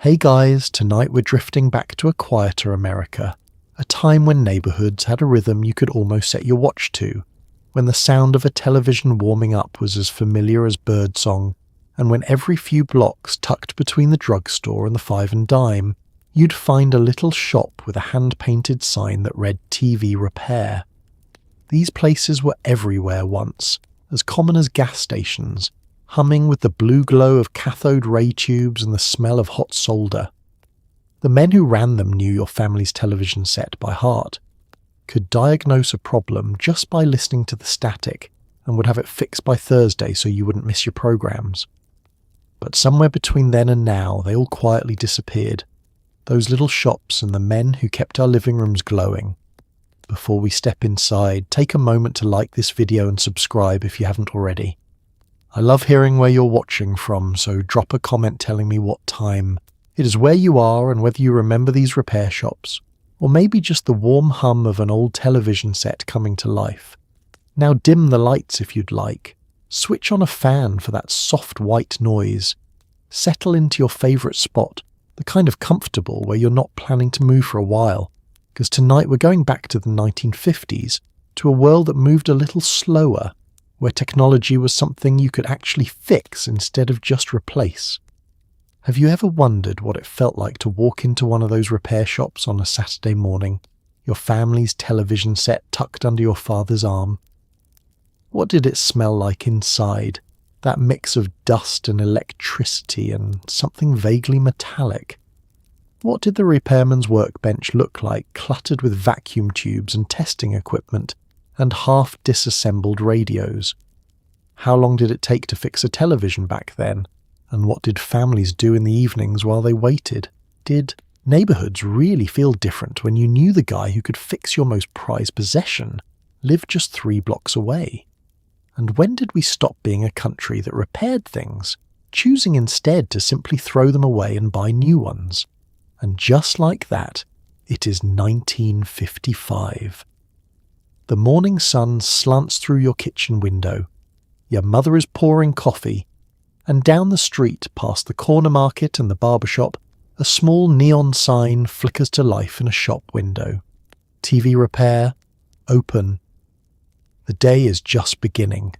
Hey guys, tonight we're drifting back to a quieter America, a time when neighborhoods had a rhythm you could almost set your watch to, when the sound of a television warming up was as familiar as birdsong, and when every few blocks tucked between the drugstore and the Five and Dime, you'd find a little shop with a hand-painted sign that read TV Repair. These places were everywhere once, as common as gas stations, humming with the blue glow of cathode ray tubes and the smell of hot solder. The men who ran them knew your family's television set by heart, could diagnose a problem just by listening to the static, and would have it fixed by Thursday so you wouldn't miss your programs. But somewhere between then and now, they all quietly disappeared. Those little shops and the men who kept our living rooms glowing. Before we step inside, take a moment to like this video and subscribe if you haven't already. I love hearing where you're watching from, so drop a comment telling me what time it is, where you are, and whether you remember these repair shops, or maybe just the warm hum of an old television set coming to life. Now dim the lights if you'd like. Switch on a fan for that soft white noise. Settle into your favourite spot, the kind of comfortable where you're not planning to move for a while, because tonight we're going back to the 1950s, to a world that moved a little slower, where technology was something you could actually fix instead of just replace. Have you ever wondered what it felt like to walk into one of those repair shops on a Saturday morning, your family's television set tucked under your father's arm? What did it smell like inside, that mix of dust and electricity and something vaguely metallic? What did the repairman's workbench look like, cluttered with vacuum tubes and testing equipment and half-disassembled radios? How long did it take to fix a television back then? And what did families do in the evenings while they waited? Did neighborhoods really feel different when you knew the guy who could fix your most prized possession lived just 3 blocks away? And when did we stop being a country that repaired things, choosing instead to simply throw them away and buy new ones? And just like that, it is 1955. The morning sun slants through your kitchen window. Your mother is pouring coffee, and down the street, past the corner market and the barber shop, a small neon sign flickers to life in a shop window. TV Repair, open. The day is just beginning.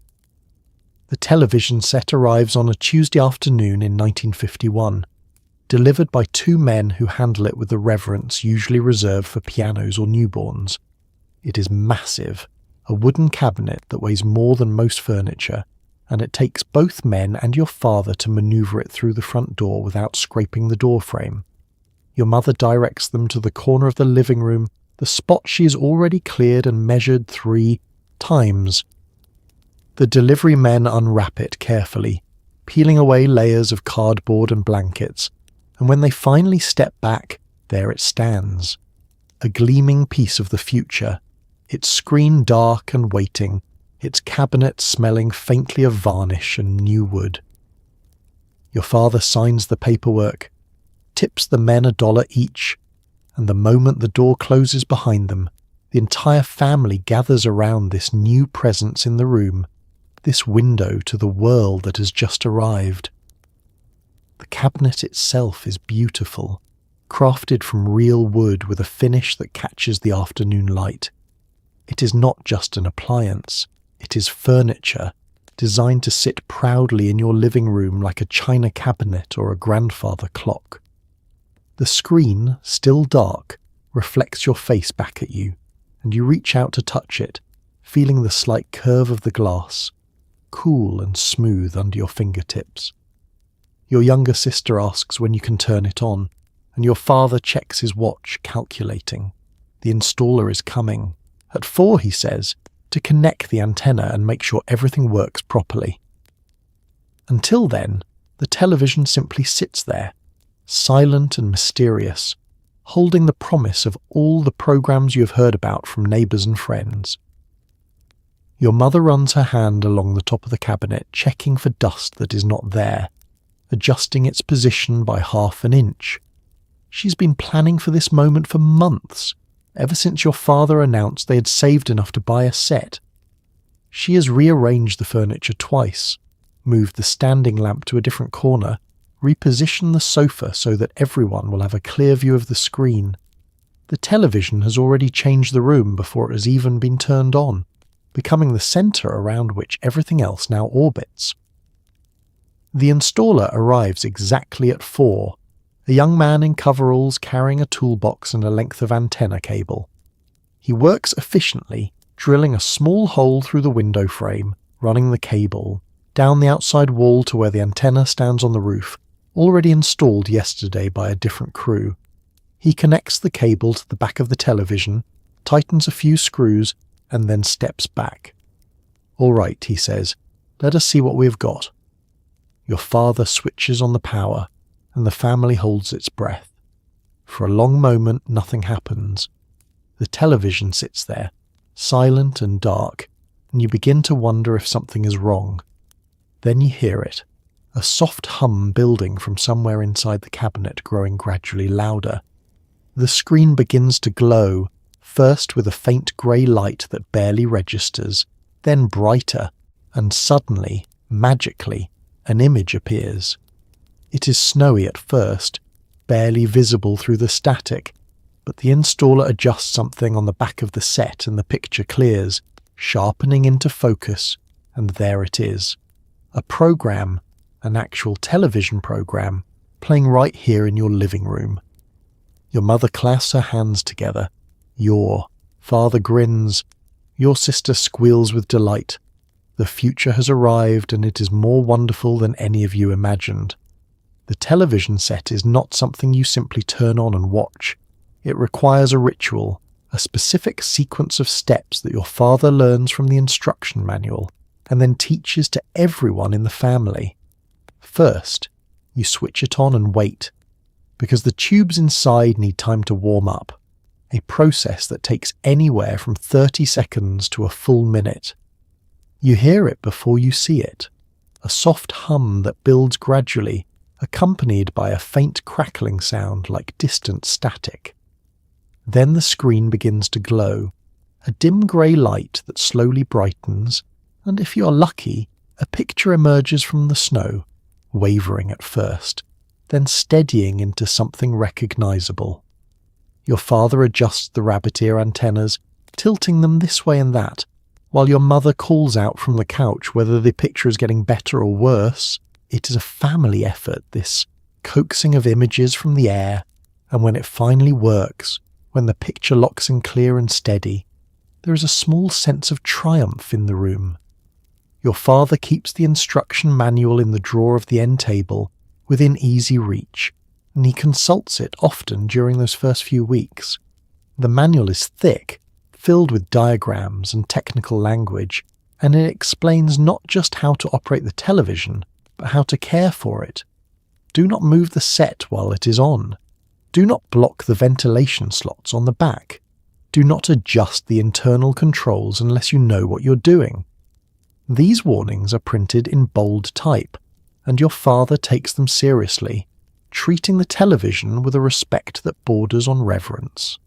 The television set arrives on a Tuesday afternoon in 1951, delivered by 2 men who handle it with the reverence usually reserved for pianos or newborns. It is massive, a wooden cabinet that weighs more than most furniture, and it takes both men and your father to maneuver it through the front door without scraping the door frame. Your mother directs them to the corner of the living room, the spot she has already cleared and measured 3 times. The delivery men unwrap it carefully, peeling away layers of cardboard and blankets, and when they finally step back, there it stands. A gleaming piece of the future, its screen dark and waiting, its cabinet smelling faintly of varnish and new wood. Your father signs the paperwork, tips the men $1 each, and the moment the door closes behind them, the entire family gathers around this new presence in the room, this window to the world that has just arrived. The cabinet itself is beautiful, crafted from real wood with a finish that catches the afternoon light. It is not just an appliance. It is furniture, designed to sit proudly in your living room like a china cabinet or a grandfather clock. The screen, still dark, reflects your face back at you, and you reach out to touch it, feeling the slight curve of the glass, cool and smooth under your fingertips. Your younger sister asks when you can turn it on, and your father checks his watch, calculating. The installer is coming. At 4, he says, to connect the antenna and make sure everything works properly. Until then, the television simply sits there, silent and mysterious, holding the promise of all the programs you have heard about from neighbours and friends. Your mother runs her hand along the top of the cabinet, checking for dust that is not there, adjusting its position by 1/2 inch. She's been planning for this moment for months, ever since your father announced they had saved enough to buy a set. She has rearranged the furniture twice, moved the standing lamp to a different corner, Reposition the sofa so that everyone will have a clear view of the screen. The television has already changed the room before it has even been turned on, becoming the centre around which everything else now orbits. The installer arrives exactly at 4, a young man in coveralls carrying a toolbox and a length of antenna cable. He works efficiently, drilling a small hole through the window frame, running the cable, down the outside wall to where the antenna stands on the roof, already installed yesterday by a different crew. He connects the cable to the back of the television, tightens a few screws, and then steps back. "All right," he says, "let us see what we have got." Your father switches on the power, and the family holds its breath. For a long moment, nothing happens. The television sits there, silent and dark, and you begin to wonder if something is wrong. Then you hear it, a soft hum building from somewhere inside the cabinet, growing gradually louder. The screen begins to glow, first with a faint grey light that barely registers, then brighter, and suddenly, magically, an image appears. It is snowy at first, barely visible through the static, but the installer adjusts something on the back of the set and the picture clears, sharpening into focus, and there it is. A program, an actual television program, playing right here in your living room. Your mother clasps her hands together. Your father grins. Your sister squeals with delight. The future has arrived, and it is more wonderful than any of you imagined. The television set is not something you simply turn on and watch. It requires a ritual, a specific sequence of steps that your father learns from the instruction manual, and then teaches to everyone in the family. First, you switch it on and wait, because the tubes inside need time to warm up, a process that takes anywhere from 30 seconds to a full minute. You hear it before you see it, a soft hum that builds gradually, accompanied by a faint crackling sound like distant static. Then the screen begins to glow, a dim grey light that slowly brightens, and if you are lucky, a picture emerges from the snow, wavering at first, then steadying into something recognisable. Your father adjusts the rabbit ear antennas, tilting them this way and that, while your mother calls out from the couch whether the picture is getting better or worse. It is a family effort, this coaxing of images from the air, and when it finally works, when the picture locks in clear and steady, there is a small sense of triumph in the room. Your father keeps the instruction manual in the drawer of the end table, within easy reach, and he consults it often during those first few weeks. The manual is thick, filled with diagrams and technical language, and it explains not just how to operate the television, but how to care for it. Do not move the set while it is on. Do not block the ventilation slots on the back. Do not adjust the internal controls unless you know what you're doing. These warnings are printed in bold type, and your father takes them seriously, treating the television with a respect that borders on reverence.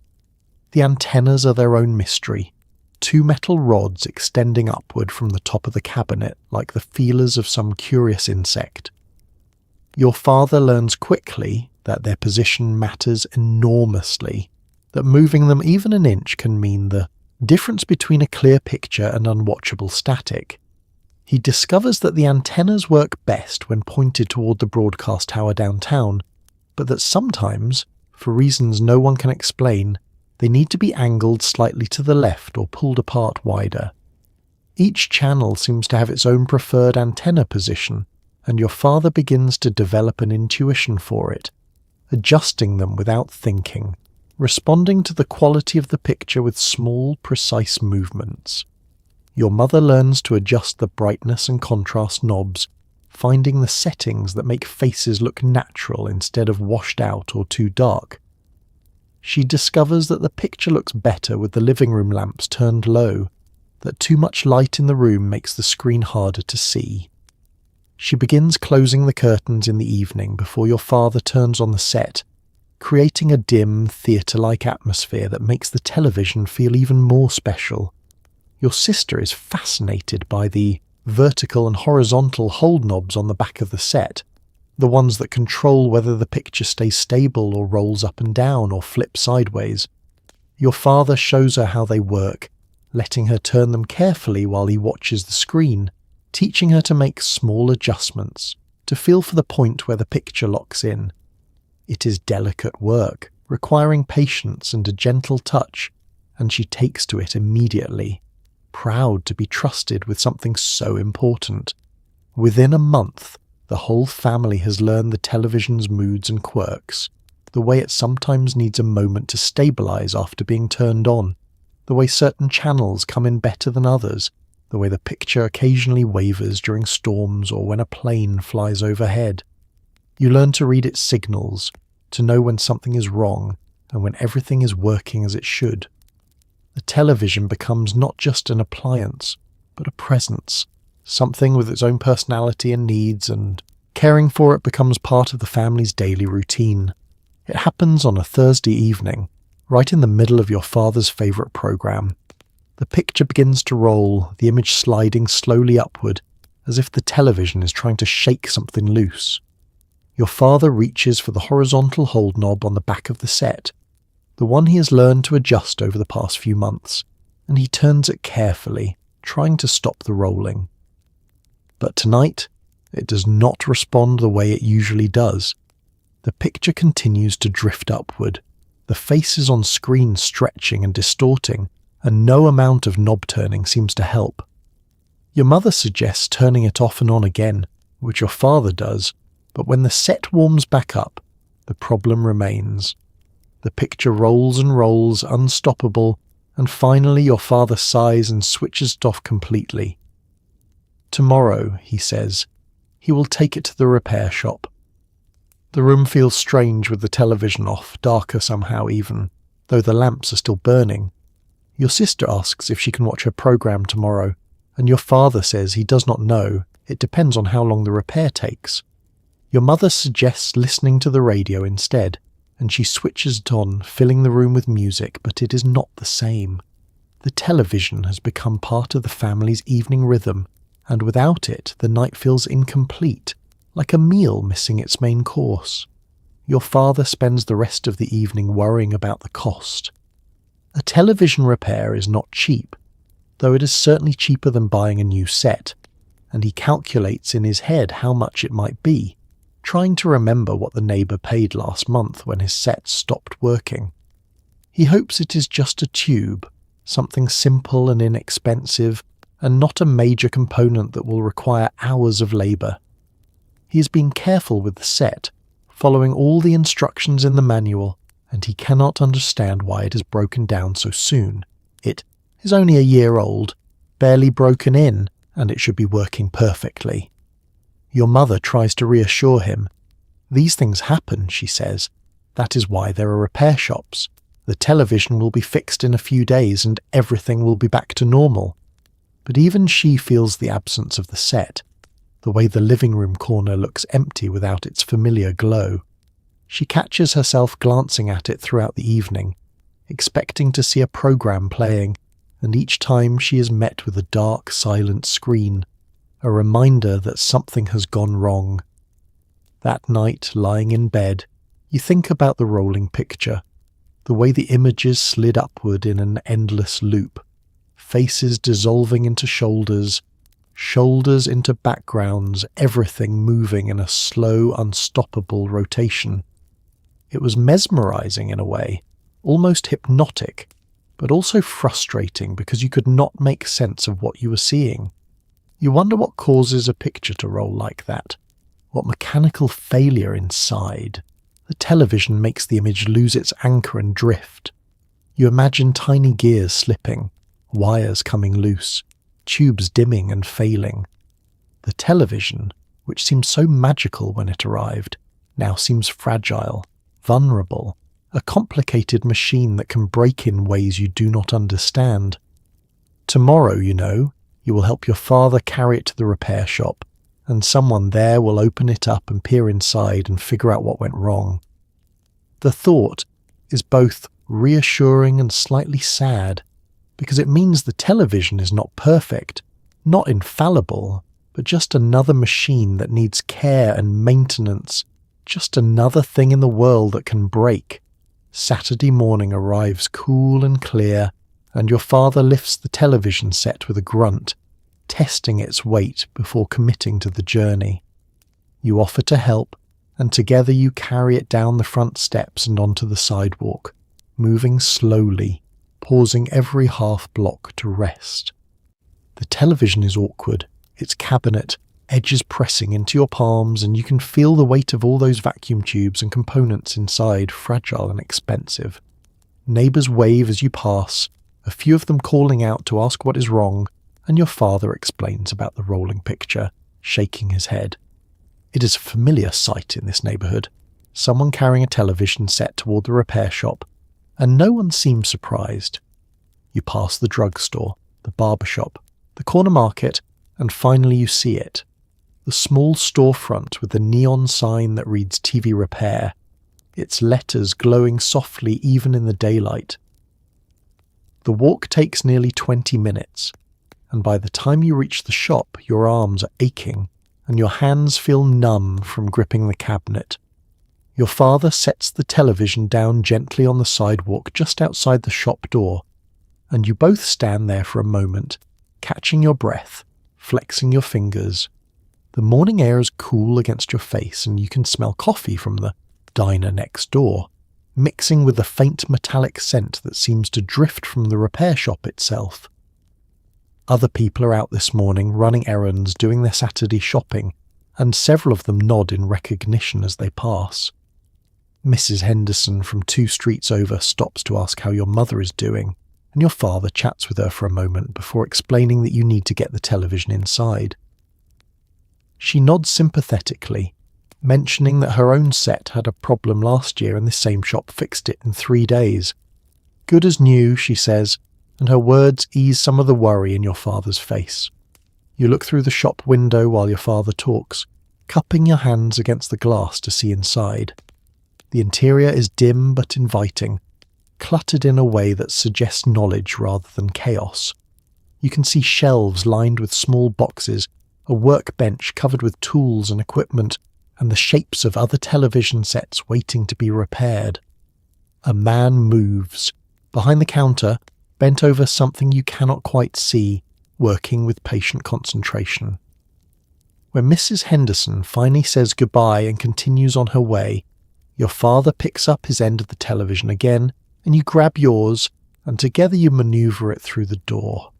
The antennas are their own mystery, 2 metal rods extending upward from the top of the cabinet like the feelers of some curious insect. Your father learns quickly that their position matters enormously, that moving them even an inch can mean the difference between a clear picture and unwatchable static. He discovers that the antennas work best when pointed toward the broadcast tower downtown, but that sometimes, for reasons no one can explain, they need to be angled slightly to the left or pulled apart wider. Each channel seems to have its own preferred antenna position, and your father begins to develop an intuition for it, adjusting them without thinking, responding to the quality of the picture with small, precise movements. Your mother learns to adjust the brightness and contrast knobs, finding the settings that make faces look natural instead of washed out or too dark. She discovers that the picture looks better with the living room lamps turned low, that too much light in the room makes the screen harder to see. She begins closing the curtains in the evening before your father turns on the set, creating a dim, theatre-like atmosphere that makes the television feel even more special. Your sister is fascinated by the vertical and horizontal hold knobs on the back of the set, the ones that control whether the picture stays stable or rolls up and down or flips sideways. Your father shows her how they work, letting her turn them carefully while he watches the screen, teaching her to make small adjustments, to feel for the point where the picture locks in. It is delicate work, requiring patience and a gentle touch, and she takes to it immediately, proud to be trusted with something so important. Within a month, the whole family has learned the television's moods and quirks, the way it sometimes needs a moment to stabilize after being turned on, the way certain channels come in better than others, the way the picture occasionally wavers during storms or when a plane flies overhead. You learn to read its signals, to know when something is wrong and when everything is working as it should. The television becomes not just an appliance, but a presence, something with its own personality and needs, and caring for it becomes part of the family's daily routine. It happens on a Thursday evening, right in the middle of your father's favourite programme. The picture begins to roll, the image sliding slowly upward, as if the television is trying to shake something loose. Your father reaches for the horizontal hold knob on the back of the set, the one he has learned to adjust over the past few months, and he turns it carefully, trying to stop the rolling. But tonight, it does not respond the way it usually does. The picture continues to drift upward, the faces on screen stretching and distorting, and no amount of knob turning seems to help. Your mother suggests turning it off and on again, which your father does, but when the set warms back up, the problem remains. The picture rolls and rolls, unstoppable, and finally your father sighs and switches it off completely. Tomorrow, he says, he will take it to the repair shop. The room feels strange with the television off, darker somehow even, though the lamps are still burning. Your sister asks if she can watch her programme tomorrow, and your father says he does not know, it depends on how long the repair takes. Your mother suggests listening to the radio instead, and she switches it on, filling the room with music, but it is not the same. The television has become part of the family's evening rhythm, and without it the night feels incomplete, like a meal missing its main course. Your father spends the rest of the evening worrying about the cost. A television repair is not cheap, though it is certainly cheaper than buying a new set, and he calculates in his head how much it might be, trying to remember what the neighbour paid last month when his set stopped working. He hopes it is just a tube, something simple and inexpensive, and not a major component that will require hours of labour. He has been careful with the set, following all the instructions in the manual, and he cannot understand why it has broken down so soon. It is only a year old, barely broken in, and it should be working perfectly. Your mother tries to reassure him. These things happen, she says. That is why there are repair shops. The television will be fixed in a few days and everything will be back to normal. But even she feels the absence of the set, the way the living room corner looks empty without its familiar glow. She catches herself glancing at it throughout the evening, expecting to see a programme playing, and each time she is met with a dark, silent screen, a reminder that something has gone wrong. That night, lying in bed, you think about the rolling picture, the way the images slid upward in an endless loop, faces dissolving into shoulders, shoulders into backgrounds, everything moving in a slow, unstoppable rotation. It was mesmerizing in a way, almost hypnotic, but also frustrating because you could not make sense of what you were seeing. You wonder what causes a picture to roll like that, what mechanical failure inside. The television makes the image lose its anchor and drift. You imagine tiny gears slipping, wires coming loose, tubes dimming and failing. The television, which seemed so magical when it arrived, now seems fragile, vulnerable, a complicated machine that can break in ways you do not understand. Tomorrow, you know, you will help your father carry it to the repair shop, and someone there will open it up and peer inside and figure out what went wrong. The thought is both reassuring and slightly sad, because it means the television is not perfect, not infallible, but just another machine that needs care and maintenance, just another thing in the world that can break. Saturday morning arrives cool and clear, and your father lifts the television set with a grunt, testing its weight before committing to the journey. You offer to help, and together you carry it down the front steps and onto the sidewalk, moving slowly, pausing every half block to rest. The television is awkward, its cabinet, edges pressing into your palms, and you can feel the weight of all those vacuum tubes and components inside, fragile and expensive. Neighbours wave as you pass, a few of them calling out to ask what is wrong, and your father explains about the rolling picture, shaking his head. It is a familiar sight in this neighbourhood, someone carrying a television set toward the repair shop, and no one seems surprised. You pass the drugstore, the barber shop, the corner market, and finally you see it. The small storefront with the neon sign that reads TV Repair, its letters glowing softly even in the daylight. The walk takes nearly 20 minutes, and by the time you reach the shop, your arms are aching, and your hands feel numb from gripping the cabinet. Your father sets the television down gently on the sidewalk just outside the shop door, and you both stand there for a moment, catching your breath, flexing your fingers. The morning air is cool against your face, and you can smell coffee from the diner next door, mixing with the faint metallic scent that seems to drift from the repair shop itself. Other people are out this morning running errands, doing their Saturday shopping, and several of them nod in recognition as they pass. Mrs. Henderson from 2 streets over stops to ask how your mother is doing, and your father chats with her for a moment before explaining that you need to get the television inside. She nods sympathetically, mentioning that her own set had a problem last year and this same shop fixed it in 3 days. Good as new, she says, and her words ease some of the worry in your father's face. You look through the shop window while your father talks, cupping your hands against the glass to see inside. The interior is dim but inviting, cluttered in a way that suggests knowledge rather than chaos. You can see shelves lined with small boxes, a workbench covered with tools and equipment, and the shapes of other television sets waiting to be repaired. A man moves, behind the counter, bent over something you cannot quite see, working with patient concentration. When Mrs. Henderson finally says goodbye and continues on her way, your father picks up his end of the television again, and you grab yours, and together you maneuver it through the door.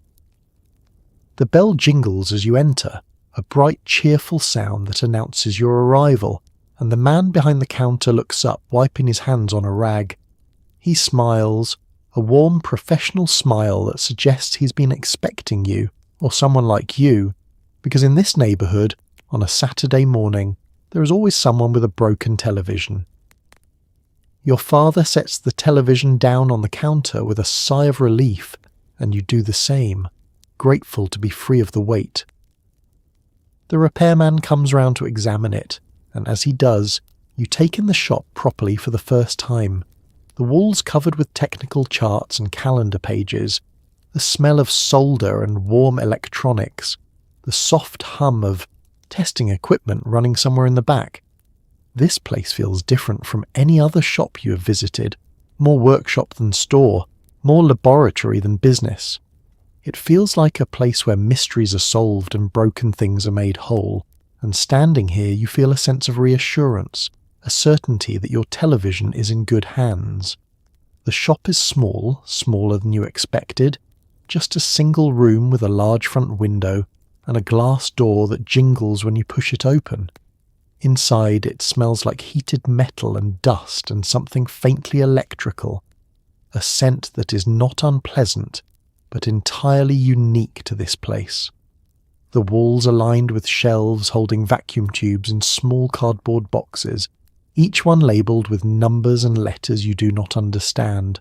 The bell jingles as you enter, a bright, cheerful sound that announces your arrival, and the man behind the counter looks up, wiping his hands on a rag. He smiles, a warm, professional smile that suggests he's been expecting you, or someone like you, because in this neighbourhood, on a Saturday morning, there is always someone with a broken television. Your father sets the television down on the counter with a sigh of relief, and you do the same, grateful to be free of the weight. The repairman comes round to examine it, and as he does, you take in the shop properly for the first time. The walls covered with technical charts and calendar pages, the smell of solder and warm electronics, the soft hum of testing equipment running somewhere in the back. This place feels different from any other shop you have visited, more workshop than store, more laboratory than business. It feels like a place where mysteries are solved and broken things are made whole, and standing here you feel a sense of reassurance, a certainty that your television is in good hands. The shop is small, smaller than you expected, just a single room with a large front window and a glass door that jingles when you push it open. Inside it smells like heated metal and dust and something faintly electrical, a scent that is not unpleasant, but entirely unique to this place. The walls are lined with shelves holding vacuum tubes in small cardboard boxes, each one labelled with numbers and letters you do not understand.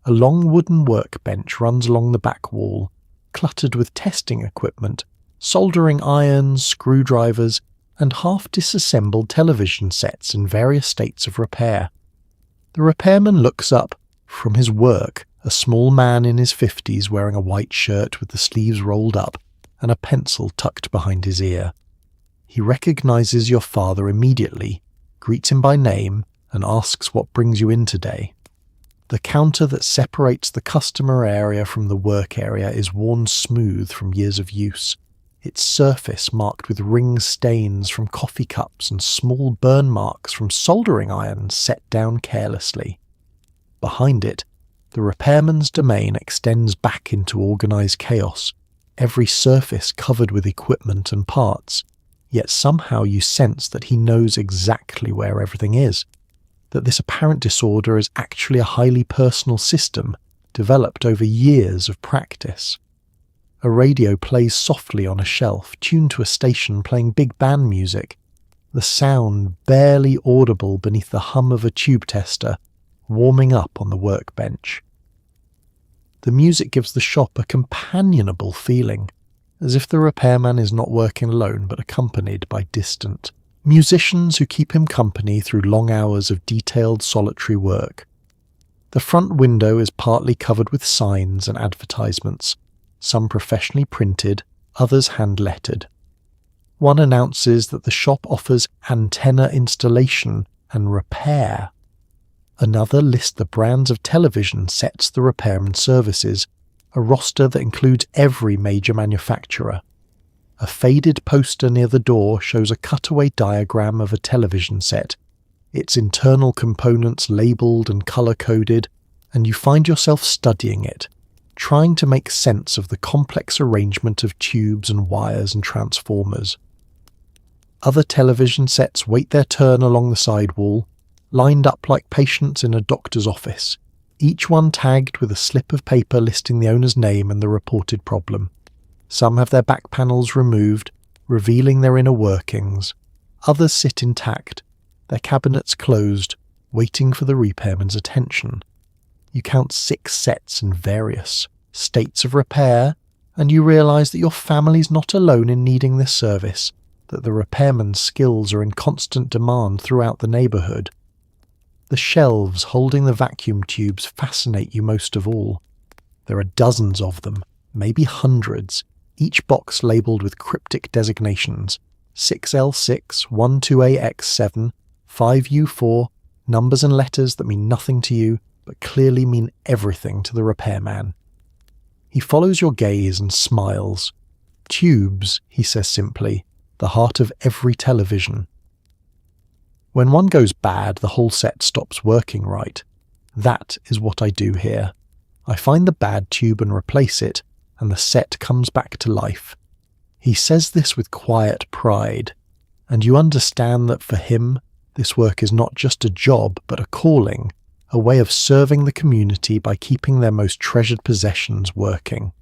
A long wooden workbench runs along the back wall, cluttered with testing equipment, soldering irons, screwdrivers, and half-disassembled television sets in various states of repair. The repairman looks up from his work, a small man in his 50s wearing a white shirt with the sleeves rolled up, and a pencil tucked behind his ear. He recognizes your father immediately, greets him by name, and asks what brings you in today. The counter that separates the customer area from the work area is worn smooth from years of use, its surface marked with ring stains from coffee cups and small burn marks from soldering irons set down carelessly. Behind it, the repairman's domain extends back into organised chaos, every surface covered with equipment and parts, yet somehow you sense that he knows exactly where everything is, that this apparent disorder is actually a highly personal system developed over years of practice. A radio plays softly on a shelf, tuned to a station playing big band music, the sound barely audible beneath the hum of a tube tester warming up on the workbench. The music gives the shop a companionable feeling, as if the repairman is not working alone but accompanied by distant musicians who keep him company through long hours of detailed solitary work. The front window is partly covered with signs and advertisements, some professionally printed, others hand-lettered. One announces that the shop offers antenna installation and repair. Another lists the brands of television sets the repairman services, a roster that includes every major manufacturer. A faded poster near the door shows a cutaway diagram of a television set, its internal components labelled and colour-coded, and you find yourself studying it, trying to make sense of the complex arrangement of tubes and wires and transformers. Other television sets wait their turn along the side wall, lined up like patients in a doctor's office, each one tagged with a slip of paper listing the owner's name and the reported problem. Some have their back panels removed, revealing their inner workings. Others sit intact, their cabinets closed, waiting for the repairman's attention. You count 6 sets in various states of repair, and you realise that your family's not alone in needing this service, that the repairman's skills are in constant demand throughout the neighbourhood. The shelves holding the vacuum tubes fascinate you most of all. There are dozens of them, maybe hundreds, each box labelled with cryptic designations: 6L6, 12AX7, 5U4, numbers and letters that mean nothing to you, but clearly mean everything to the repairman. He follows your gaze and smiles. Tubes, he says simply, the heart of every television. When one goes bad, the whole set stops working right. That is what I do here. I find the bad tube and replace it, and the set comes back to life. He says this with quiet pride, and you understand that for him, this work is not just a job, but a calling, a way of serving the community by keeping their most treasured possessions working.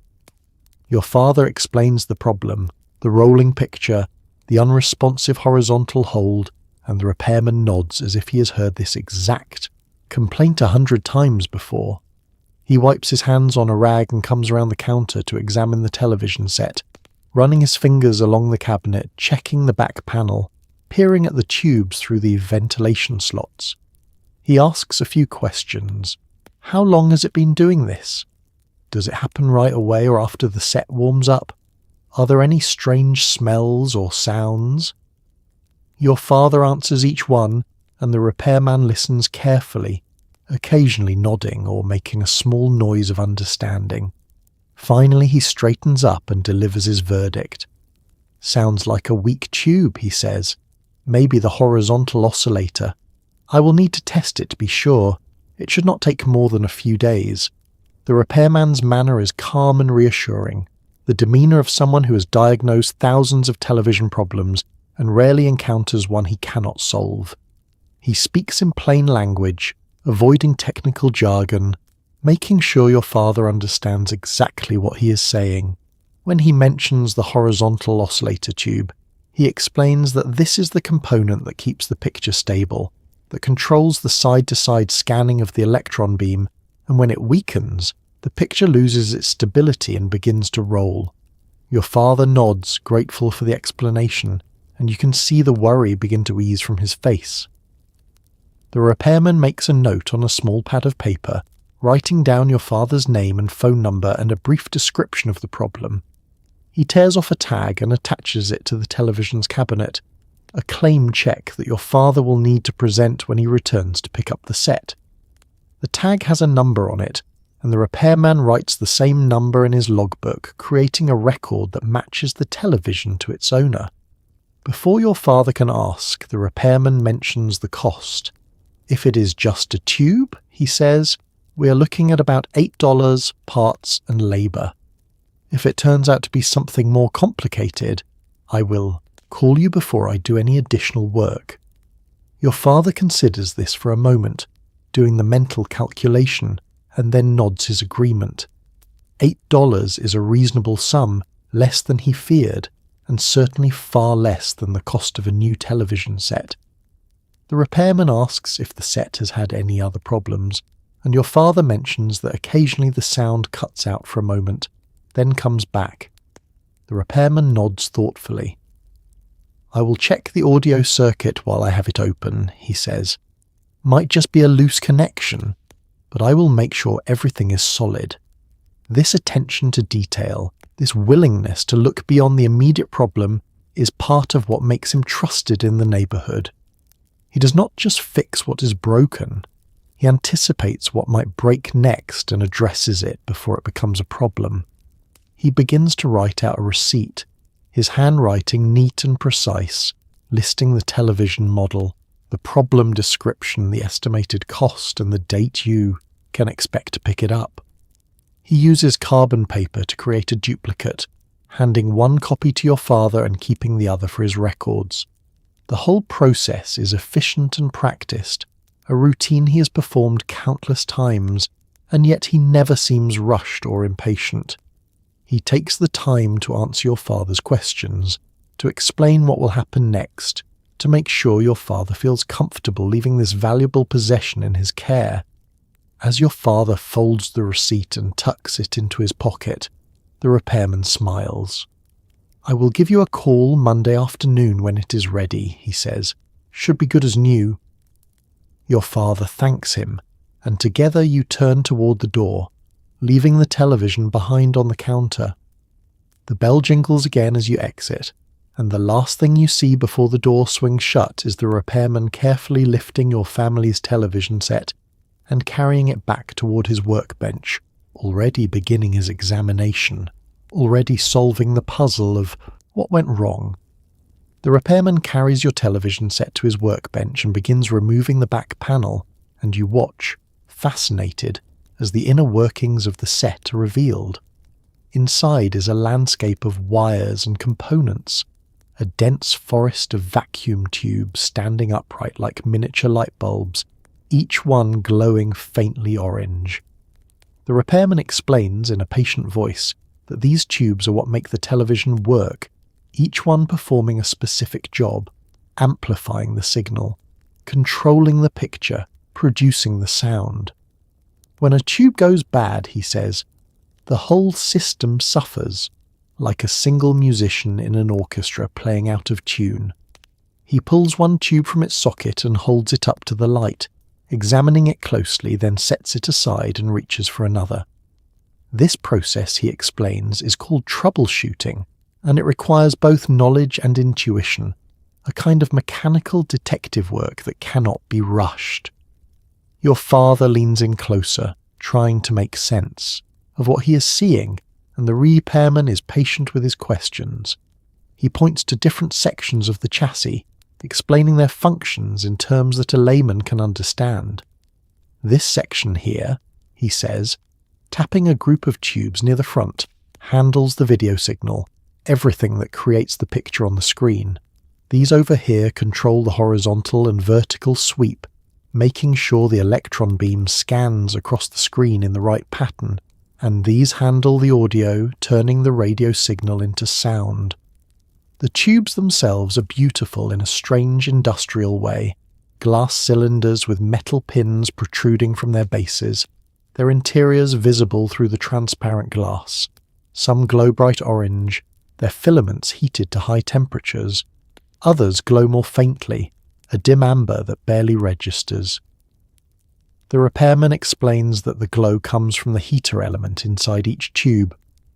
Your father explains the problem, the rolling picture, the unresponsive horizontal hold, and the repairman nods as if he has heard this exact complaint 100 times before. He wipes his hands on a rag and comes around the counter to examine the television set, running his fingers along the cabinet, checking the back panel, peering at the tubes through the ventilation slots. He asks a few questions. How long has it been doing this? Does it happen right away or after the set warms up? Are there any strange smells or sounds? Your father answers each one, and the repairman listens carefully, occasionally nodding or making a small noise of understanding. Finally he straightens up and delivers his verdict. Sounds like a weak tube, he says. Maybe the horizontal oscillator. I will need to test it to be sure. It should not take more than a few days. The repairman's manner is calm and reassuring, the demeanour of someone who has diagnosed thousands of television problems and rarely encounters one he cannot solve. He speaks in plain language, avoiding technical jargon, making sure your father understands exactly what he is saying. When he mentions the horizontal oscillator tube, he explains that this is the component that keeps the picture stable, that controls the side-to-side scanning of the electron beam, and when it weakens, the picture loses its stability and begins to roll. Your father nods, grateful for the explanation, and you can see the worry begin to ease from his face. The repairman makes a note on a small pad of paper, writing down your father's name and phone number and a brief description of the problem. He tears off a tag and attaches it to the television's cabinet, a claim check that your father will need to present when he returns to pick up the set. The tag has a number on it, and the repairman writes the same number in his logbook, creating a record that matches the television to its owner. Before your father can ask, the repairman mentions the cost. If it is just a tube, he says, we are looking at about $8, parts and labour. If it turns out to be something more complicated, I will call you before I do any additional work. Your father considers this for a moment, doing the mental calculation, and then nods his agreement. $8 is a reasonable sum, less than he feared, and certainly far less than the cost of a new television set. The repairman asks if the set has had any other problems, and your father mentions that occasionally the sound cuts out for a moment, then comes back. The repairman nods thoughtfully. I will check the audio circuit while I have it open, he says. Might just be a loose connection, but I will make sure everything is solid. This attention to detail, this willingness to look beyond the immediate problem, is part of what makes him trusted in the neighbourhood. He does not just fix what is broken, he anticipates what might break next and addresses it before it becomes a problem. He begins to write out a receipt, his handwriting neat and precise, listing the television model, the problem description, the estimated cost, and the date you can expect to pick it up. He uses carbon paper to create a duplicate, handing one copy to your father and keeping the other for his records. The whole process is efficient and practiced, a routine he has performed countless times, and yet he never seems rushed or impatient. He takes the time to answer your father's questions, to explain what will happen next, to make sure your father feels comfortable leaving this valuable possession in his care. As your father folds the receipt and tucks it into his pocket, the repairman smiles. I will give you a call Monday afternoon when it is ready, he says. Should be good as new. Your father thanks him, and together you turn toward the door, leaving the television behind on the counter. The bell jingles again as you exit, and the last thing you see before the door swings shut is the repairman carefully lifting your family's television set and carrying it back toward his workbench, already beginning his examination, already solving the puzzle of what went wrong. The repairman carries your television set to his workbench and begins removing the back panel, and you watch, fascinated, as the inner workings of the set are revealed. Inside is a landscape of wires and components, a dense forest of vacuum tubes standing upright like miniature light bulbs, each one glowing faintly orange. The repairman explains in a patient voice that these tubes are what make the television work, each one performing a specific job, amplifying the signal, controlling the picture, producing the sound. When a tube goes bad, he says, the whole system suffers, like a single musician in an orchestra playing out of tune. He pulls one tube from its socket and holds it up to the light, examining it closely, then sets it aside and reaches for another. This process, he explains, is called troubleshooting, and it requires both knowledge and intuition, a kind of mechanical detective work that cannot be rushed. Your father leans in closer, trying to make sense of what he is seeing, and the repairman is patient with his questions. He points to different sections of the chassis, explaining their functions in terms that a layman can understand. This section here, he says, tapping a group of tubes near the front, handles the video signal, everything that creates the picture on the screen. These over here control the horizontal and vertical sweep, making sure the electron beam scans across the screen in the right pattern, and these handle the audio, turning the radio signal into sound. The tubes themselves are beautiful in a strange industrial way, glass cylinders with metal pins protruding from their bases, their interiors visible through the transparent glass. Some glow bright orange, their filaments heated to high temperatures. Others glow more faintly, a dim amber that barely registers. The repairman explains that the glow comes from the heater element inside each tube,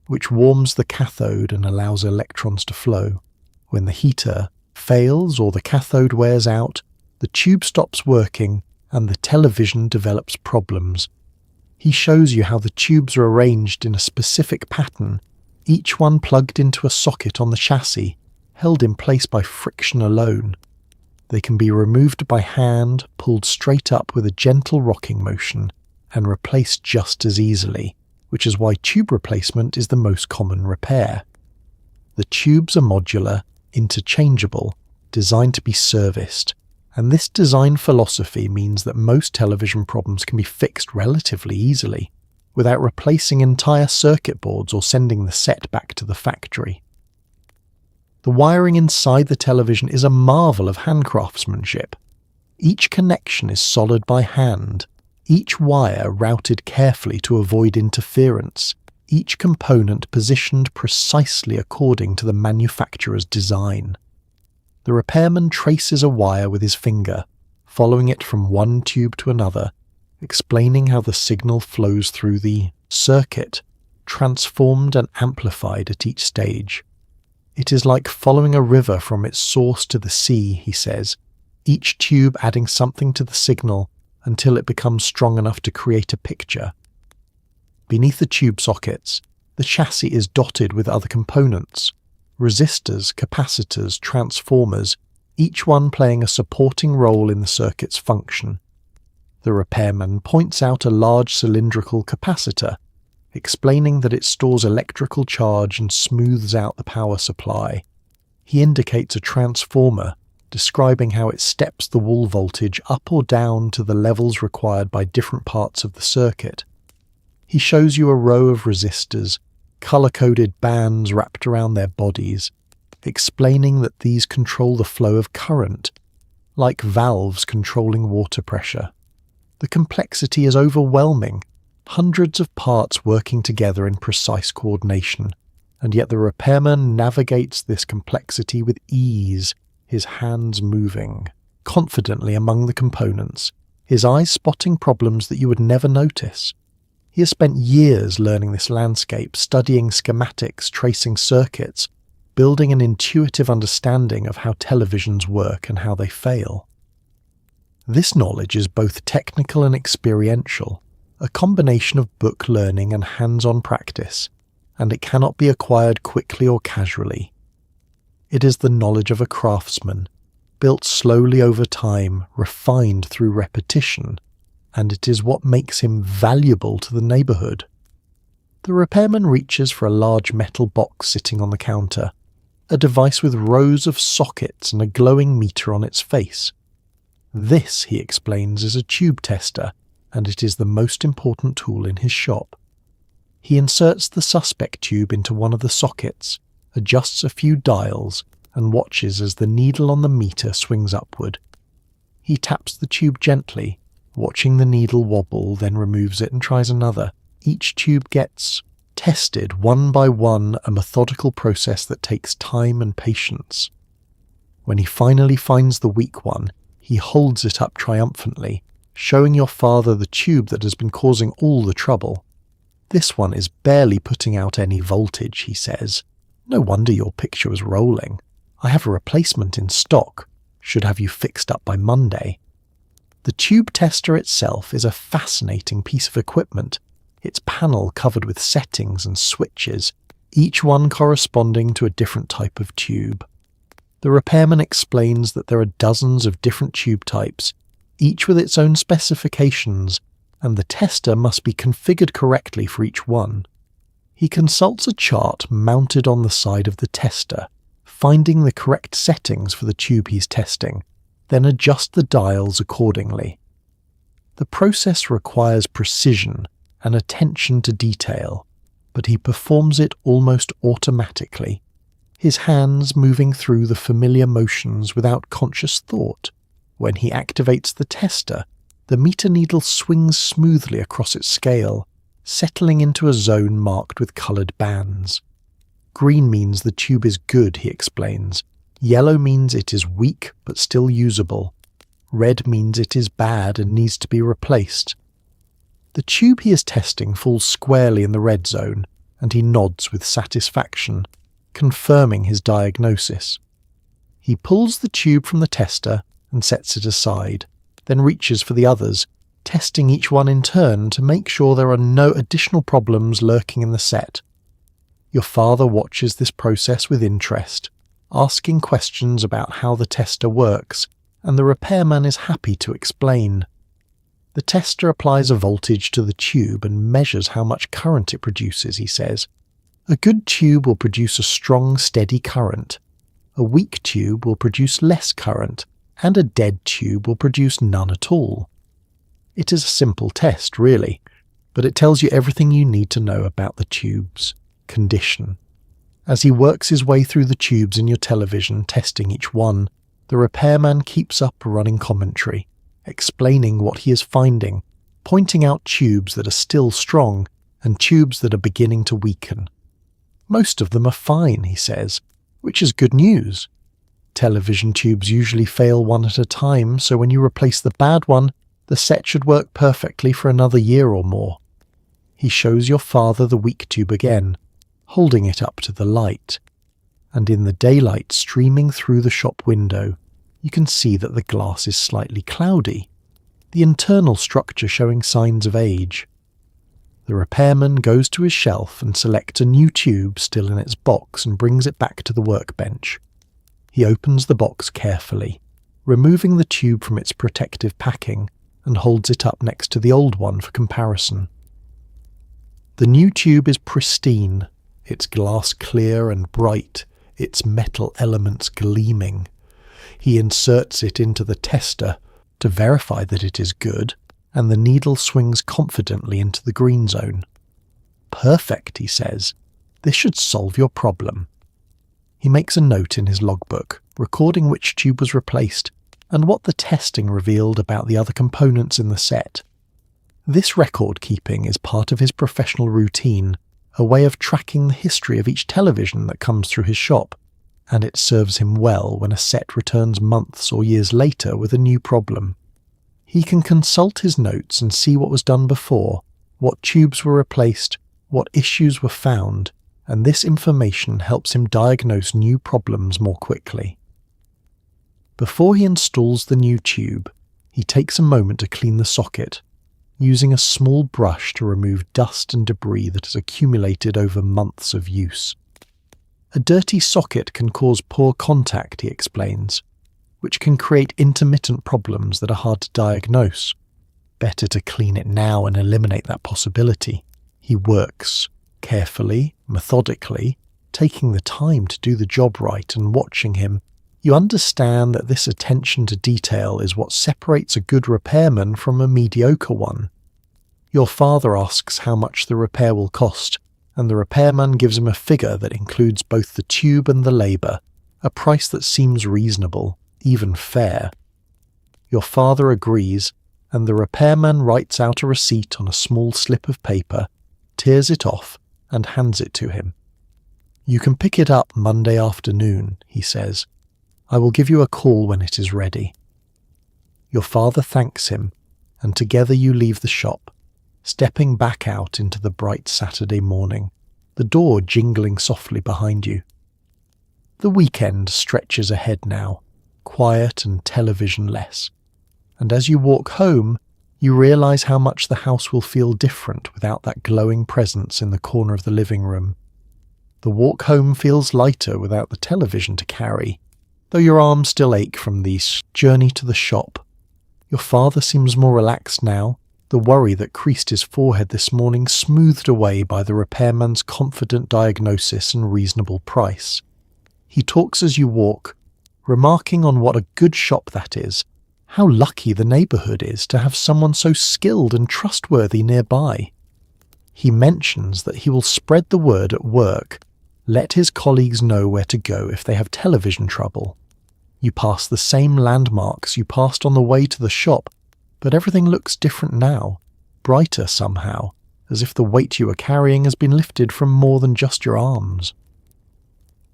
which warms the cathode and allows electrons to flow. When the heater fails or the cathode wears out, the tube stops working and the television develops problems. He shows you how the tubes are arranged in a specific pattern, each one plugged into a socket on the chassis, held in place by friction alone. They can be removed by hand, pulled straight up with a gentle rocking motion, and replaced just as easily, which is why tube replacement is the most common repair. The tubes are modular, interchangeable, designed to be serviced, and this design philosophy means that most television problems can be fixed relatively easily, without replacing entire circuit boards or sending the set back to the factory. The wiring inside the television is a marvel of handcraftsmanship. Each connection is soldered by hand, each wire routed carefully to avoid interference, each component positioned precisely according to the manufacturer's design. The repairman traces a wire with his finger, following it from one tube to another, explaining how the signal flows through the circuit, transformed and amplified at each stage. It is like following a river from its source to the sea, he says, each tube adding something to the signal until it becomes strong enough to create a picture. Beneath the tube sockets, the chassis is dotted with other components, resistors, capacitors, transformers, each one playing a supporting role in the circuit's function. The repairman points out a large cylindrical capacitor, explaining that it stores electrical charge and smooths out the power supply. He indicates a transformer, describing how it steps the wall voltage up or down to the levels required by different parts of the circuit. He shows you a row of resistors, colour-coded bands wrapped around their bodies, explaining that these control the flow of current, like valves controlling water pressure. The complexity is overwhelming, hundreds of parts working together in precise coordination, and yet the repairman navigates this complexity with ease, his hands moving confidently among the components, his eyes spotting problems that you would never notice. He has spent years learning this landscape, studying schematics, tracing circuits, building an intuitive understanding of how televisions work and how they fail. This knowledge is both technical and experiential, a combination of book learning and hands-on practice, and it cannot be acquired quickly or casually. It is the knowledge of a craftsman, built slowly over time, refined through repetition, and it is what makes him valuable to the neighbourhood. The repairman reaches for a large metal box sitting on the counter, a device with rows of sockets and a glowing meter on its face. This, he explains, is a tube tester, and it is the most important tool in his shop. He inserts the suspect tube into one of the sockets, adjusts a few dials, and watches as the needle on the meter swings upward. He taps the tube gently, watching the needle wobble, then removes it and tries another. Each tube gets tested one by one, a methodical process that takes time and patience. When he finally finds the weak one, he holds it up triumphantly, showing your father the tube that has been causing all the trouble. This one is barely putting out any voltage, he says. No wonder your picture was rolling. I have a replacement in stock. Should have you fixed up by Monday. The tube tester itself is a fascinating piece of equipment, its panel covered with settings and switches, each one corresponding to a different type of tube. The repairman explains that there are dozens of different tube types, each with its own specifications, and the tester must be configured correctly for each one. He consults a chart mounted on the side of the tester, finding the correct settings for the tube he's testing, then adjust the dials accordingly. The process requires precision and attention to detail, but he performs it almost automatically, his hands moving through the familiar motions without conscious thought. When he activates the tester, the meter needle swings smoothly across its scale, settling into a zone marked with coloured bands. Green means the tube is good, he explains. Yellow means it is weak but still usable. Red means it is bad and needs to be replaced. The tube he is testing falls squarely in the red zone, and he nods with satisfaction, confirming his diagnosis. He pulls the tube from the tester and sets it aside, then reaches for the others, testing each one in turn to make sure there are no additional problems lurking in the set. Your father watches this process with interest, asking questions about how the tester works, and the repairman is happy to explain. The tester applies a voltage to the tube and measures how much current it produces, he says. A good tube will produce a strong, steady current. A weak tube will produce less current, and a dead tube will produce none at all. It is a simple test, really, but it tells you everything you need to know about the tube's condition. As he works his way through the tubes in your television, testing each one, the repairman keeps up a running commentary, explaining what he is finding, pointing out tubes that are still strong and tubes that are beginning to weaken. Most of them are fine, he says, which is good news. Television tubes usually fail one at a time, so when you replace the bad one, the set should work perfectly for another year or more. He shows your father the weak tube again, holding it up to the light, and in the daylight streaming through the shop window, you can see that the glass is slightly cloudy, the internal structure showing signs of age. The repairman goes to his shelf and selects a new tube still in its box and brings it back to the workbench. He opens the box carefully, removing the tube from its protective packing, and holds it up next to the old one for comparison. The new tube is pristine, its glass clear and bright, its metal elements gleaming. He inserts it into the tester to verify that it is good, and the needle swings confidently into the green zone. Perfect, he says. This should solve your problem. He makes a note in his logbook, recording which tube was replaced and what the testing revealed about the other components in the set. This record keeping is part of his professional routine, a way of tracking the history of each television that comes through his shop, and it serves him well when a set returns months or years later with a new problem. He can consult his notes and see what was done before, what tubes were replaced, what issues were found, and this information helps him diagnose new problems more quickly. Before he installs the new tube, he takes a moment to clean the socket, using a small brush to remove dust and debris that has accumulated over months of use. A dirty socket can cause poor contact, he explains, which can create intermittent problems that are hard to diagnose. Better to clean it now and eliminate that possibility. He works carefully, methodically, taking the time to do the job right, and watching him, you understand that this attention to detail is what separates a good repairman from a mediocre one. Your father asks how much the repair will cost, and the repairman gives him a figure that includes both the tube and the labour, a price that seems reasonable, even fair. Your father agrees, and the repairman writes out a receipt on a small slip of paper, tears it off, and hands it to him. You can pick it up Monday afternoon, he says. I will give you a call when it is ready. Your father thanks him, and together you leave the shop, stepping back out into the bright Saturday morning, the door jingling softly behind you. The weekend stretches ahead now, quiet and television-less, and as you walk home, you realise how much the house will feel different without that glowing presence in the corner of the living room. The walk home feels lighter without the television to carry, though your arms still ache from the journey to the shop. Your father seems more relaxed now, the worry that creased his forehead this morning smoothed away by the repairman's confident diagnosis and reasonable price. He talks as you walk, remarking on what a good shop that is, how lucky the neighbourhood is to have someone so skilled and trustworthy nearby. He mentions that he will spread the word at work, let his colleagues know where to go if they have television trouble. You pass the same landmarks you passed on the way to the shop, but everything looks different now, brighter somehow, as if the weight you were carrying has been lifted from more than just your arms.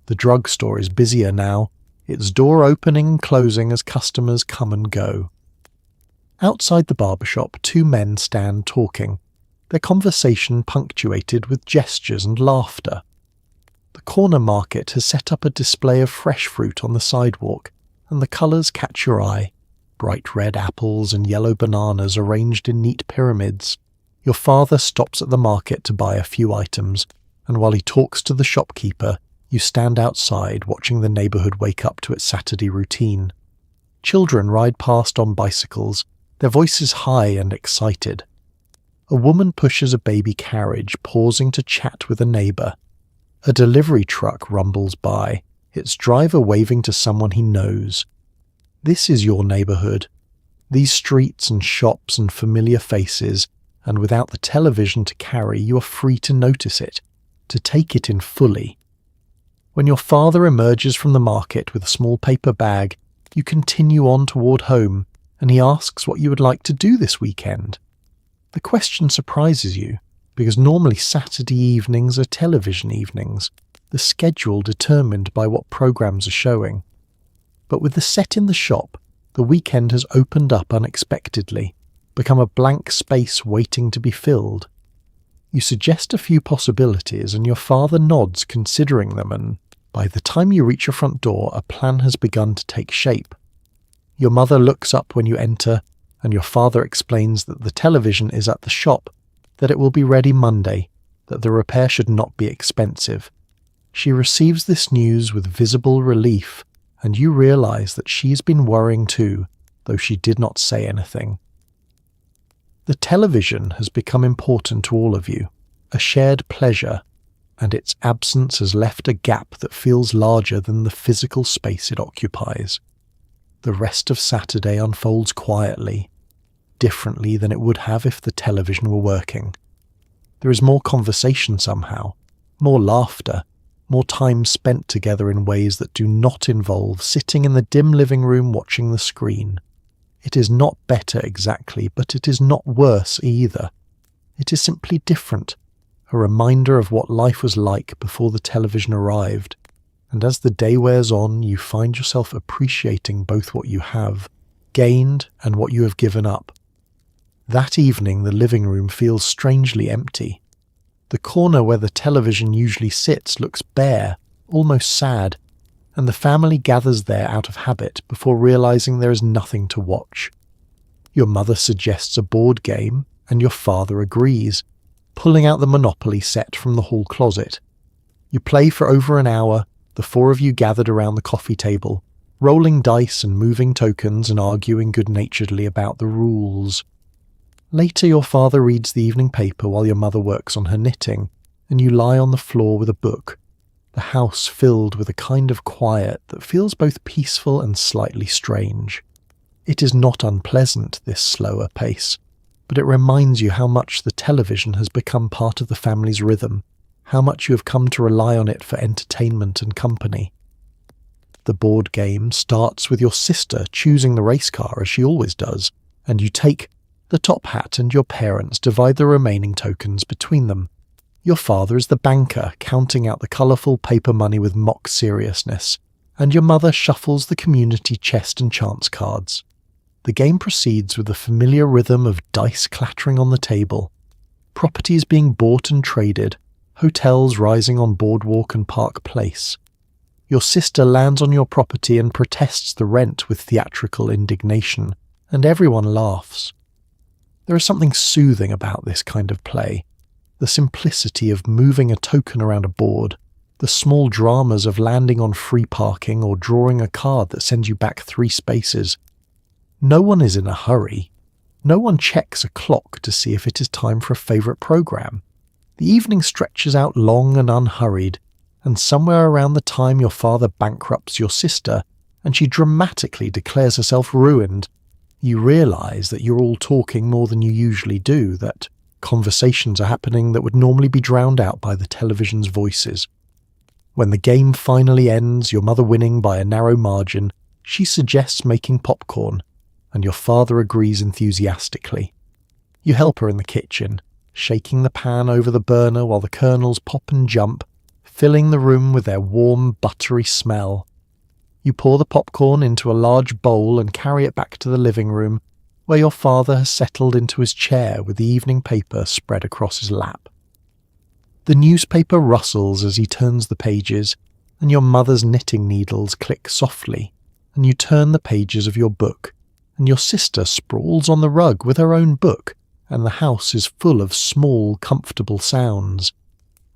The drugstore is busier now, its door opening and closing as customers come and go. Outside the barber shop, two men stand talking, their conversation punctuated with gestures and laughter. The corner market has set up a display of fresh fruit on the sidewalk, and the colours catch your eye. Bright red apples and yellow bananas arranged in neat pyramids. Your father stops at the market to buy a few items, and while he talks to the shopkeeper, you stand outside watching the neighbourhood wake up to its Saturday routine. Children ride past on bicycles, their voices high and excited. A woman pushes a baby carriage, pausing to chat with a neighbour. A delivery truck rumbles by, its driver waving to someone he knows. This is your neighbourhood. These streets and shops and familiar faces, and without the television to carry, you are free to notice it, to take it in fully. When your father emerges from the market with a small paper bag, you continue on toward home, and he asks what you would like to do this weekend. The question surprises you, because normally Saturday evenings are television evenings, the schedule determined by what programmes are showing. But with the set in the shop, the weekend has opened up unexpectedly, become a blank space waiting to be filled. You suggest a few possibilities, and your father nods, considering them, and by the time you reach your front door, a plan has begun to take shape. Your mother looks up when you enter, and your father explains that the television is at the shop, that it will be ready Monday, that the repair should not be expensive. She receives this news with visible relief, and you realise that she's been worrying too, though she did not say anything. The television has become important to all of you, a shared pleasure, and its absence has left a gap that feels larger than the physical space it occupies. The rest of Saturday unfolds quietly, differently than it would have if the television were working. There is more conversation somehow, more laughter, more time spent together in ways that do not involve sitting in the dim living room watching the screen. It is not better exactly, but it is not worse either. It is simply different, a reminder of what life was like before the television arrived. And as the day wears on, you find yourself appreciating both what you have gained and what you have given up. That evening, the living room feels strangely empty. The corner where the television usually sits looks bare, almost sad, and the family gathers there out of habit before realizing there is nothing to watch. Your mother suggests a board game, and your father agrees, pulling out the Monopoly set from the hall closet. You play for over an hour, the four of you gathered around the coffee table, rolling dice and moving tokens and arguing good-naturedly about the rules. Later, your father reads the evening paper while your mother works on her knitting, and you lie on the floor with a book, the house filled with a kind of quiet that feels both peaceful and slightly strange. It is not unpleasant, this slower pace, but it reminds you how much the television has become part of the family's rhythm, how much you have come to rely on it for entertainment and company. The board game starts with your sister choosing the race car as she always does, and you take the top hat and your parents divide the remaining tokens between them. Your father is the banker, counting out the colourful paper money with mock seriousness, and your mother shuffles the community chest and chance cards. The game proceeds with the familiar rhythm of dice clattering on the table, properties being bought and traded, hotels rising on Boardwalk and Park Place. Your sister lands on your property and protests the rent with theatrical indignation, and everyone laughs. There is something soothing about this kind of play. The simplicity of moving a token around a board, the small dramas of landing on free parking or drawing a card that sends you back 3 spaces. No one is in a hurry. No one checks a clock to see if it is time for a favourite programme. The evening stretches out long and unhurried, and somewhere around the time your father bankrupts your sister and she dramatically declares herself ruined, you realise that you're all talking more than you usually do, that conversations are happening that would normally be drowned out by the television's voices. When the game finally ends, your mother winning by a narrow margin, she suggests making popcorn, and your father agrees enthusiastically. You help her in the kitchen, shaking the pan over the burner while the kernels pop and jump, filling the room with their warm, buttery smell. You pour the popcorn into a large bowl and carry it back to the living room, where your father has settled into his chair with the evening paper spread across his lap. The newspaper rustles as he turns the pages, and your mother's knitting needles click softly, and you turn the pages of your book, and your sister sprawls on the rug with her own book, and the house is full of small, comfortable sounds.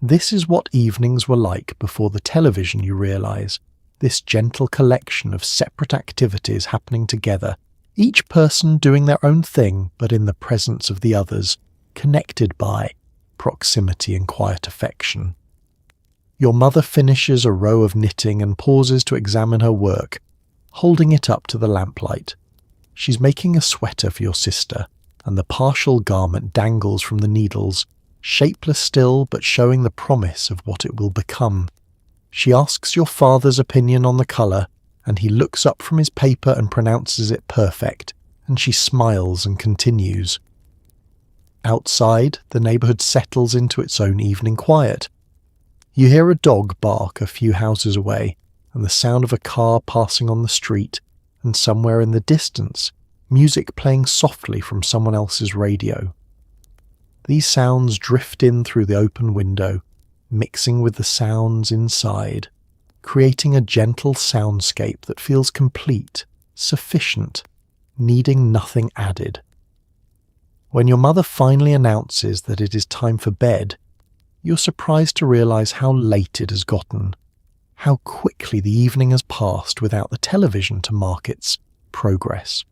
This is what evenings were like before the television, you realise, this gentle collection of separate activities happening together, each person doing their own thing but in the presence of the others, connected by proximity and quiet affection. Your mother finishes a row of knitting and pauses to examine her work, holding it up to the lamplight. She's making a sweater for your sister, and the partial garment dangles from the needles, shapeless still but showing the promise of what it will become. She asks your father's opinion on the colour, and he looks up from his paper and pronounces it perfect, and she smiles and continues. Outside, the neighbourhood settles into its own evening quiet. You hear a dog bark a few houses away, and the sound of a car passing on the street, and somewhere in the distance, music playing softly from someone else's radio. These sounds drift in through the open window, mixing with the sounds inside, creating a gentle soundscape that feels complete, sufficient, needing nothing added. When your mother finally announces that it is time for bed, you're surprised to realise how late it has gotten, how quickly the evening has passed without the television to mark its progress.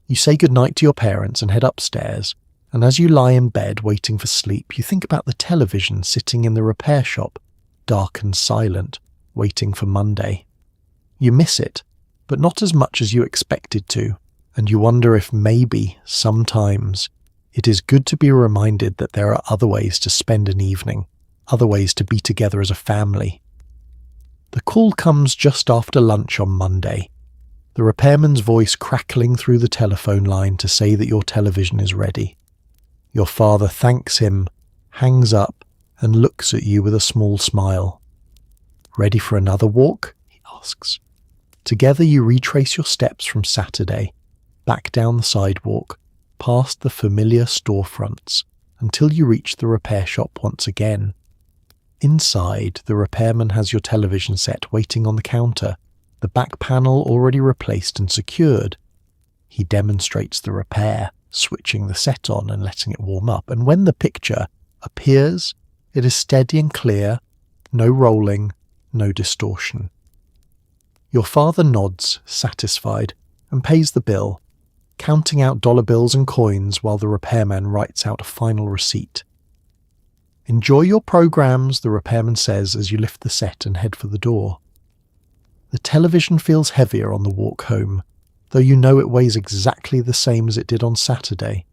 You say goodnight to your parents and head upstairs, and as you lie in bed waiting for sleep, you think about the television sitting in the repair shop, dark and silent, waiting for Monday. You miss it, but not as much as you expected to, and you wonder if maybe, sometimes, it is good to be reminded that there are other ways to spend an evening, other ways to be together as a family. The call comes just after lunch on Monday, the repairman's voice crackling through the telephone line to say that your television is ready. Your father thanks him, hangs up, and looks at you with a small smile. "Ready for another walk?" he asks. Together you retrace your steps from Saturday, back down the sidewalk, past the familiar storefronts, until you reach the repair shop once again. Inside, the repairman has your television set waiting on the counter, the back panel already replaced and secured. He demonstrates the repair, switching the set on and letting it warm up, and when the picture appears, it is steady and clear, no rolling, no distortion. Your father nods, satisfied, and pays the bill, counting out dollar bills and coins while the repairman writes out a final receipt. "Enjoy your programs," the repairman says as you lift the set and head for the door. The television feels heavier on the walk home, though you know it weighs exactly the same as it did on Saturday.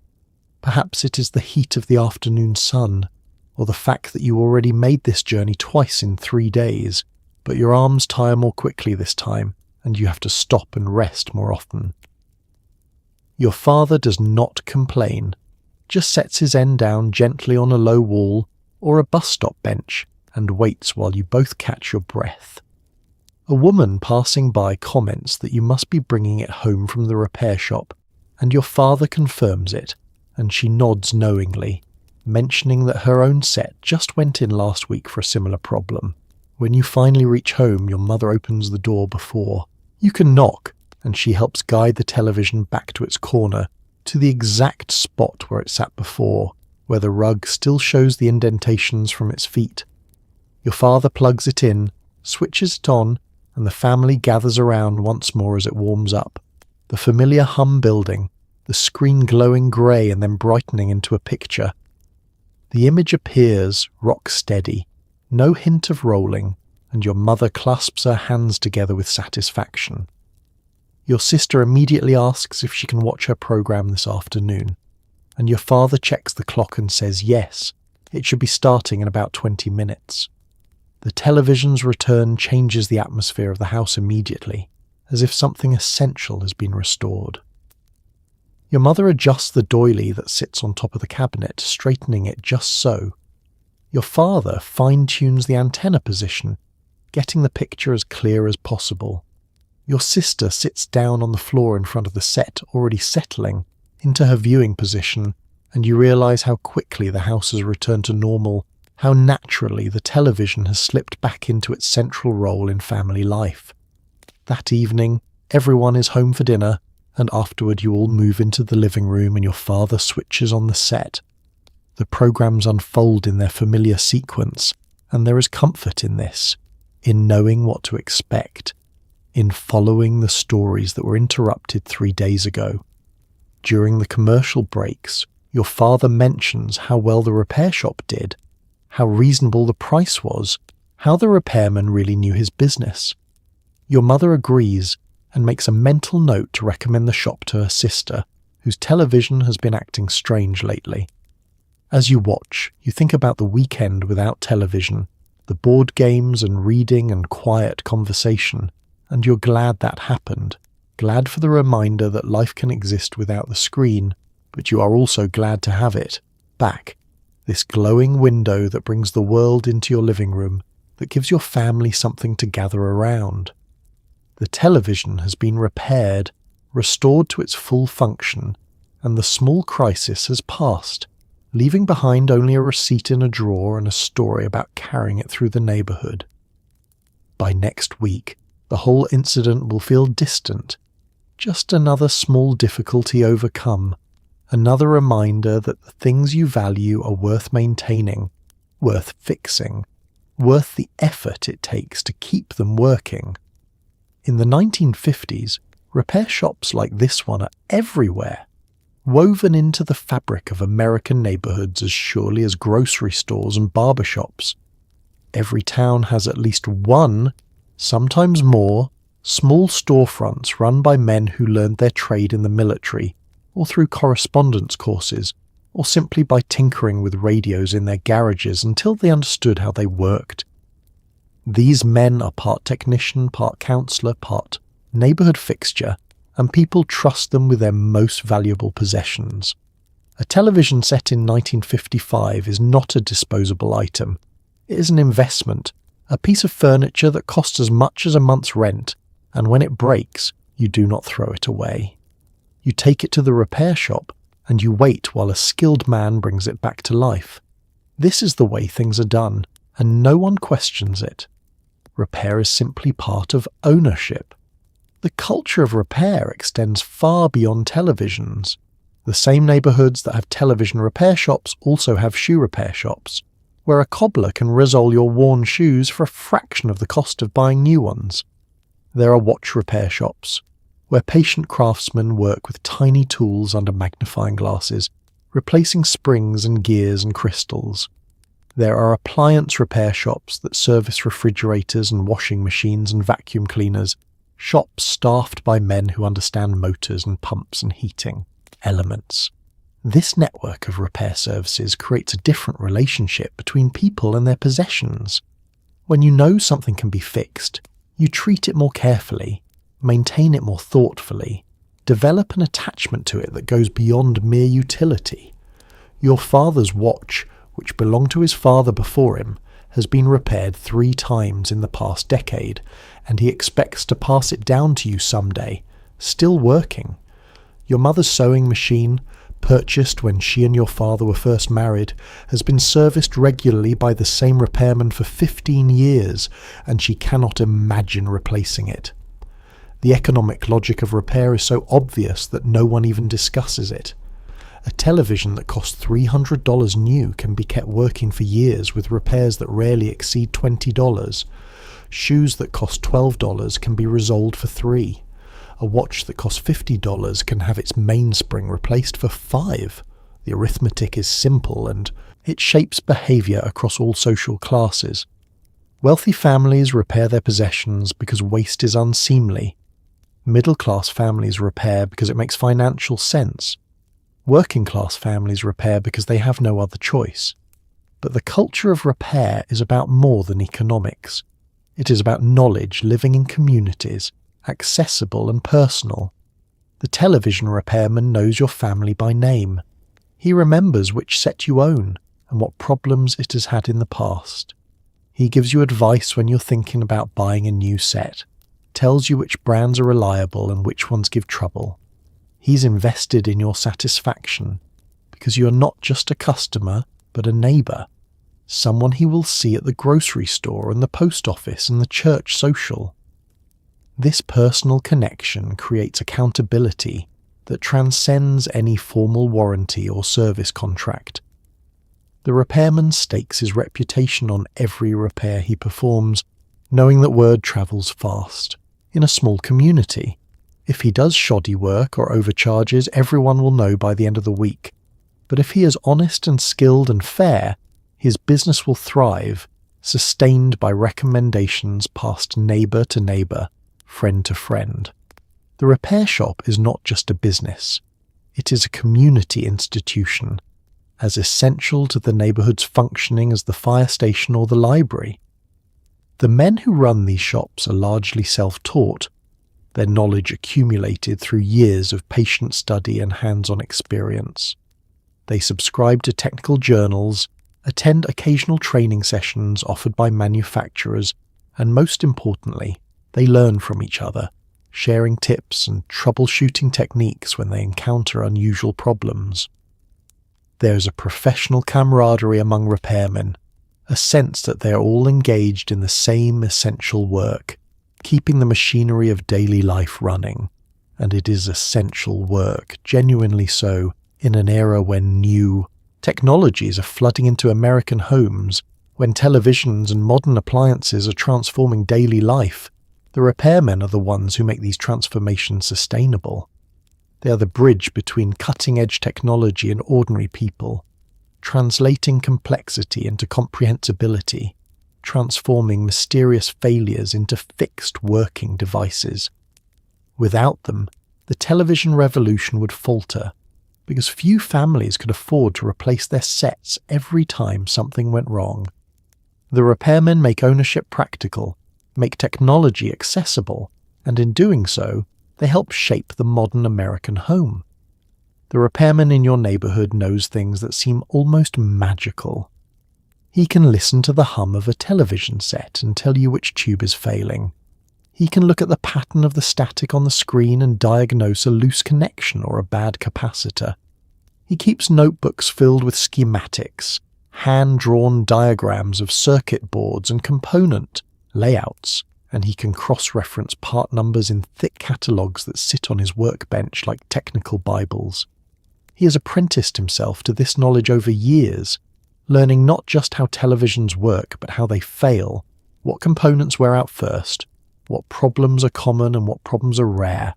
Perhaps it is the heat of the afternoon sun, or the fact that you already made this journey twice in 3 days, but your arms tire more quickly this time, and you have to stop and rest more often. Your father does not complain, just sets his end down gently on a low wall or a bus stop bench and waits while you both catch your breath. A woman passing by comments that you must be bringing it home from the repair shop, and your father confirms it, and she nods knowingly, mentioning that her own set just went in last week for a similar problem. When you finally reach home, your mother opens the door before. You can knock, and she helps guide the television back to its corner, to the exact spot where it sat before, where the rug still shows the indentations from its feet. Your father plugs it in, switches it on, and the family gathers around once more as it warms up. The familiar hum building, the screen glowing grey and then brightening into a picture. The image appears rock steady, no hint of rolling, and your mother clasps her hands together with satisfaction. Your sister immediately asks if she can watch her program this afternoon, and your father checks the clock and says yes, it should be starting in about 20 minutes. The television's return changes the atmosphere of the house immediately, as if something essential has been restored. Your mother adjusts the doily that sits on top of the cabinet, straightening it just so. Your father fine-tunes the antenna position, getting the picture as clear as possible. Your sister sits down on the floor in front of the set, already settling, into her viewing position, and you realise how quickly the house has returned to normal, how naturally the television has slipped back into its central role in family life. That evening, everyone is home for dinner, and afterward you all move into the living room and your father switches on the set. The programmes unfold in their familiar sequence, and there is comfort in this, in knowing what to expect, in following the stories that were interrupted 3 days ago. During the commercial breaks, your father mentions how well the repair shop did, how reasonable the price was, how the repairman really knew his business. Your mother agrees and makes a mental note to recommend the shop to her sister, whose television has been acting strange lately. As you watch, you think about the weekend without television, the board games and reading and quiet conversation, and you're glad that happened, glad for the reminder that life can exist without the screen, but you are also glad to have it back, this glowing window that brings the world into your living room, that gives your family something to gather around. The television has been repaired, restored to its full function, and the small crisis has passed, leaving behind only a receipt in a drawer and a story about carrying it through the neighbourhood. By next week, the whole incident will feel distant, just another small difficulty overcome, another reminder that the things you value are worth maintaining, worth fixing, worth the effort it takes to keep them working. In the 1950s, repair shops like this one are everywhere, woven into the fabric of American neighbourhoods as surely as grocery stores and barbershops. Every town has at least one, sometimes more, small storefronts run by men who learned their trade in the military, or through correspondence courses, or simply by tinkering with radios in their garages until they understood how they worked. These men are part technician, part counsellor, part neighbourhood fixture, and people trust them with their most valuable possessions. A television set in 1955 is not a disposable item. It is an investment, a piece of furniture that costs as much as a month's rent, and when it breaks, you do not throw it away. You take it to the repair shop, and you wait while a skilled man brings it back to life. This is the way things are done, and no one questions it. Repair is simply part of ownership. The culture of repair extends far beyond televisions. The same neighbourhoods that have television repair shops also have shoe repair shops, where a cobbler can resole your worn shoes for a fraction of the cost of buying new ones. There are watch repair shops, where patient craftsmen work with tiny tools under magnifying glasses, replacing springs and gears and crystals. There are appliance repair shops that service refrigerators and washing machines and vacuum cleaners, shops staffed by men who understand motors and pumps and heating elements. This network of repair services creates a different relationship between people and their possessions. When you know something can be fixed, you treat it more carefully, maintain it more thoughtfully, develop an attachment to it that goes beyond mere utility. Your father's watch, which belonged to his father before him, has been repaired 3 times in the past decade, and he expects to pass it down to you someday, still working. Your mother's sewing machine, purchased when she and your father were first married, has been serviced regularly by the same repairman for 15 years, and she cannot imagine replacing it. The economic logic of repair is so obvious that no one even discusses it. A television that costs $300 new can be kept working for years with repairs that rarely exceed $20. Shoes that cost $12 can be resoled for $3. A watch that costs $50 can have its mainspring replaced for $5. The arithmetic is simple and it shapes behaviour across all social classes. Wealthy families repair their possessions because waste is unseemly. Middle-class families repair because it makes financial sense. Working-class families repair because they have no other choice. But the culture of repair is about more than economics. It is about knowledge living in communities, accessible and personal. The television repairman knows your family by name. He remembers which set you own and what problems it has had in the past. He gives you advice when you're thinking about buying a new set, tells you which brands are reliable and which ones give trouble. He's invested in your satisfaction because you are not just a customer, but a neighbour, someone he will see at the grocery store and the post office and the church social. This personal connection creates accountability that transcends any formal warranty or service contract. The repairman stakes his reputation on every repair he performs, knowing that word travels fast. In a small community, if he does shoddy work or overcharges, everyone will know by the end of the week. But if he is honest and skilled and fair, his business will thrive, sustained by recommendations passed neighbour to neighbour, friend to friend. The repair shop is not just a business. It is a community institution, as essential to the neighbourhood's functioning as the fire station or the library. The men who run these shops are largely self-taught, their knowledge accumulated through years of patient study and hands-on experience. They subscribe to technical journals, attend occasional training sessions offered by manufacturers, and most importantly, they learn from each other, sharing tips and troubleshooting techniques when they encounter unusual problems. There is a professional camaraderie among repairmen, a sense that they are all engaged in the same essential work, keeping the machinery of daily life running. And it is essential work, genuinely so, in an era when new technologies are flooding into American homes, when televisions and modern appliances are transforming daily life. The repairmen are the ones who make these transformations sustainable. They are the bridge between cutting-edge technology and ordinary people, translating complexity into comprehensibility, transforming mysterious failures into fixed working devices. Without them, the television revolution would falter, because few families could afford to replace their sets every time something went wrong. The repairmen make ownership practical, make technology accessible, and in doing so, they help shape the modern American home. The repairman in your neighbourhood knows things that seem almost magical. He can listen to the hum of a television set and tell you which tube is failing. He can look at the pattern of the static on the screen and diagnose a loose connection or a bad capacitor. He keeps notebooks filled with schematics, hand-drawn diagrams of circuit boards and component layouts, and he can cross-reference part numbers in thick catalogues that sit on his workbench like technical Bibles. He has apprenticed himself to this knowledge over years, learning not just how televisions work, but how they fail, what components wear out first, what problems are common and what problems are rare.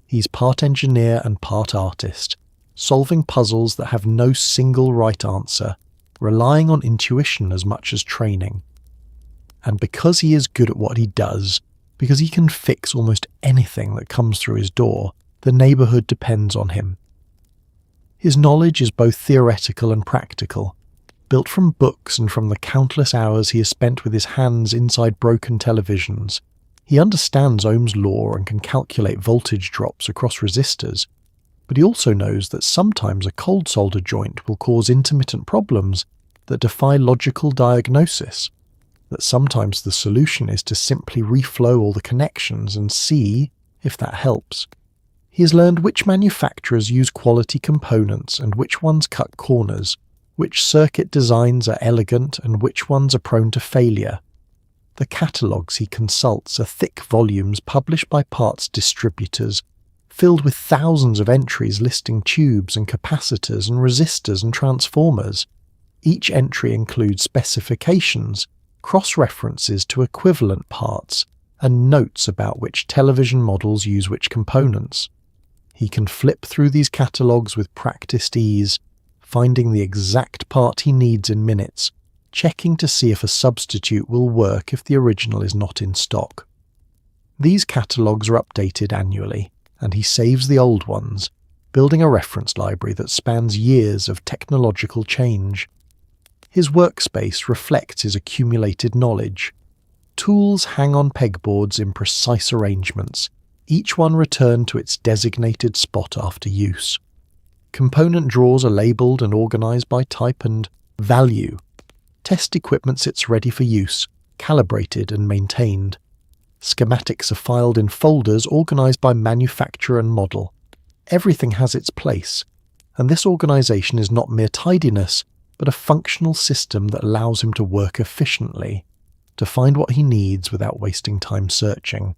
He's part engineer and part artist, solving puzzles that have no single right answer, relying on intuition as much as training. And because he is good at what he does, because he can fix almost anything that comes through his door, the neighbourhood depends on him. His knowledge is both theoretical and practical, built from books and from the countless hours he has spent with his hands inside broken televisions. He understands Ohm's law and can calculate voltage drops across resistors, but he also knows that sometimes a cold solder joint will cause intermittent problems that defy logical diagnosis, that sometimes the solution is to simply reflow all the connections and see if that helps. He has learned which manufacturers use quality components and which ones cut corners, which circuit designs are elegant and which ones are prone to failure. The catalogues he consults are thick volumes published by parts distributors, filled with thousands of entries listing tubes and capacitors and resistors and transformers. Each entry includes specifications, cross-references to equivalent parts, and notes about which television models use which components. He can flip through these catalogues with practiced ease, finding the exact part he needs in minutes, checking to see if a substitute will work if the original is not in stock. These catalogues are updated annually, and he saves the old ones, building a reference library that spans years of technological change. His workspace reflects his accumulated knowledge. Tools hang on pegboards in precise arrangements, each one returned to its designated spot after use. Component drawers are labelled and organised by type and value. Test equipment sits ready for use, calibrated and maintained. Schematics are filed in folders organised by manufacturer and model. Everything has its place, and this organisation is not mere tidiness, but a functional system that allows him to work efficiently, to find what he needs without wasting time searching.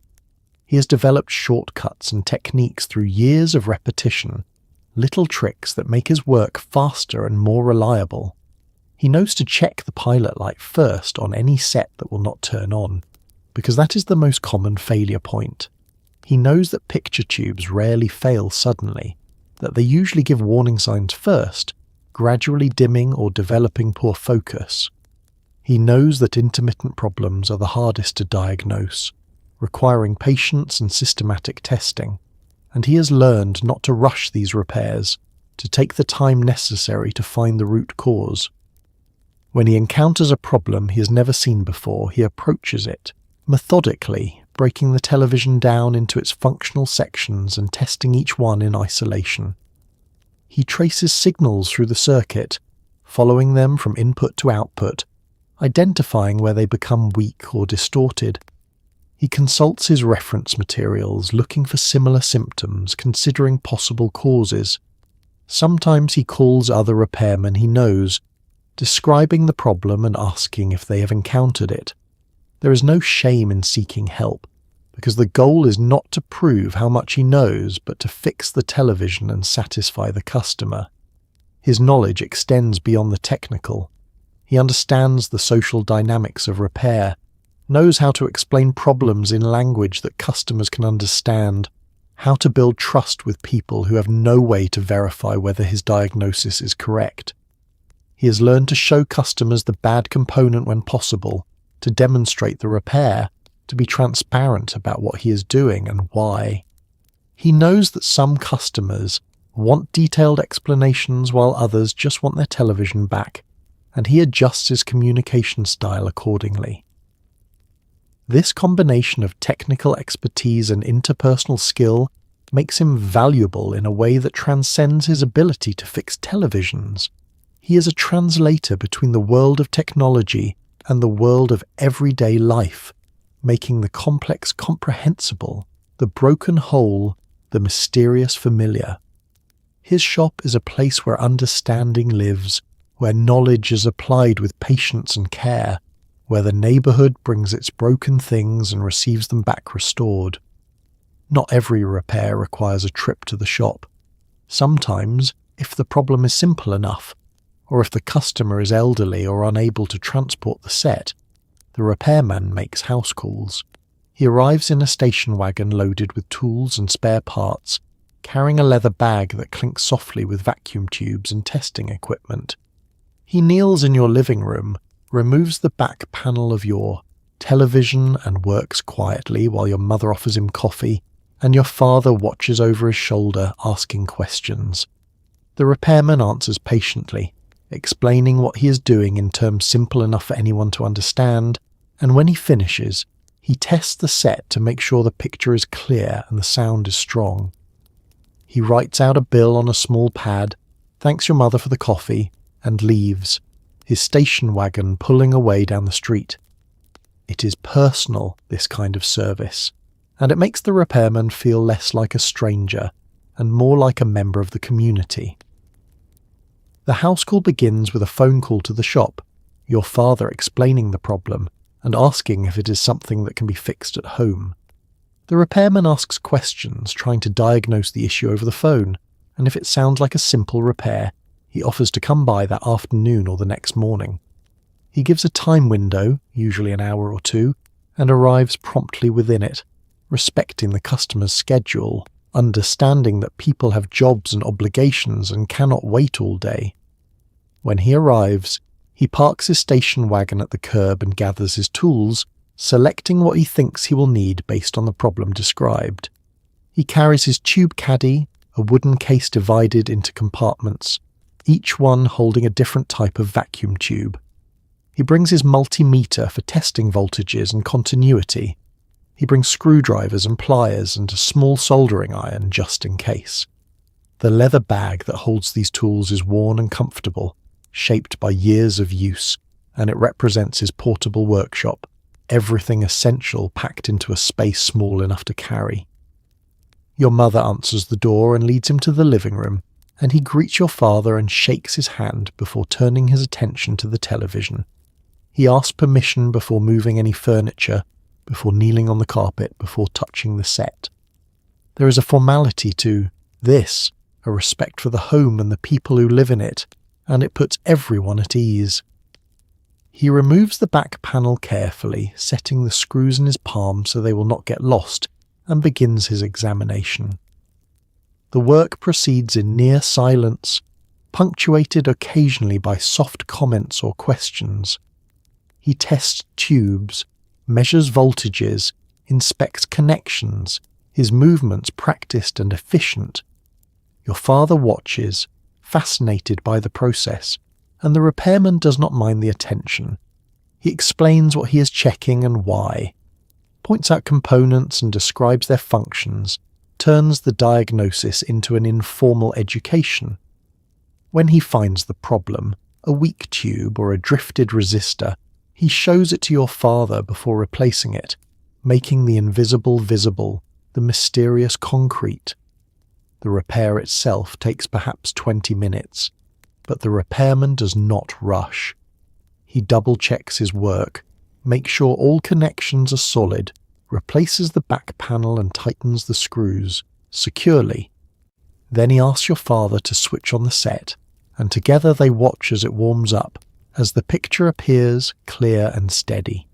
He has developed shortcuts and techniques through years of repetition, little tricks that make his work faster and more reliable. He knows to check the pilot light first on any set that will not turn on, because that is the most common failure point. He knows that picture tubes rarely fail suddenly, that they usually give warning signs first, gradually dimming or developing poor focus. He knows that intermittent problems are the hardest to diagnose, requiring patience and systematic testing, and he has learned not to rush these repairs, to take the time necessary to find the root cause. When he encounters a problem he has never seen before, he approaches it, methodically, breaking the television down into its functional sections and testing each one in isolation. He traces signals through the circuit, following them from input to output, identifying where they become weak or distorted. He consults his reference materials, looking for similar symptoms, considering possible causes. Sometimes he calls other repairmen he knows, describing the problem and asking if they have encountered it. There is no shame in seeking help, because the goal is not to prove how much he knows, but to fix the television and satisfy the customer. His knowledge extends beyond the technical. He understands the social dynamics of repair, knows how to explain problems in language that customers can understand, how to build trust with people who have no way to verify whether his diagnosis is correct. He has learned to show customers the bad component when possible, to demonstrate the repair, to be transparent about what he is doing and why. He knows that some customers want detailed explanations while others just want their television back, and he adjusts his communication style accordingly. This combination of technical expertise and interpersonal skill makes him valuable in a way that transcends his ability to fix televisions. He is a translator between the world of technology and the world of everyday life, making the complex comprehensible, the broken whole, the mysterious familiar. His shop is a place where understanding lives, where knowledge is applied with patience and care, where the neighbourhood brings its broken things and receives them back restored. Not every repair requires a trip to the shop. Sometimes, if the problem is simple enough, or if the customer is elderly or unable to transport the set, the repairman makes house calls. He arrives in a station wagon loaded with tools and spare parts, carrying a leather bag that clinks softly with vacuum tubes and testing equipment. He kneels in your living room, removes the back panel of your television and works quietly while your mother offers him coffee, and your father watches over his shoulder asking questions. The repairman answers patiently, explaining what he is doing in terms simple enough for anyone to understand, and when he finishes, he tests the set to make sure the picture is clear and the sound is strong. He writes out a bill on a small pad, thanks your mother for the coffee, and leaves, his station wagon pulling away down the street. It is personal, this kind of service, and it makes the repairman feel less like a stranger and more like a member of the community. The house call begins with a phone call to the shop, your father explaining the problem and asking if it is something that can be fixed at home. The repairman asks questions, trying to diagnose the issue over the phone, and if it sounds like a simple repair, he offers to come by that afternoon or the next morning. He gives a time window, usually an hour or two, and arrives promptly within it, respecting the customer's schedule, understanding that people have jobs and obligations and cannot wait all day. When he arrives, he parks his station wagon at the curb and gathers his tools, selecting what he thinks he will need based on the problem described. He carries his tube caddy, a wooden case divided into compartments, each one holding a different type of vacuum tube. He brings his multimeter for testing voltages and continuity. He brings screwdrivers and pliers and a small soldering iron just in case. The leather bag that holds these tools is worn and comfortable, shaped by years of use, and it represents his portable workshop, everything essential packed into a space small enough to carry. Your mother answers the door and leads him to the living room, and he greets your father and shakes his hand before turning his attention to the television. He asks permission before moving any furniture, before kneeling on the carpet, before touching the set. There is a formality to this, a respect for the home and the people who live in it, and it puts everyone at ease. He removes the back panel carefully, setting the screws in his palm so they will not get lost, and begins his examination. The work proceeds in near silence, punctuated occasionally by soft comments or questions. He tests tubes, measures voltages, inspects connections, his movements practiced and efficient. Your father watches, fascinated by the process, and the repairman does not mind the attention. He explains what he is checking and why, points out components and describes their functions, turns the diagnosis into an informal education. When he finds the problem, a weak tube or a drifted resistor, he shows it to your father before replacing it, making the invisible visible, the mysterious concrete. The repair itself takes perhaps 20 minutes, but the repairman does not rush. He double-checks his work, makes sure all connections are solid, replaces the back panel and tightens the screws, securely. Then he asks your father to switch on the set, and together they watch as it warms up, as the picture appears clear and steady.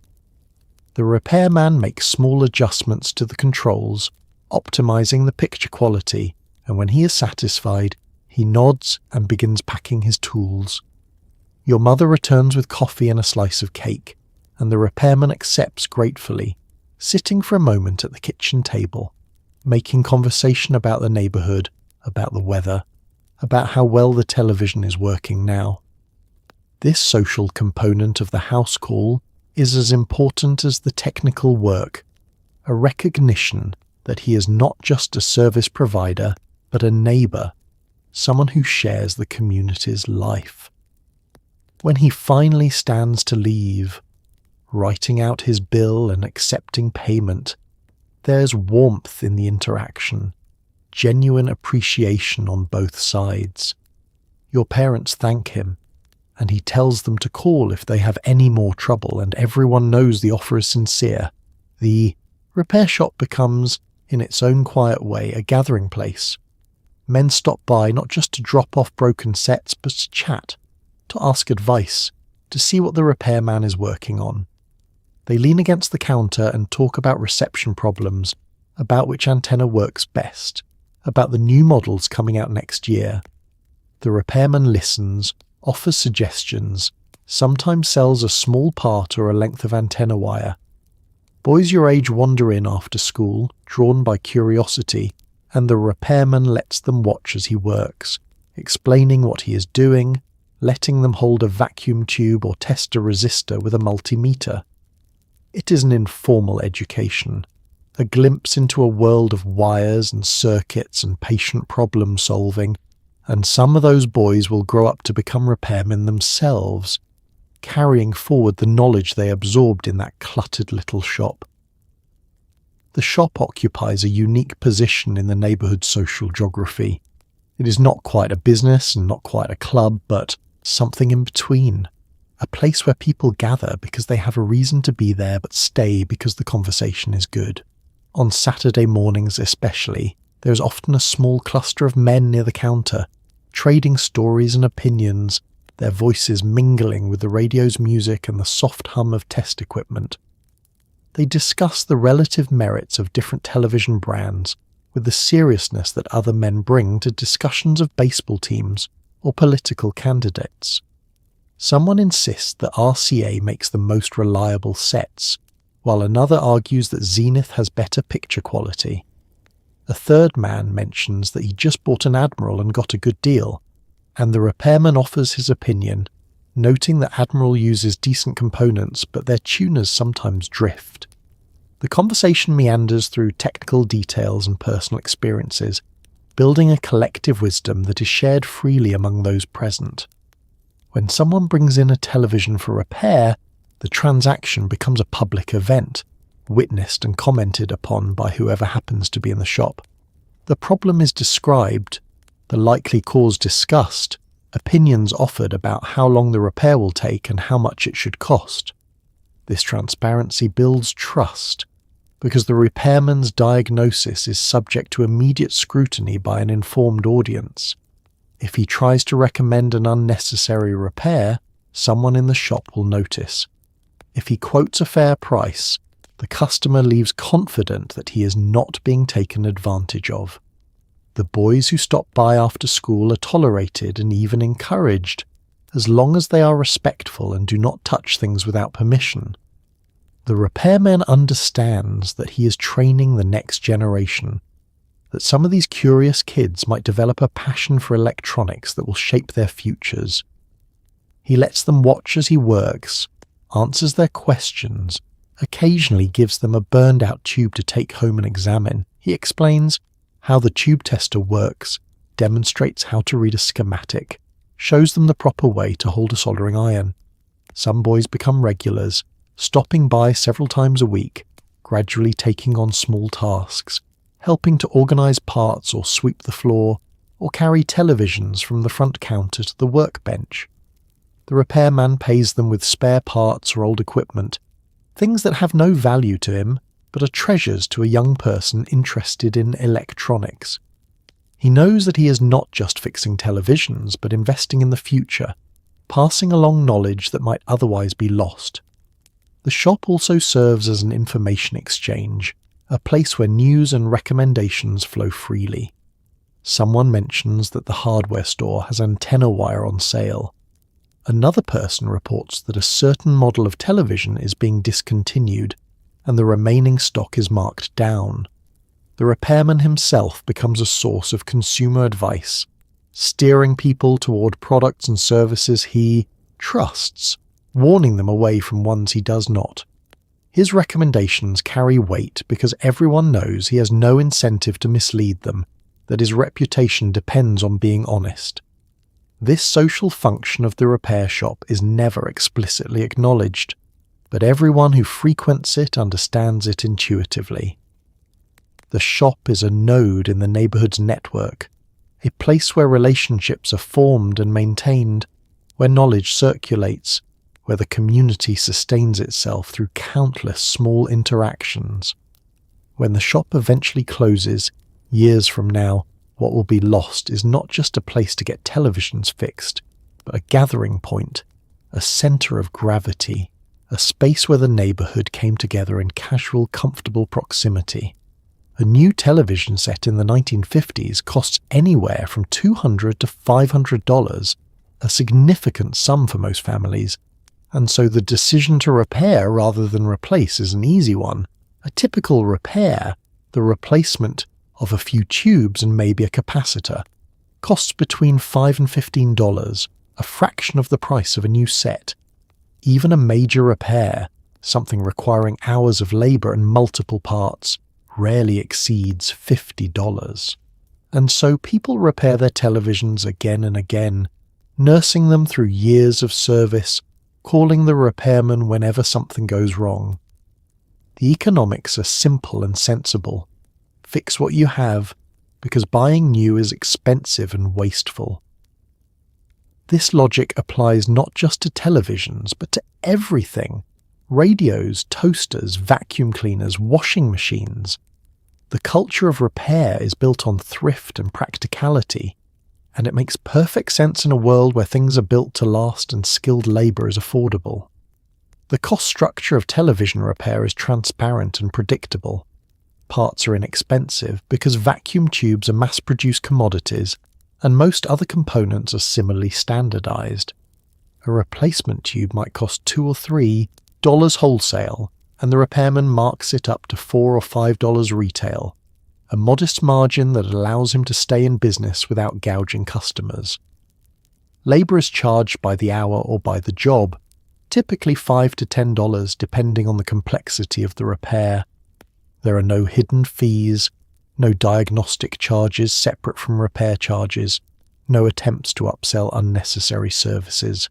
The repairman makes small adjustments to the controls, optimizing the picture quality, and when he is satisfied, he nods and begins packing his tools. Your mother returns with coffee and a slice of cake, and the repairman accepts gratefully, sitting for a moment at the kitchen table, making conversation about the neighbourhood, about the weather, about how well the television is working now. This social component of the house call is as important as the technical work, a recognition that he is not just a service provider, but a neighbour, someone who shares the community's life. When he finally stands to leave, writing out his bill and accepting payment, there's warmth in the interaction, genuine appreciation on both sides. Your parents thank him, and he tells them to call if they have any more trouble, and everyone knows the offer is sincere. The repair shop becomes, in its own quiet way, a gathering place. Men stop by not just to drop off broken sets, but to chat, to ask advice, to see what the repairman is working on. They lean against the counter and talk about reception problems, about which antenna works best, about the new models coming out next year. The repairman listens, offers suggestions, sometimes sells a small part or a length of antenna wire. Boys your age wander in after school, drawn by curiosity, and the repairman lets them watch as he works, explaining what he is doing, letting them hold a vacuum tube or test a resistor with a multimeter. It is an informal education, a glimpse into a world of wires and circuits and patient problem solving, and some of those boys will grow up to become repairmen themselves, carrying forward the knowledge they absorbed in that cluttered little shop. The shop occupies a unique position in the neighbourhood's social geography. It is not quite a business and not quite a club, but something in between. A place where people gather because they have a reason to be there but stay because the conversation is good. On Saturday mornings especially, there is often a small cluster of men near the counter, trading stories and opinions, their voices mingling with the radio's music and the soft hum of test equipment. They discuss the relative merits of different television brands with the seriousness that other men bring to discussions of baseball teams or political candidates. Someone insists that RCA makes the most reliable sets, while another argues that Zenith has better picture quality. A third man mentions that he just bought an Admiral and got a good deal, and the repairman offers his opinion, noting that Admiral uses decent components but their tuners sometimes drift. The conversation meanders through technical details and personal experiences, building a collective wisdom that is shared freely among those present. When someone brings in a television for repair, the transaction becomes a public event, witnessed and commented upon by whoever happens to be in the shop. The problem is described, the likely cause discussed, opinions offered about how long the repair will take and how much it should cost. This transparency builds trust, because the repairman's diagnosis is subject to immediate scrutiny by an informed audience. If he tries to recommend an unnecessary repair, someone in the shop will notice. If he quotes a fair price, the customer leaves confident that he is not being taken advantage of. The boys who stop by after school are tolerated and even encouraged, as long as they are respectful and do not touch things without permission. The repairman understands that he is training the next generation, that some of these curious kids might develop a passion for electronics that will shape their futures. He lets them watch as he works, answers their questions, occasionally gives them a burned-out tube to take home and examine. He explains how the tube tester works, demonstrates how to read a schematic, shows them the proper way to hold a soldering iron. Some boys become regulars, stopping by several times a week, gradually taking on small tasks, helping to organize parts or sweep the floor, or carry televisions from the front counter to the workbench. The repairman pays them with spare parts or old equipment, things that have no value to him, but are treasures to a young person interested in electronics. He knows that he is not just fixing televisions, but investing in the future, passing along knowledge that might otherwise be lost. The shop also serves as an information exchange, a place where news and recommendations flow freely. Someone mentions that the hardware store has antenna wire on sale. Another person reports that a certain model of television is being discontinued, and the remaining stock is marked down. The repairman himself becomes a source of consumer advice, steering people toward products and services he trusts, warning them away from ones he does not. His recommendations carry weight because everyone knows he has no incentive to mislead them, that his reputation depends on being honest. This social function of the repair shop is never explicitly acknowledged, but everyone who frequents it understands it intuitively. The shop is a node in the neighborhood's network, a place where relationships are formed and maintained, where knowledge circulates, where the community sustains itself through countless small interactions. When the shop eventually closes, years from now, what will be lost is not just a place to get televisions fixed, but a gathering point, a center of gravity, a space where the neighborhood came together in casual, comfortable proximity. A new television set in the 1950s costs anywhere from $200 to $500, a significant sum for most families, and so the decision to repair rather than replace is an easy one. A typical repair, the replacement of a few tubes and maybe a capacitor, costs between $5 and $15, a fraction of the price of a new set. Even a major repair, something requiring hours of labor and multiple parts, rarely exceeds $50. And so people repair their televisions again and again, nursing them through years of service, calling the repairman whenever something goes wrong. The economics are simple and sensible. Fix what you have, because buying new is expensive and wasteful. This logic applies not just to televisions, but to everything. Radios, toasters, vacuum cleaners, washing machines. The culture of repair is built on thrift and practicality, and it makes perfect sense in a world where things are built to last and skilled labor is affordable. The cost structure of television repair is transparent and predictable. Parts are inexpensive because vacuum tubes are mass-produced commodities, and most other components are similarly standardized. A replacement tube might cost $2 or $3 wholesale, and the repairman marks it up to $4 or $5 retail, a modest margin that allows him to stay in business without gouging customers. Labor is charged by the hour or by the job, typically $5 to $10 depending on the complexity of the repair. There are no hidden fees, no diagnostic charges separate from repair charges, no attempts to upsell unnecessary services.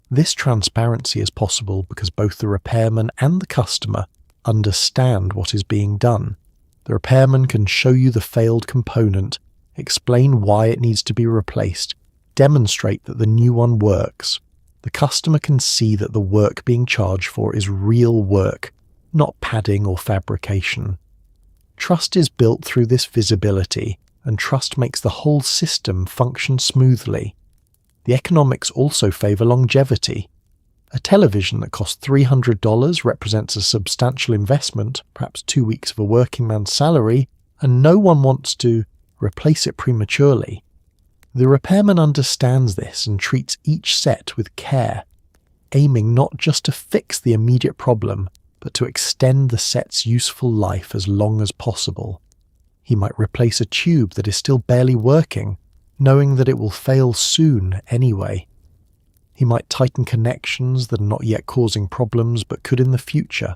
This transparency is possible because both the repairman and the customer understand what is being done. The repairman can show you the failed component, explain why it needs to be replaced, demonstrate that the new one works. The customer can see that the work being charged for is real work, not padding or fabrication. Trust is built through this visibility, and trust makes the whole system function smoothly. The economics also favour longevity. A television that costs $300 represents a substantial investment, perhaps 2 weeks of a working man's salary, and no one wants to replace it prematurely. The repairman understands this and treats each set with care, aiming not just to fix the immediate problem, but to extend the set's useful life as long as possible. He might replace a tube that is still barely working, knowing that it will fail soon anyway. He might tighten connections that are not yet causing problems but could in the future.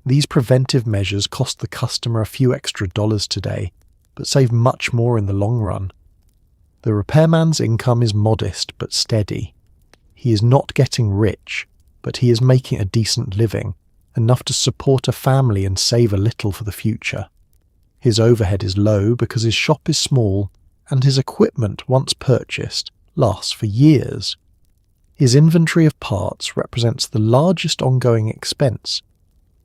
These preventive measures cost the customer a few extra dollars today, but save much more in the long run. The repairman's income is modest but steady. He is not getting rich, but he is making a decent living, enough to support a family and save a little for the future. His overhead is low because his shop is small, and his equipment, once purchased, lasts for years. His inventory of parts represents the largest ongoing expense,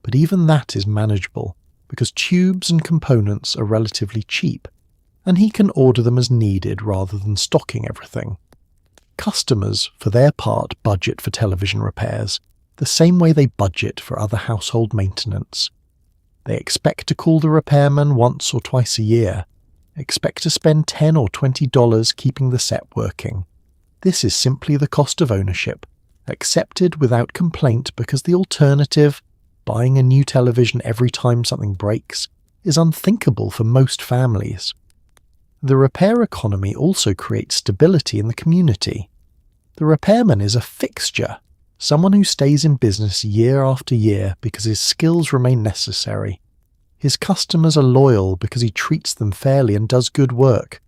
but even that is manageable because tubes and components are relatively cheap, and he can order them as needed rather than stocking everything. Customers, for their part, budget for television repairs, the same way they budget for other household maintenance. They expect to call the repairman once or twice a year, expect to spend $10 or $20 keeping the set working. This is simply the cost of ownership, accepted without complaint because the alternative, buying a new television every time something breaks, is unthinkable for most families. The repair economy also creates stability in the community. The repairman is a fixture, someone who stays in business year after year because his skills remain necessary. His customers are loyal because he treats them fairly and does good work.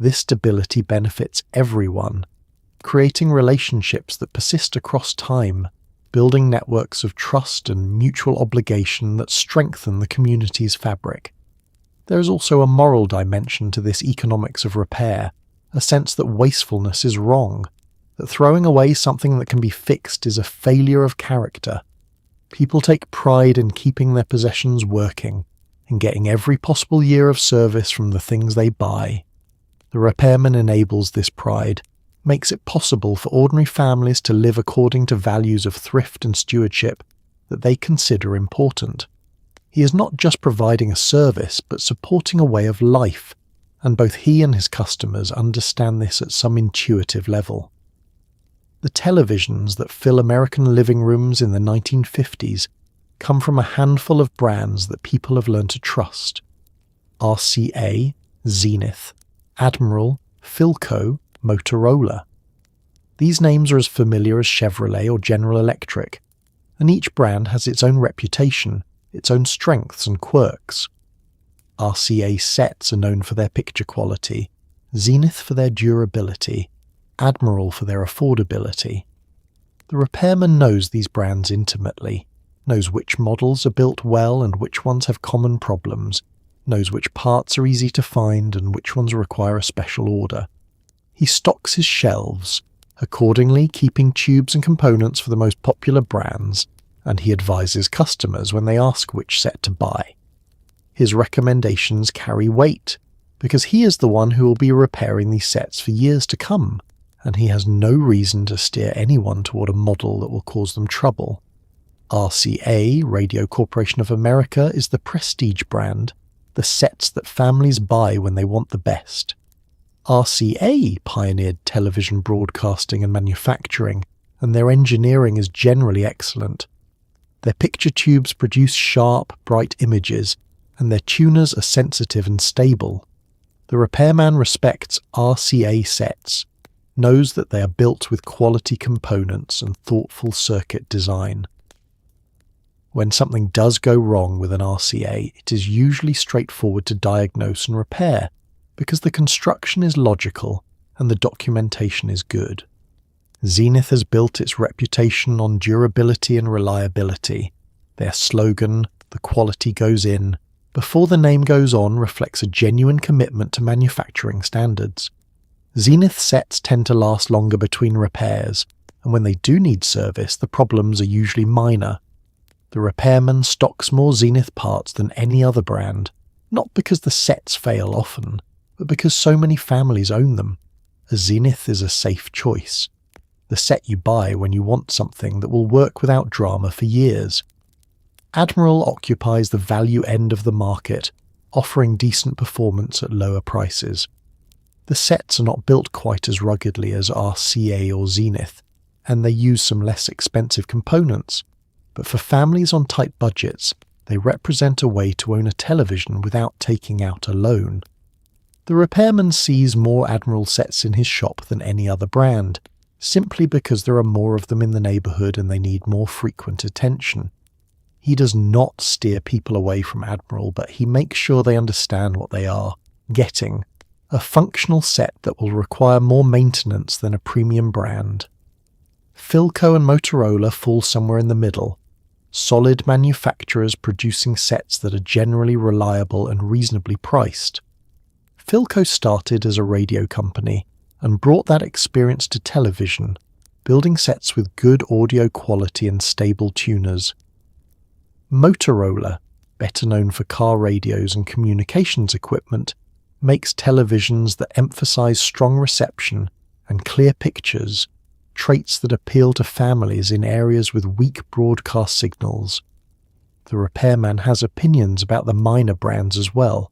This stability benefits everyone, creating relationships that persist across time, building networks of trust and mutual obligation that strengthen the community's fabric. There is also a moral dimension to this economics of repair, a sense that wastefulness is wrong, that throwing away something that can be fixed is a failure of character. People take pride in keeping their possessions working and getting every possible year of service from the things they buy. The repairman enables this pride, makes it possible for ordinary families to live according to values of thrift and stewardship that they consider important. He is not just providing a service, but supporting a way of life, and both he and his customers understand this at some intuitive level. The televisions that fill American living rooms in the 1950s come from a handful of brands that people have learned to trust. RCA, Zenith, Admiral, Philco, Motorola. These names are as familiar as Chevrolet or General Electric, and each brand has its own reputation, its own strengths and quirks. RCA sets are known for their picture quality, Zenith for their durability, Admiral for their affordability. The repairman knows these brands intimately, knows which models are built well and which ones have common problems, knows which parts are easy to find and which ones require a special order. He stocks his shelves, accordingly keeping tubes and components for the most popular brands, and he advises customers when they ask which set to buy. His recommendations carry weight, because he is the one who will be repairing these sets for years to come, and he has no reason to steer anyone toward a model that will cause them trouble. RCA, Radio Corporation of America, is the prestige brand, the sets that families buy when they want the best. RCA pioneered television broadcasting and manufacturing, and their engineering is generally excellent. Their picture tubes produce sharp, bright images, and their tuners are sensitive and stable. The repairman respects RCA sets, knows that they are built with quality components and thoughtful circuit design. When something does go wrong with an RCA, it is usually straightforward to diagnose and repair, because the construction is logical and the documentation is good. Zenith has built its reputation on durability and reliability. Their slogan, "The quality goes in," Before the name goes on reflects a genuine commitment to manufacturing standards. Zenith sets tend to last longer between repairs, and when they do need service, the problems are usually minor. The repairman stocks more Zenith parts than any other brand, not because the sets fail often, but because so many families own them. A Zenith is a safe choice. The set you buy when you want something that will work without drama for years. Admiral occupies the value end of the market, offering decent performance at lower prices. The sets are not built quite as ruggedly as RCA or Zenith, and they use some less expensive components, but for families on tight budgets, they represent a way to own a television without taking out a loan. The repairman sees more Admiral sets in his shop than any other brand, simply because there are more of them in the neighbourhood and they need more frequent attention. He does not steer people away from Admiral, but he makes sure they understand what they are getting: a functional set that will require more maintenance than a premium brand. Philco and Motorola fall somewhere in the middle, solid manufacturers producing sets that are generally reliable and reasonably priced. Philco started as a radio company and brought that experience to television, building sets with good audio quality and stable tuners. Motorola, better known for car radios and communications equipment, makes televisions that emphasize strong reception and clear pictures, traits that appeal to families in areas with weak broadcast signals. The repairman has opinions about the minor brands as well,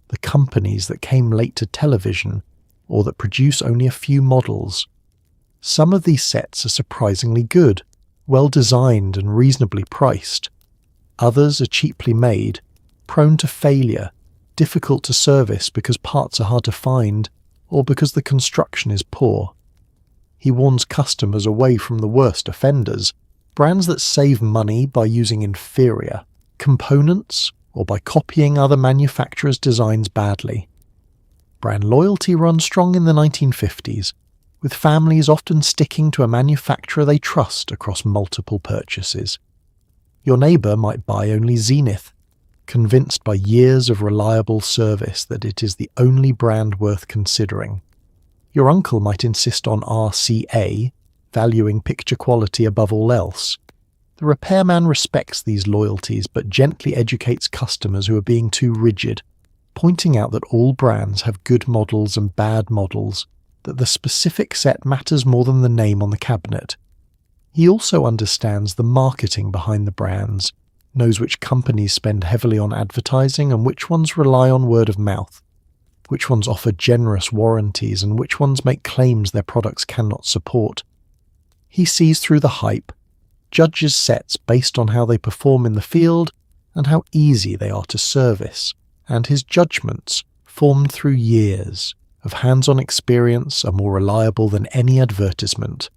the companies that came late to television or that produce only a few models. Some of these sets are surprisingly good, well designed and reasonably priced. Others are cheaply made, prone to failure, difficult to service because parts are hard to find or because the construction is poor. He warns customers away from the worst offenders, brands that save money by using inferior components or by copying other manufacturers' designs badly. Brand loyalty runs strong in the 1950s, with families often sticking to a manufacturer they trust across multiple purchases. Your neighbour might buy only Zenith, convinced by years of reliable service that it is the only brand worth considering. Your uncle might insist on RCA, valuing picture quality above all else. The repairman respects these loyalties but gently educates customers who are being too rigid, pointing out that all brands have good models and bad models, that the specific set matters more than the name on the cabinet. He also understands the marketing behind the brands, knows which companies spend heavily on advertising and which ones rely on word of mouth, which ones offer generous warranties and which ones make claims their products cannot support. He sees through the hype, judges sets based on how they perform in the field and how easy they are to service, and his judgments, formed through years of hands-on experience, are more reliable than any advertisement.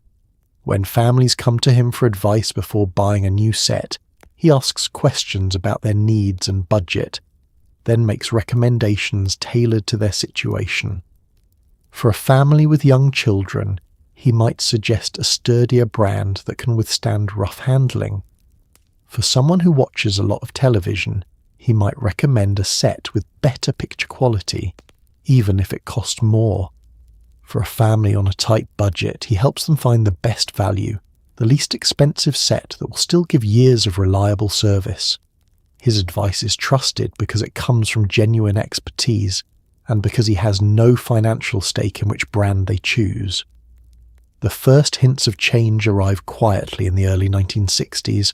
When families come to him for advice before buying a new set, he asks questions about their needs and budget, then makes recommendations tailored to their situation. For a family with young children, he might suggest a sturdier brand that can withstand rough handling. For someone who watches a lot of television, he might recommend a set with better picture quality, even if it cost more. For a family on a tight budget, he helps them find the best value, the least expensive set that will still give years of reliable service. His advice is trusted because it comes from genuine expertise, and because he has no financial stake in which brand they choose. The first hints of change arrive quietly in the early 1960s,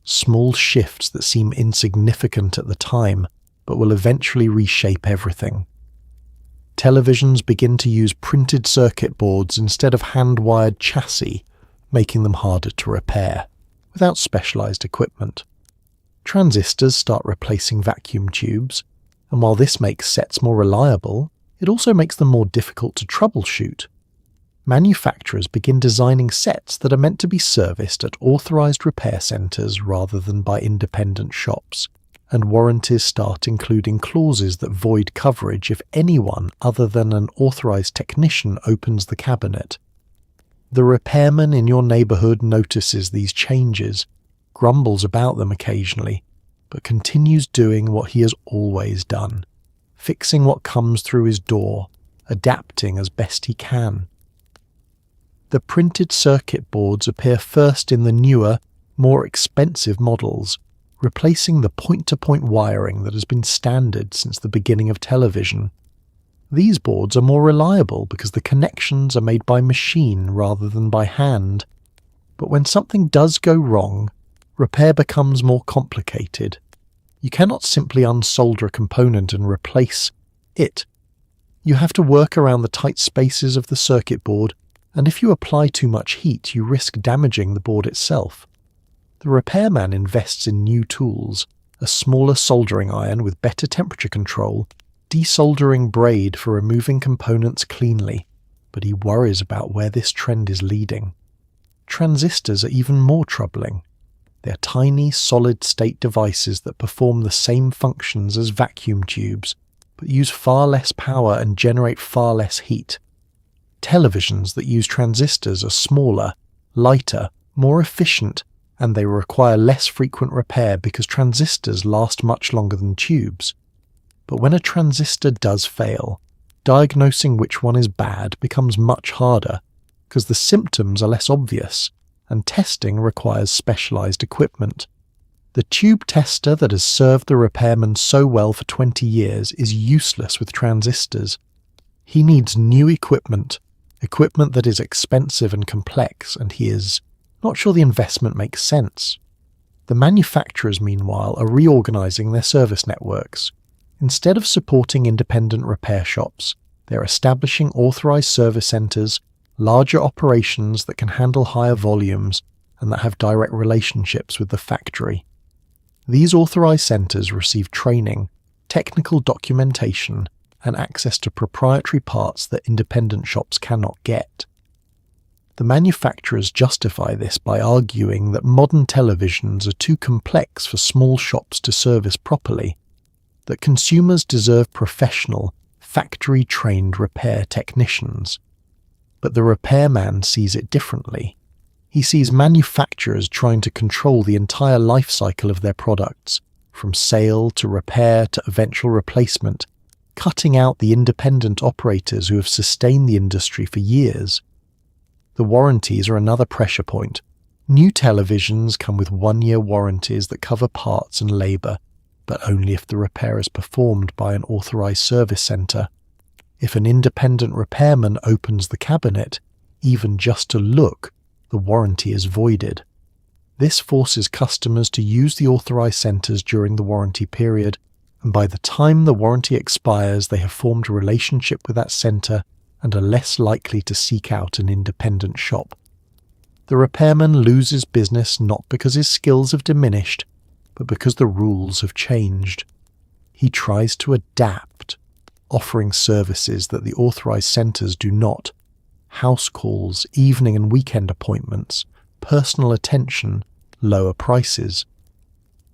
small shifts that seem insignificant at the time, but will eventually reshape everything. Televisions begin to use printed circuit boards instead of hand-wired chassis, making them harder to repair, without specialized equipment. Transistors start replacing vacuum tubes, and while this makes sets more reliable, it also makes them more difficult to troubleshoot. Manufacturers begin designing sets that are meant to be serviced at authorized repair centers rather than by independent shops, and warranties start including clauses that void coverage if anyone other than an authorized technician opens the cabinet. The repairman in your neighborhood notices these changes, grumbles about them occasionally, but continues doing what he has always done, fixing what comes through his door, adapting as best he can. The printed circuit boards appear first in the newer, more expensive models, replacing the point-to-point wiring that has been standard since the beginning of television. These boards are more reliable because the connections are made by machine rather than by hand. But when something does go wrong, repair becomes more complicated. You cannot simply unsolder a component and replace it. You have to work around the tight spaces of the circuit board, and if you apply too much heat, you risk damaging the board itself. The repairman invests in new tools, a smaller soldering iron with better temperature control, desoldering braid for removing components cleanly, but he worries about where this trend is leading. Transistors are even more troubling. They're tiny, solid-state devices that perform the same functions as vacuum tubes, but use far less power and generate far less heat. Televisions that use transistors are smaller, lighter, more efficient, and they require less frequent repair because transistors last much longer than tubes. But when a transistor does fail, diagnosing which one is bad becomes much harder because the symptoms are less obvious, and testing requires specialized equipment. The tube tester that has served the repairman so well for 20 years is useless with transistors. He needs new equipment that is expensive and complex, and he is not sure the investment makes sense. The manufacturers, meanwhile, are reorganizing their service networks. Instead of supporting independent repair shops, they're establishing authorized service centers, larger operations that can handle higher volumes and that have direct relationships with the factory. These authorized centers receive training, technical documentation, and access to proprietary parts that independent shops cannot get. The manufacturers justify this by arguing that modern televisions are too complex for small shops to service properly, that consumers deserve professional, factory-trained repair technicians. But the repairman sees it differently. He sees manufacturers trying to control the entire life cycle of their products, from sale to repair to eventual replacement, cutting out the independent operators who have sustained the industry for years. The warranties are another pressure point. New televisions come with 1-year warranties that cover parts and labour, but only if the repair is performed by an authorised service centre. If an independent repairman opens the cabinet, even just to look, the warranty is voided. This forces customers to use the authorised centres during the warranty period, and by the time the warranty expires they have formed a relationship with that centre and are less likely to seek out an independent shop. The repairman loses business not because his skills have diminished, but because the rules have changed. He tries to adapt, offering services that the authorised centres do not: house calls, evening and weekend appointments, personal attention, lower prices.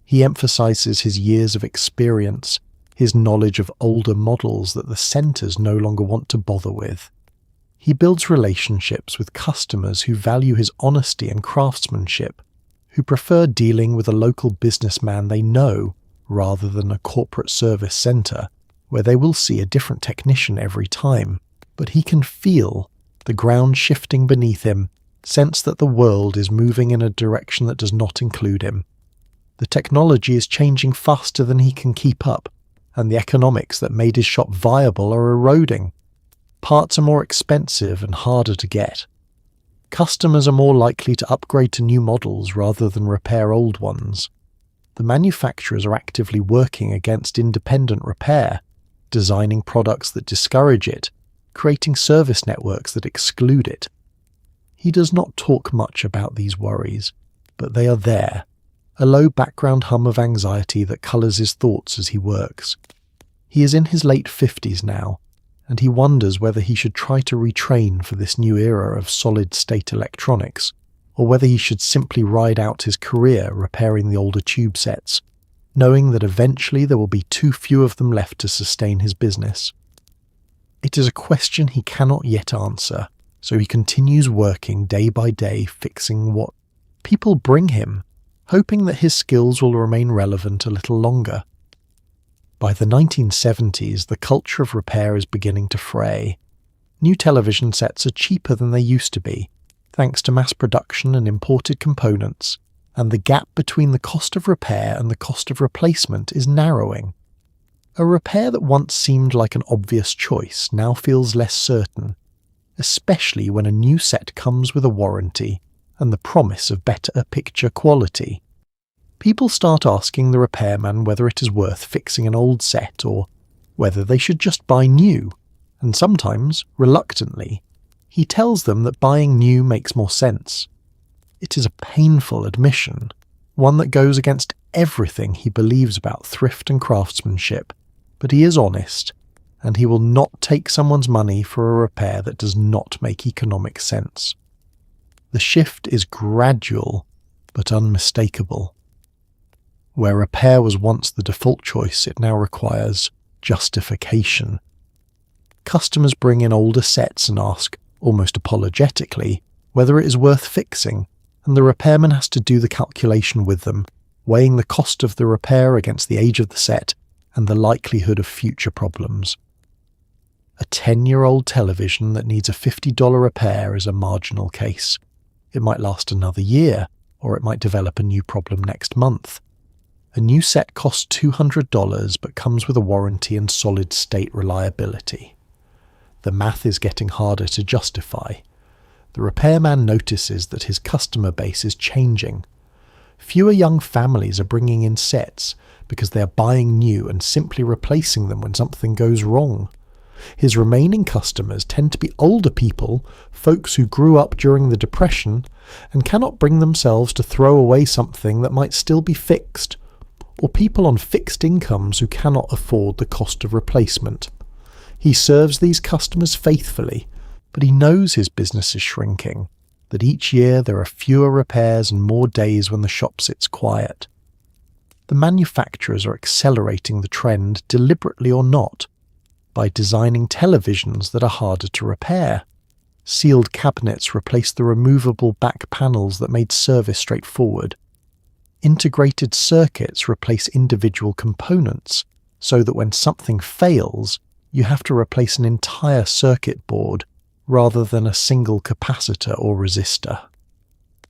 He emphasises his years of experience, his knowledge of older models that the centres no longer want to bother with. He builds relationships with customers who value his honesty and craftsmanship, who prefer dealing with a local businessman they know rather than a corporate service centre, where they will see a different technician every time. But he can feel the ground shifting beneath him, sense that the world is moving in a direction that does not include him. The technology is changing faster than he can keep up, and the economics that made his shop viable are eroding. Parts are more expensive and harder to get. Customers are more likely to upgrade to new models rather than repair old ones. The manufacturers are actively working against independent repair, designing products that discourage it, creating service networks that exclude it. He does not talk much about these worries, but they are there, a low background hum of anxiety that colours his thoughts as he works. He is in his late 50s now, and he wonders whether he should try to retrain for this new era of solid-state electronics, or whether he should simply ride out his career repairing the older tube sets, knowing that eventually there will be too few of them left to sustain his business. It is a question he cannot yet answer, so he continues working day by day fixing what people bring him, hoping that his skills will remain relevant a little longer. By the 1970s, the culture of repair is beginning to fray. New television sets are cheaper than they used to be, thanks to mass production and imported components, and the gap between the cost of repair and the cost of replacement is narrowing. A repair that once seemed like an obvious choice now feels less certain, especially when a new set comes with a warranty and the promise of better picture quality. People start asking the repairman whether it is worth fixing an old set or whether they should just buy new, and sometimes, reluctantly, he tells them that buying new makes more sense. It is a painful admission, one that goes against everything he believes about thrift and craftsmanship, but he is honest, and he will not take someone's money for a repair that does not make economic sense. The shift is gradual, but unmistakable. Where repair was once the default choice, it now requires justification. Customers bring in older sets and ask, almost apologetically, whether it is worth fixing, and the repairman has to do the calculation with them, weighing the cost of the repair against the age of the set and the likelihood of future problems. A 10-year-old television that needs a $50 repair is a marginal case. It might last another year, or it might develop a new problem next month. A new set costs $200 but comes with a warranty and solid-state reliability. The math is getting harder to justify. The repairman notices that his customer base is changing. Fewer young families are bringing in sets because they are buying new and simply replacing them when something goes wrong. His remaining customers tend to be older people, folks who grew up during the Depression and cannot bring themselves to throw away something that might still be fixed, or people on fixed incomes who cannot afford the cost of replacement. He serves these customers faithfully, but he knows his business is shrinking, that each year there are fewer repairs and more days when the shop sits quiet. The manufacturers are accelerating the trend, deliberately or not, by designing televisions that are harder to repair. Sealed cabinets replace the removable back panels that made service straightforward. Integrated circuits replace individual components, so that when something fails, you have to replace an entire circuit board rather than a single capacitor or resistor.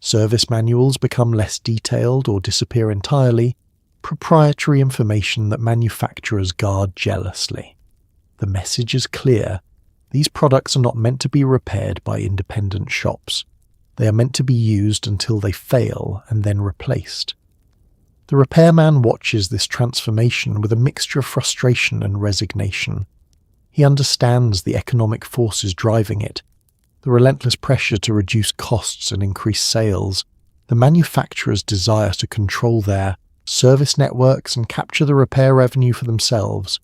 Service manuals become less detailed or disappear entirely, proprietary information that manufacturers guard jealously. The message is clear. These products are not meant to be repaired by independent shops. They are meant to be used until they fail and then replaced. The repairman watches this transformation with a mixture of frustration and resignation. He understands the economic forces driving it, the relentless pressure to reduce costs and increase sales, the manufacturer's desire to control their service networks and capture the repair revenue for themselves.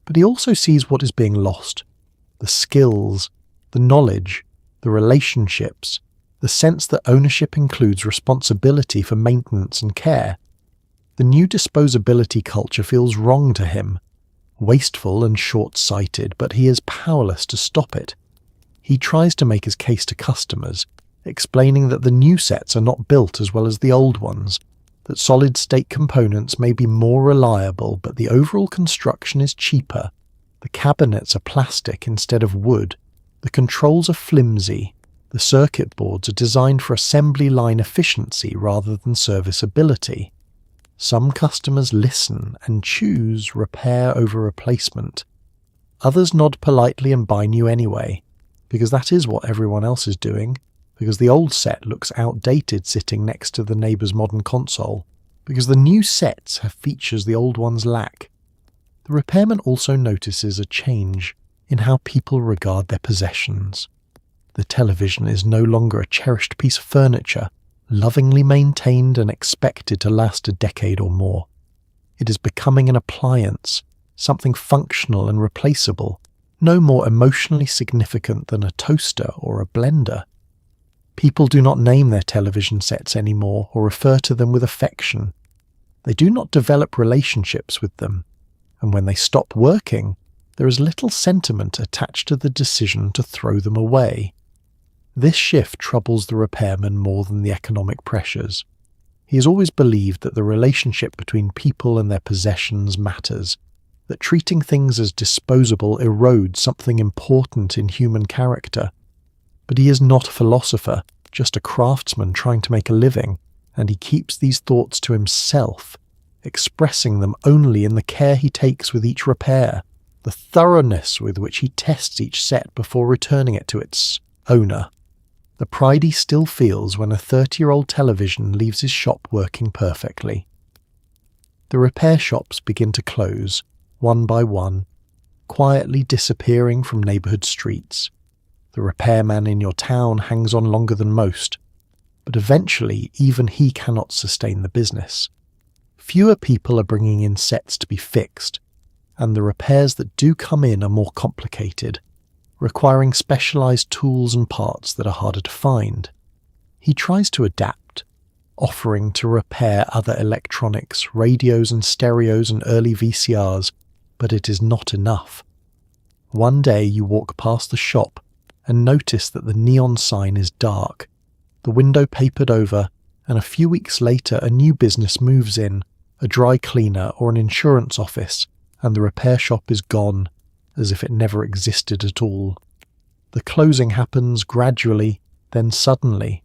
But he also sees what is being lost: the skills, the knowledge, the relationships, the sense that ownership includes responsibility for maintenance and care. The new disposability culture feels wrong to him, wasteful and short-sighted, but he is powerless to stop it. He tries to make his case to customers, explaining that the new sets are not built as well as the old ones, that solid-state components may be more reliable, but the overall construction is cheaper. The cabinets are plastic instead of wood, the controls are flimsy, the circuit boards are designed for assembly line efficiency rather than serviceability. Some customers listen and choose repair over replacement. Others nod politely and buy new anyway, because that is what everyone else is doing, because the old set looks outdated sitting next to the neighbour's modern console, because the new sets have features the old ones lack. The repairman also notices a change in how people regard their possessions. The television is no longer a cherished piece of furniture, lovingly maintained and expected to last a decade or more. It is becoming an appliance, something functional and replaceable, no more emotionally significant than a toaster or a blender. People do not name their television sets anymore or refer to them with affection. They do not develop relationships with them, and when they stop working, there is little sentiment attached to the decision to throw them away. This shift troubles the repairman more than the economic pressures. He has always believed that the relationship between people and their possessions matters, that treating things as disposable erodes something important in human character. But he is not a philosopher, just a craftsman trying to make a living, and he keeps these thoughts to himself, expressing them only in the care he takes with each repair, the thoroughness with which he tests each set before returning it to its owner, the pride he still feels when a 30-year-old television leaves his shop working perfectly. The repair shops begin to close, one by one, quietly disappearing from neighbourhood streets. The repairman in your town hangs on longer than most, but eventually even he cannot sustain the business. Fewer people are bringing in sets to be fixed, and the repairs that do come in are more complicated, requiring specialised tools and parts that are harder to find. He tries to adapt, offering to repair other electronics, radios and stereos and early VCRs, but it is not enough. One day you walk past the shop and notice that the neon sign is dark, the window papered over, and a few weeks later a new business moves in, a dry cleaner or an insurance office, and the repair shop is gone, as if it never existed at all. The closing happens gradually, then suddenly.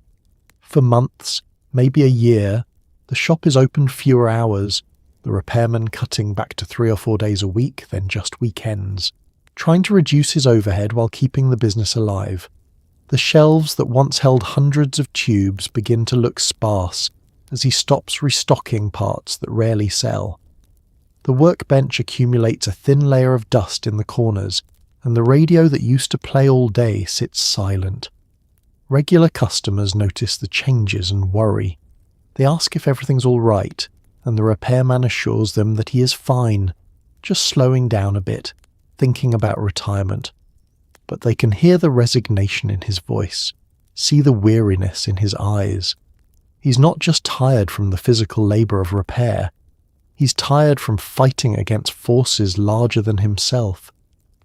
For months, maybe a year, the shop is open fewer hours, the repairman cutting back to 3 or 4 days a week, then just weekends, trying to reduce his overhead while keeping the business alive. The shelves that once held hundreds of tubes begin to look sparse as he stops restocking parts that rarely sell. The workbench accumulates a thin layer of dust in the corners, and the radio that used to play all day sits silent. Regular customers notice the changes and worry. They ask if everything's all right, and the repairman assures them that he is fine, just slowing down a bit, thinking about retirement. But they can hear the resignation in his voice, see the weariness in his eyes. He's not just tired from the physical labour of repair. He's tired from fighting against forces larger than himself,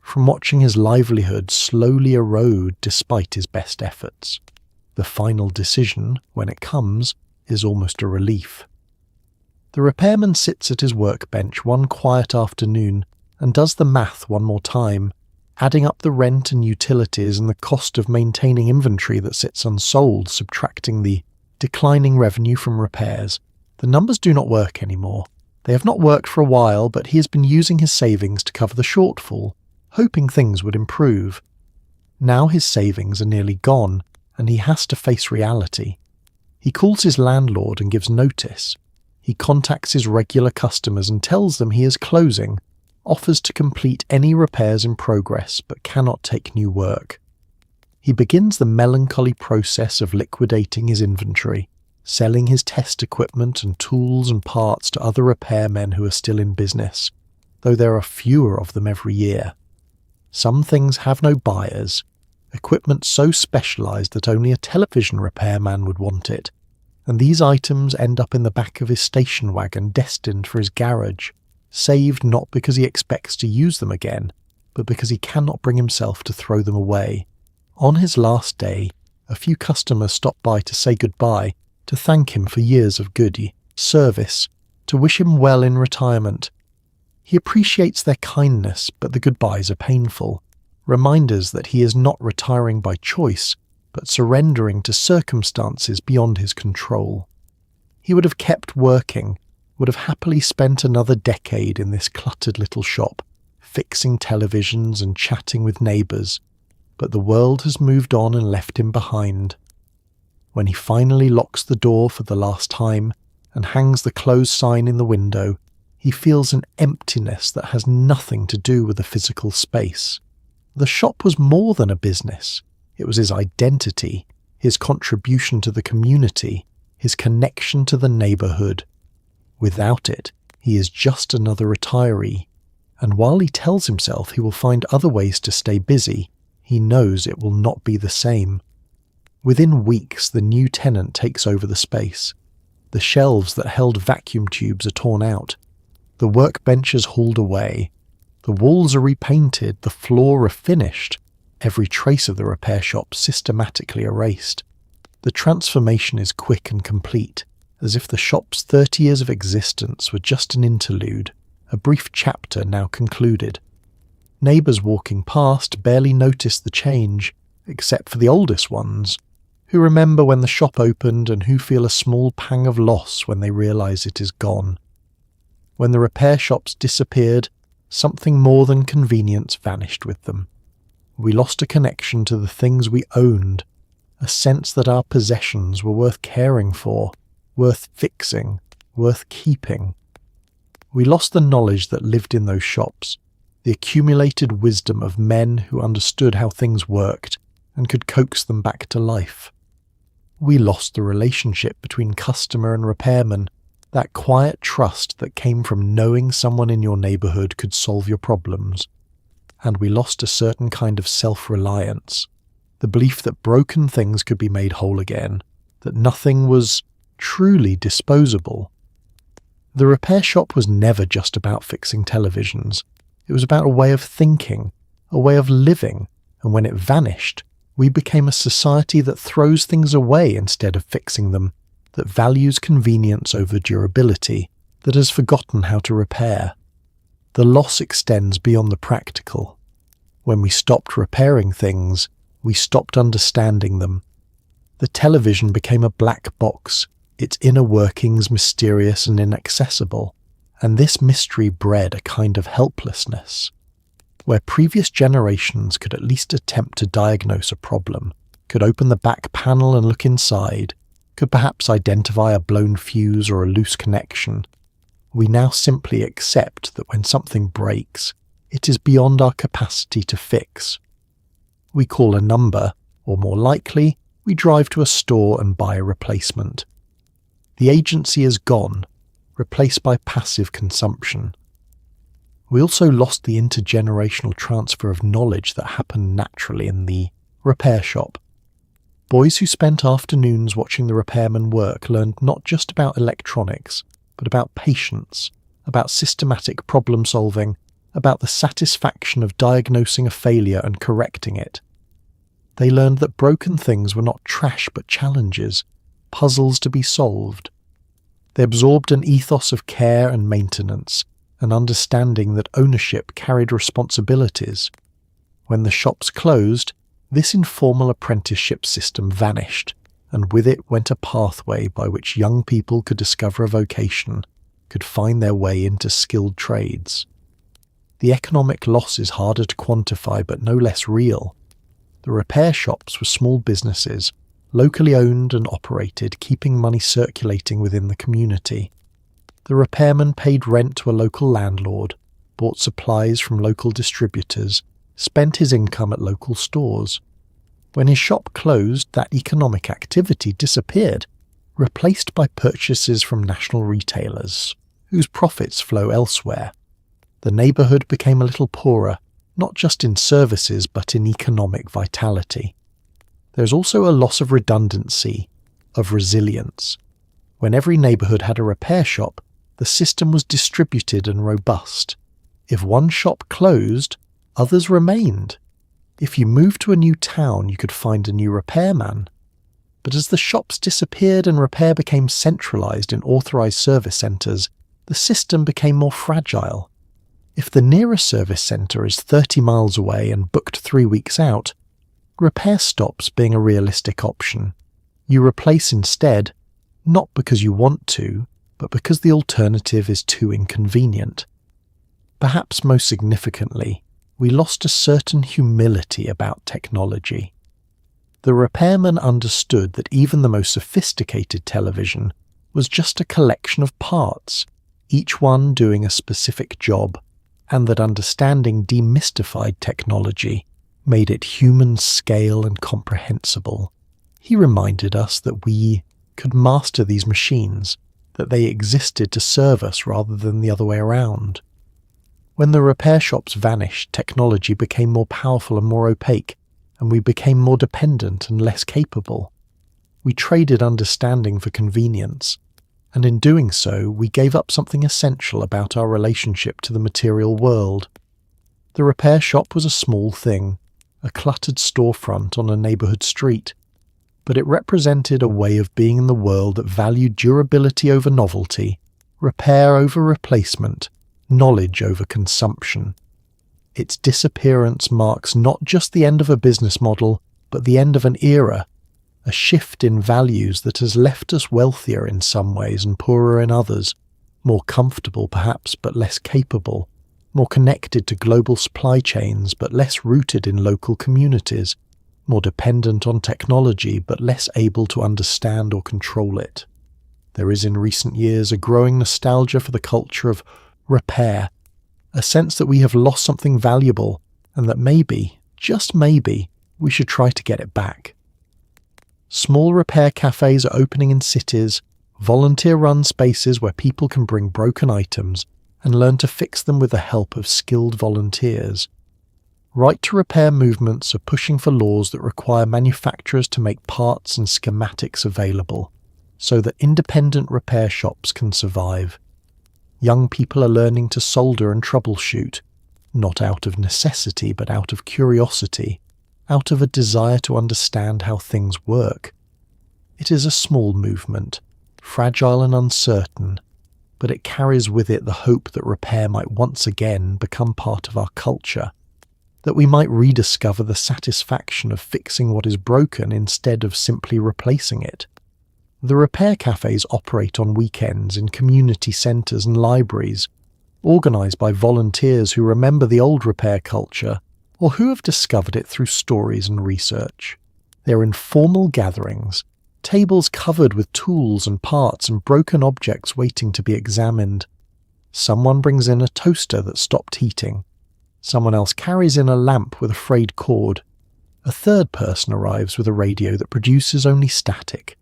from watching his livelihood slowly erode despite his best efforts. The final decision, when it comes, is almost a relief. The repairman sits at his workbench one quiet afternoon and does the math one more time, adding up the rent and utilities and the cost of maintaining inventory that sits unsold, subtracting the declining revenue from repairs. The numbers do not work anymore. They have not worked for a while, but he has been using his savings to cover the shortfall, hoping things would improve. Now his savings are nearly gone, and he has to face reality. He calls his landlord and gives notice. He contacts his regular customers and tells them he is closing, offers to complete any repairs in progress but cannot take new work. He begins the melancholy process of liquidating his inventory, selling his test equipment and tools and parts to other repairmen who are still in business, though there are fewer of them every year. Some things have no buyers, equipment so specialised that only a television repairman would want it, and these items end up in the back of his station wagon destined for his garage, saved not because he expects to use them again, but because he cannot bring himself to throw them away. On his last day, a few customers stop by to say goodbye, to thank him for years of good service, to wish him well in retirement. He appreciates their kindness, but the goodbyes are painful, reminders that he is not retiring by choice, but surrendering to circumstances beyond his control. He would have kept working, would have happily spent another decade in this cluttered little shop, fixing televisions and chatting with neighbours, but the world has moved on and left him behind. When he finally locks the door for the last time and hangs the close sign in the window, he feels an emptiness that has nothing to do with the physical space. The shop was more than a business. It was his identity, his contribution to the community, his connection to the neighbourhood. Without it, he is just another retiree, and while he tells himself he will find other ways to stay busy, he knows it will not be the same. Within weeks, the new tenant takes over the space. The shelves that held vacuum tubes are torn out. The workbenches hauled away. The walls are repainted, the floor refinished, every trace of the repair shop systematically erased. The transformation is quick and complete. as if the shop's 30 years of existence were just an interlude, a brief chapter now concluded. Neighbours walking past barely notice the change, except for the oldest ones, who remember when the shop opened and who feel a small pang of loss when they realise it is gone. When the repair shops disappeared, something more than convenience vanished with them. We lost a connection to the things we owned, a sense that our possessions were worth caring for, worth fixing, worth keeping. We lost the knowledge that lived in those shops, the accumulated wisdom of men who understood how things worked and could coax them back to life. We lost the relationship between customer and repairman, that quiet trust that came from knowing someone in your neighbourhood could solve your problems. And we lost a certain kind of self-reliance, the belief that broken things could be made whole again, that nothing was truly disposable. The repair shop was never just about fixing televisions. It was about a way of thinking, a way of living, and when it vanished, we became a society that throws things away instead of fixing them, that values convenience over durability, that has forgotten how to repair. The loss extends beyond the practical. When we stopped repairing things, we stopped understanding them. The television became a black box, its inner workings mysterious and inaccessible, and this mystery bred a kind of helplessness. Where previous generations could at least attempt to diagnose a problem, could open the back panel and look inside, could perhaps identify a blown fuse or a loose connection, we now simply accept that when something breaks, it is beyond our capacity to fix. We call a number, or more likely, we drive to a store and buy a replacement. The agency is gone, replaced by passive consumption. We also lost the intergenerational transfer of knowledge that happened naturally in the repair shop. Boys who spent afternoons watching the repairman work learned not just about electronics, but about patience, about systematic problem solving, about the satisfaction of diagnosing a failure and correcting it. They learned that broken things were not trash but challenges, puzzles to be solved. They absorbed an ethos of care and maintenance, an understanding that ownership carried responsibilities. When the shops closed, this informal apprenticeship system vanished, and with it went a pathway by which young people could discover a vocation, could find their way into skilled trades. The economic loss is harder to quantify but no less real. The repair shops were small businesses, locally owned and operated, keeping money circulating within the community. The repairman paid rent to a local landlord, bought supplies from local distributors, spent his income at local stores. When his shop closed, that economic activity disappeared, replaced by purchases from national retailers, whose profits flow elsewhere. The neighbourhood became a little poorer, not just in services but in economic vitality. There's also a loss of redundancy, of resilience. When every neighbourhood had a repair shop, the system was distributed and robust. If one shop closed, others remained. If you moved to a new town, you could find a new repairman. But as the shops disappeared and repair became centralised in authorised service centres, the system became more fragile. If the nearest service centre is 30 miles away and booked 3 weeks out, repair stops being a realistic option. You replace instead, not because you want to, but because the alternative is too inconvenient. Perhaps most significantly, we lost a certain humility about technology. The repairman understood that even the most sophisticated television was just a collection of parts, each one doing a specific job, and that understanding demystified technology made it human scale and comprehensible. He reminded us that we could master these machines, that they existed to serve us rather than the other way around. When the repair shops vanished, technology became more powerful and more opaque, and we became more dependent and less capable. We traded understanding for convenience, and in doing so, we gave up something essential about our relationship to the material world. The repair shop was a small thing, a cluttered storefront on a neighbourhood street. but it represented a way of being in the world that valued durability over novelty, repair over replacement, knowledge over consumption. Its disappearance marks not just the end of a business model, but the end of an era, a shift in values that has left us wealthier in some ways and poorer in others, more comfortable perhaps but less capable, more connected to global supply chains but less rooted in local communities, more dependent on technology but less able to understand or control it. There is in recent years a growing nostalgia for the culture of repair, a sense that we have lost something valuable and that maybe, just maybe, we should try to get it back. Small repair cafes are opening in cities, volunteer-run spaces where people can bring broken items and learn to fix them with the help of skilled volunteers. Right-to-repair movements are pushing for laws that require manufacturers to make parts and schematics available, so that independent repair shops can survive. Young people are learning to solder and troubleshoot, not out of necessity but out of curiosity, out of a desire to understand how things work. It is a small movement, fragile and uncertain, but it carries with it the hope that repair might once again become part of our culture, that we might rediscover the satisfaction of fixing what is broken instead of simply replacing it. The repair cafes operate on weekends in community centres and libraries, organised by volunteers who remember the old repair culture or who have discovered it through stories and research. They are informal gatherings, tables covered with tools and parts and broken objects waiting to be examined. Someone brings in a toaster that stopped heating. Someone else carries in a lamp with a frayed cord. A third person arrives with a radio that produces only static.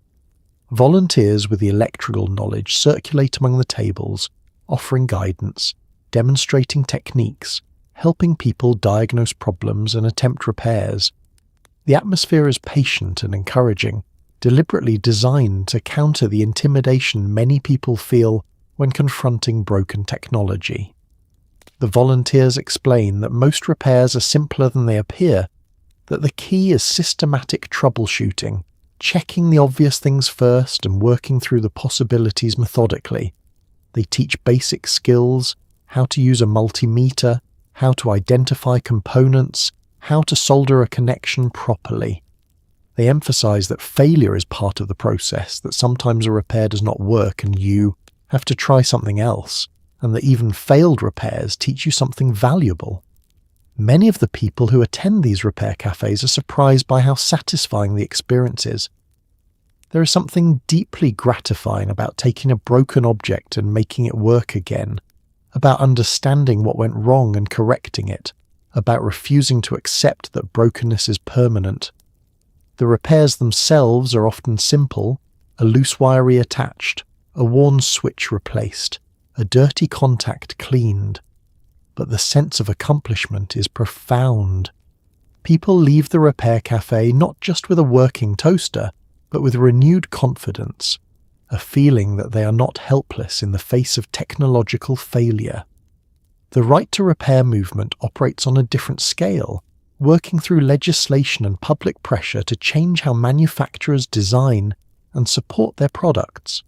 Volunteers with the electrical knowledge circulate among the tables, offering guidance, demonstrating techniques, helping people diagnose problems and attempt repairs. The atmosphere is patient and encouraging, deliberately designed to counter the intimidation many people feel when confronting broken technology. The volunteers explain that most repairs are simpler than they appear, that the key is systematic troubleshooting, checking the obvious things first and working through the possibilities methodically. They teach basic skills, how to use a multimeter, how to identify components, how to solder a connection properly. They emphasize that failure is part of the process, that sometimes a repair does not work and you have to try something else, and that even failed repairs teach you something valuable. Many of the people who attend these repair cafes are surprised by how satisfying the experience is. There is something deeply gratifying about taking a broken object and making it work again, about understanding what went wrong and correcting it, about refusing to accept that brokenness is permanent. The repairs themselves are often simple: a loose wire reattached, a worn switch replaced, a dirty contact cleaned. But the sense of accomplishment is profound. People leave the repair cafe not just with a working toaster, but with renewed confidence, a feeling that they are not helpless in the face of technological failure. The right to repair movement operates on a different scale, working through legislation and public pressure to change how manufacturers design and support their products.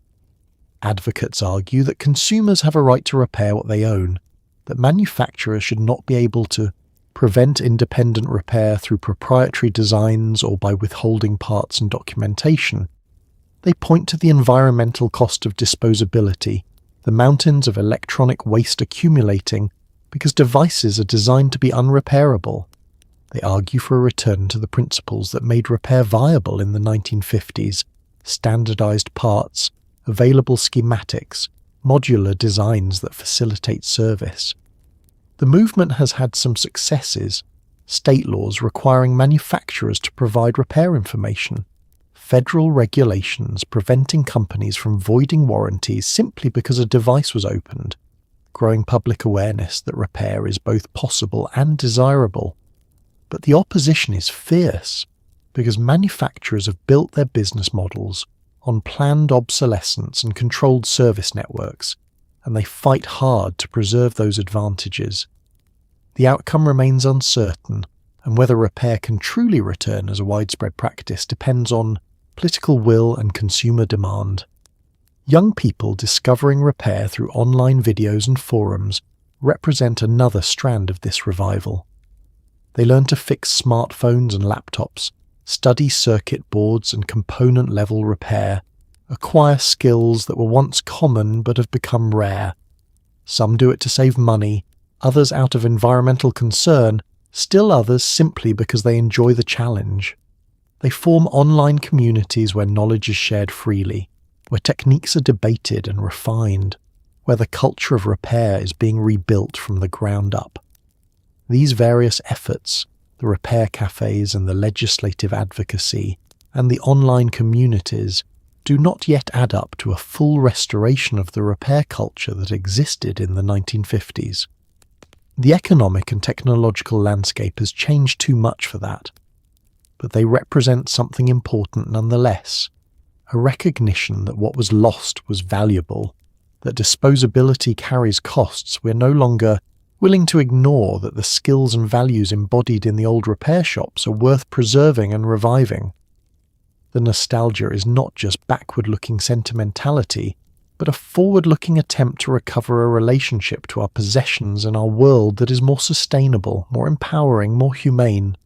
Advocates argue that consumers have a right to repair what they own, that manufacturers should not be able to prevent independent repair through proprietary designs or by withholding parts and documentation. They point to the environmental cost of disposability, the mountains of electronic waste accumulating because devices are designed to be unrepairable. They argue for a return to the principles that made repair viable in the 1950s: standardized parts, available schematics, modular designs that facilitate service. The movement has had some successes: state laws requiring manufacturers to provide repair information, federal regulations preventing companies from voiding warranties simply because a device was opened, growing public awareness that repair is both possible and desirable. But the opposition is fierce, because manufacturers have built their business models on planned obsolescence and controlled service networks, and they fight hard to preserve those advantages. The outcome remains uncertain, and whether repair can truly return as a widespread practice depends on political will and consumer demand. Young people discovering repair through online videos and forums represent another strand of this revival. They learn to fix smartphones and laptops, study circuit boards and component-level repair, acquire skills that were once common but have become rare. Some do it to save money, others out of environmental concern, still others simply because they enjoy the challenge. They form online communities where knowledge is shared freely, where techniques are debated and refined, where the culture of repair is being rebuilt from the ground up. These various efforts, the repair cafes and the legislative advocacy, and the online communities, do not yet add up to a full restoration of the repair culture that existed in the 1950s. The economic and technological landscape has changed too much for that, but they represent something important nonetheless, a recognition that what was lost was valuable, that disposability carries costs we're no longer willing to ignore, that the skills and values embodied in the old repair shops are worth preserving and reviving. The nostalgia is not just backward-looking sentimentality, but a forward-looking attempt to recover a relationship to our possessions and our world that is more sustainable, more empowering, more humane.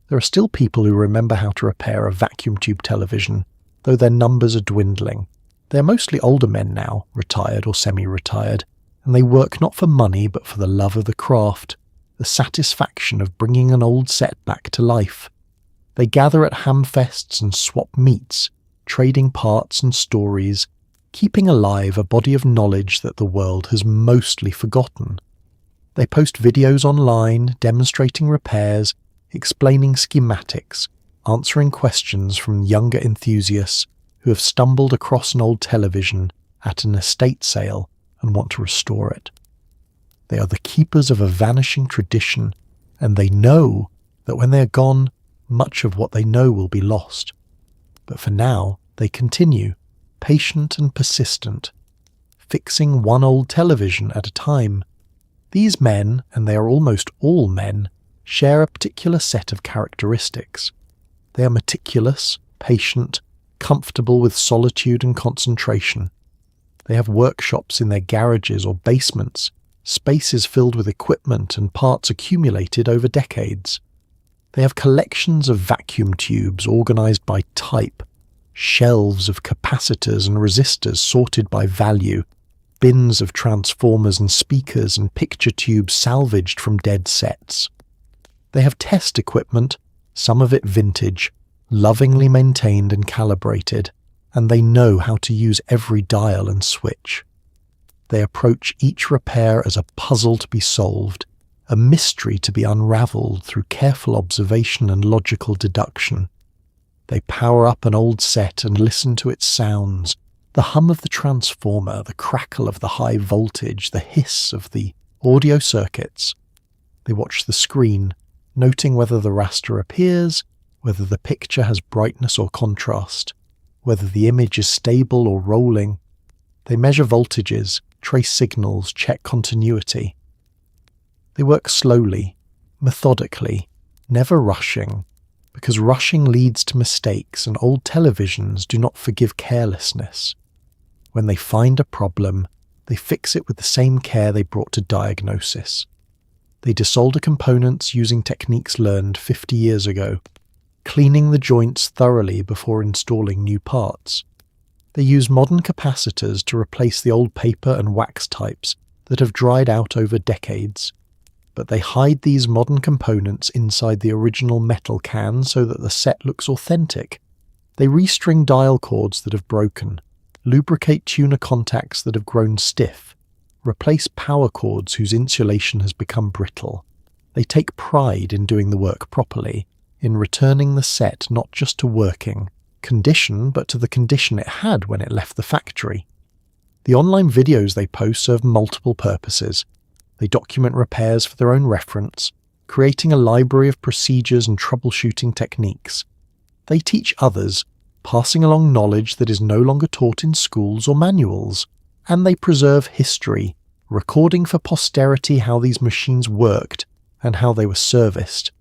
There are still people who remember how to repair a vacuum tube television, though their numbers are dwindling. They are mostly older men now, retired or semi-retired, and they work not for money but for the love of the craft, the satisfaction of bringing an old set back to life. They gather at hamfests and swap meats, trading parts and stories, keeping alive a body of knowledge that the world has mostly forgotten. They post videos online, demonstrating repairs, explaining schematics, answering questions from younger enthusiasts who have stumbled across an old television at an estate sale and want to restore it. They are the keepers of a vanishing tradition, and they know that when they are gone, much of what they know will be lost. But for now, they continue, patient and persistent, fixing one old television at a time. These men, and they are almost all men, share a particular set of characteristics. They are meticulous, patient, comfortable with solitude and concentration. They have workshops in their garages or basements, spaces filled with equipment and parts accumulated over decades. They have collections of vacuum tubes organized by type, shelves of capacitors and resistors sorted by value, bins of transformers and speakers and picture tubes salvaged from dead sets. They have test equipment, some of it vintage, lovingly maintained and calibrated, and they know how to use every dial and switch. They approach each repair as a puzzle to be solved, a mystery to be unravelled through careful observation and logical deduction. They power up an old set and listen to its sounds, the hum of the transformer, the crackle of the high voltage, the hiss of the audio circuits. They watch the screen, noting whether the raster appears, whether the picture has brightness or contrast, whether the image is stable or rolling. They measure voltages, trace signals, check continuity. They work slowly, methodically, never rushing, because rushing leads to mistakes and old televisions do not forgive carelessness. When they find a problem, they fix it with the same care they brought to diagnosis. They desolder components using techniques learned 50 years ago, cleaning the joints thoroughly before installing new parts. They use modern capacitors to replace the old paper and wax types that have dried out over decades. But they hide these modern components inside the original metal can so that the set looks authentic. They restring dial cords that have broken, lubricate tuner contacts that have grown stiff, replace power cords whose insulation has become brittle. They take pride in doing the work properly, in returning the set not just to working condition, but to the condition it had when it left the factory. The online videos they post serve multiple purposes. They document repairs for their own reference, creating a library of procedures and troubleshooting techniques. They teach others, passing along knowledge that is no longer taught in schools or manuals, and they preserve history, recording for posterity how these machines worked and how they were serviced,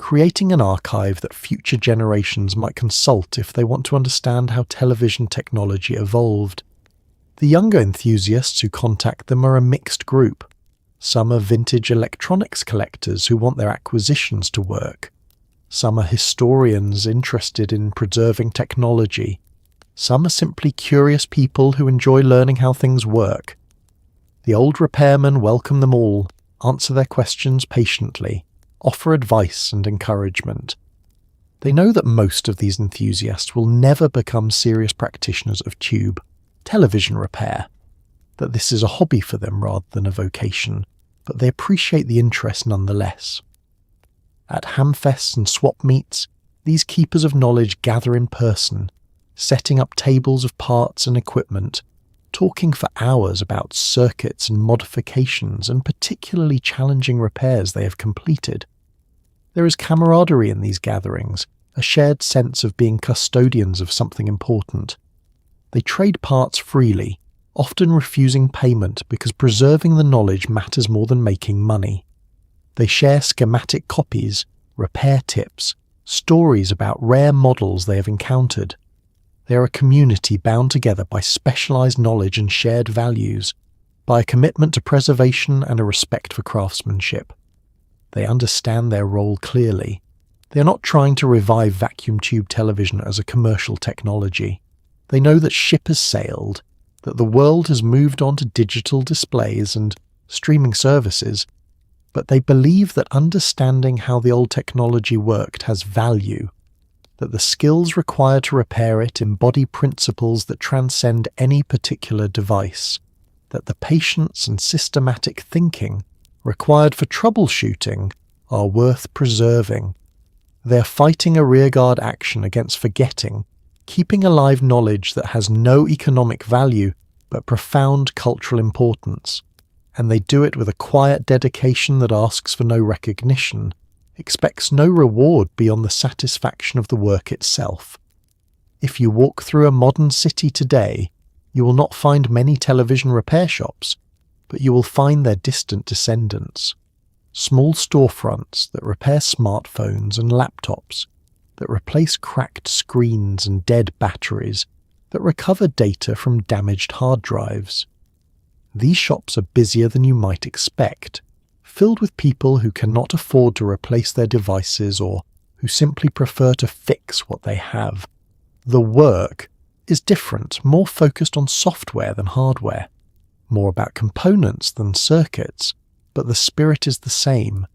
creating an archive that future generations might consult if they want to understand how television technology evolved. The younger enthusiasts who contact them are a mixed group. Some are vintage electronics collectors who want their acquisitions to work. Some are historians interested in preserving technology. Some are simply curious people who enjoy learning how things work. The old repairmen welcome them all, answer their questions patiently, offer advice and encouragement. They know that most of these enthusiasts will never become serious practitioners of tube, television repair, that this is a hobby for them rather than a vocation, but they appreciate the interest nonetheless. At hamfests and swap meets, these keepers of knowledge gather in person, setting up tables of parts and equipment, talking for hours about circuits and modifications and particularly challenging repairs they have completed. There is camaraderie in these gatherings, a shared sense of being custodians of something important. They trade parts freely, often refusing payment because preserving the knowledge matters more than making money. They share schematic copies, repair tips, stories about rare models they have encountered. They are a community bound together by specialized knowledge and shared values, by a commitment to preservation and a respect for craftsmanship. They understand their role clearly. They are not trying to revive vacuum tube television as a commercial technology. They know that ship has sailed, that the world has moved on to digital displays and streaming services, but they believe that understanding how the old technology worked has value, that the skills required to repair it embody principles that transcend any particular device, that the patience and systematic thinking required for troubleshooting are worth preserving. They are fighting a rearguard action against forgetting, keeping alive knowledge that has no economic value but profound cultural importance, and they do it with a quiet dedication that asks for no recognition, expects no reward beyond the satisfaction of the work itself. If you walk through a modern city today, you will not find many television repair shops, but you will find their distant descendants. Small storefronts that repair smartphones and laptops, that replace cracked screens and dead batteries, that recover data from damaged hard drives. These shops are busier than you might expect, filled with people who cannot afford to replace their devices or who simply prefer to fix what they have. The work is different, more focused on software than hardware, more about components than circuits, but the spirit is the same.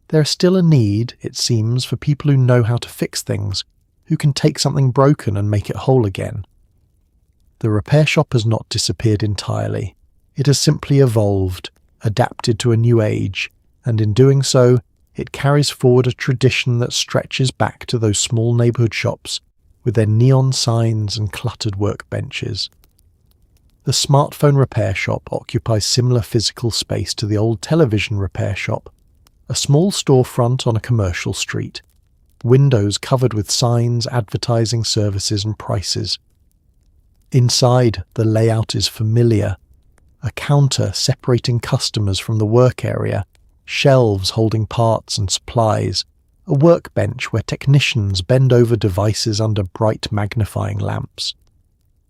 There is still a need, it seems, for people who know how to fix things, who can take something broken and make it whole again. The repair shop has not disappeared entirely. It has simply evolved, adapted to a new age, and in doing so, it carries forward a tradition that stretches back to those small neighbourhood shops with their neon signs and cluttered workbenches. The smartphone repair shop occupies similar physical space to the old television repair shop, a small storefront on a commercial street, windows covered with signs advertising services and prices. Inside, the layout is familiar. A counter separating customers from the work area, shelves holding parts and supplies, a workbench where technicians bend over devices under bright magnifying lamps.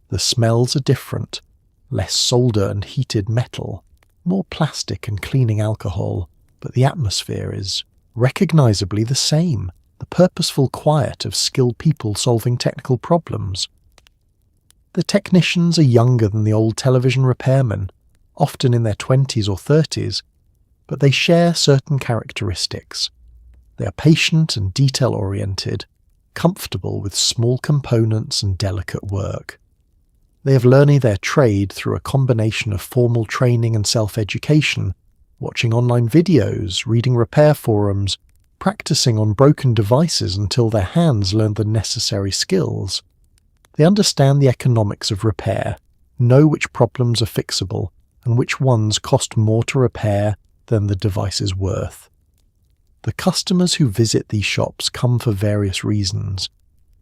The smells are different, less solder and heated metal, more plastic and cleaning alcohol, but the atmosphere is recognizably the same, the purposeful quiet of skilled people solving technical problems. The technicians are younger than the old television repairmen, often in their 20s or 30s, but they share certain characteristics. They are patient and detail-oriented, comfortable with small components and delicate work. They have learned their trade through a combination of formal training and self-education, watching online videos, reading repair forums, practicing on broken devices until their hands learn the necessary skills. They understand the economics of repair, know which problems are fixable, and which ones cost more to repair than the device is worth. The customers who visit these shops come for various reasons.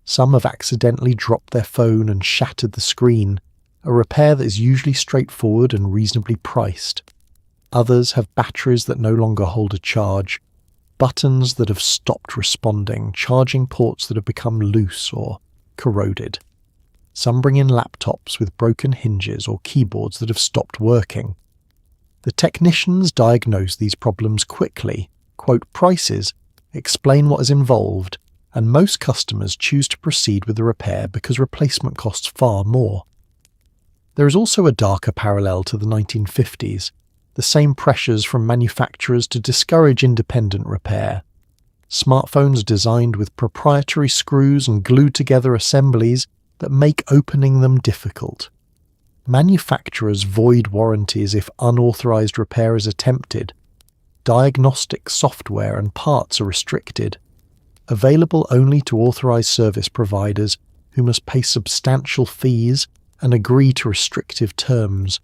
Some have accidentally dropped their phone and shattered the screen, a repair that is usually straightforward and reasonably priced. Others have batteries that no longer hold a charge. buttons that have stopped responding, charging ports that have become loose or corroded. Some bring in laptops with broken hinges or keyboards that have stopped working. The technicians diagnose these problems quickly, quote prices, explain what is involved, and most customers choose to proceed with the repair because replacement costs far more. There is also a darker parallel to the 1950s, the same pressures from manufacturers to discourage independent repair. Smartphones designed with proprietary screws and glued together assemblies that make opening them difficult. Manufacturers void warranties if unauthorized repair is attempted. Diagnostic software and parts are restricted, available only to authorized service providers who must pay substantial fees and agree to restrictive terms.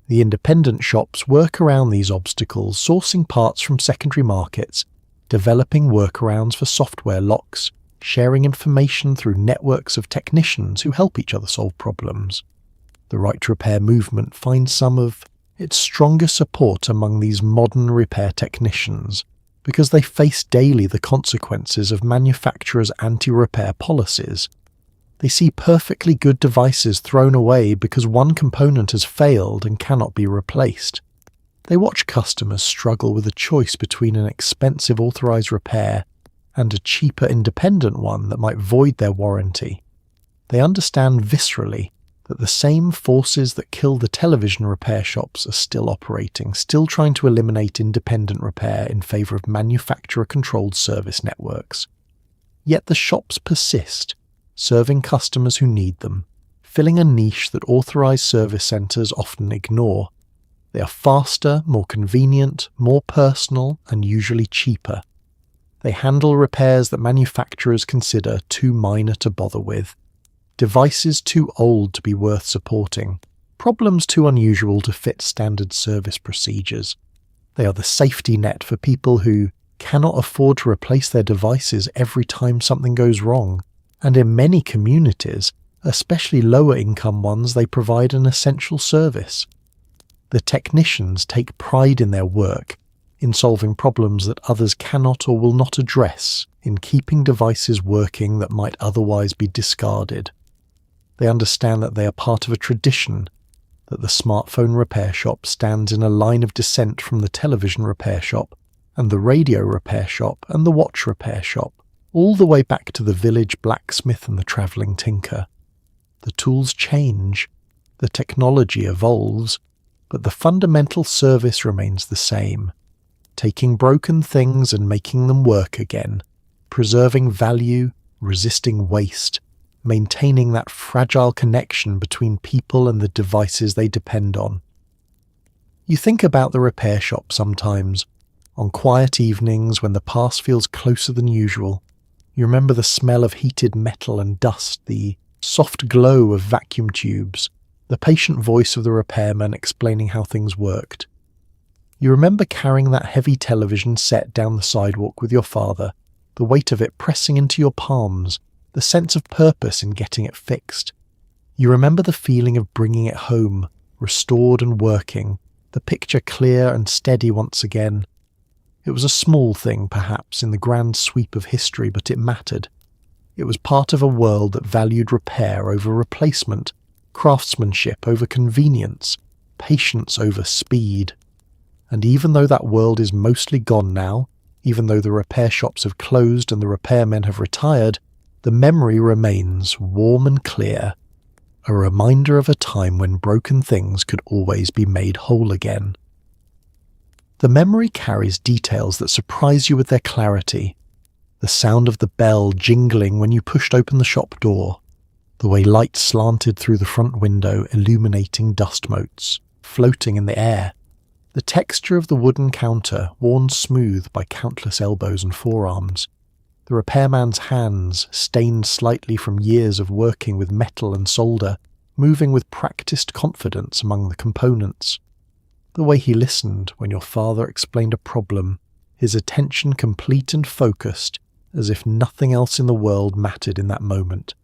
The independent shops work around these obstacles, sourcing parts from secondary markets, developing workarounds for software locks, sharing information through networks of technicians who help each other solve problems. The right to repair movement finds some of its strongest support among these modern repair technicians because they face daily the consequences of manufacturers' anti-repair policies. They see perfectly good devices thrown away because one component has failed and cannot be replaced. They watch customers struggle with a choice between an expensive authorized repair and a cheaper independent one that might void their warranty. They understand viscerally that the same forces that kill the television repair shops are still operating, still trying to eliminate independent repair in favor of manufacturer-controlled service networks. Yet the shops persist, serving customers who need them, filling a niche that authorized service centers often ignore. They are faster, more convenient, more personal, and usually cheaper. They handle repairs that manufacturers consider too minor to bother with, devices too old to be worth supporting, problems too unusual to fit standard service procedures. They are the safety net for people who cannot afford to replace their devices every time something goes wrong. And in many communities, especially lower-income ones, they provide an essential service. The technicians take pride in their work, in solving problems that others cannot or will not address, in keeping devices working that might otherwise be discarded. They understand that they are part of a tradition, that the smartphone repair shop stands in a line of descent from the television repair shop, and the radio repair shop, and the watch repair shop, all the way back to the village blacksmith and the travelling tinker. The tools change, the technology evolves, but the fundamental service remains the same, taking broken things and making them work again, preserving value, resisting waste, maintaining that fragile connection between people and the devices they depend on. You think about the repair shop sometimes, on quiet evenings when the past feels closer than usual. You remember the smell of heated metal and dust, the soft glow of vacuum tubes, the patient voice of the repairman explaining how things worked. You remember carrying that heavy television set down the sidewalk with your father, the weight of it pressing into your palms, the sense of purpose in getting it fixed. You remember the feeling of bringing it home, restored and working, the picture clear and steady once again. It was a small thing, perhaps, in the grand sweep of history, but it mattered. It was part of a world that valued repair over replacement, craftsmanship over convenience, patience over speed. And even though that world is mostly gone now, even though the repair shops have closed and the repairmen have retired, the memory remains warm and clear, a reminder of a time when broken things could always be made whole again. The memory carries details that surprise you with their clarity. The sound of the bell jingling when you pushed open the shop door, the way light slanted through the front window illuminating dust motes, floating in the air, the texture of the wooden counter worn smooth by countless elbows and forearms, the repairman's hands stained slightly from years of working with metal and solder, moving with practiced confidence among the components. The way he listened when your father explained a problem, his attention complete and focused, as if nothing else in the world mattered in that moment.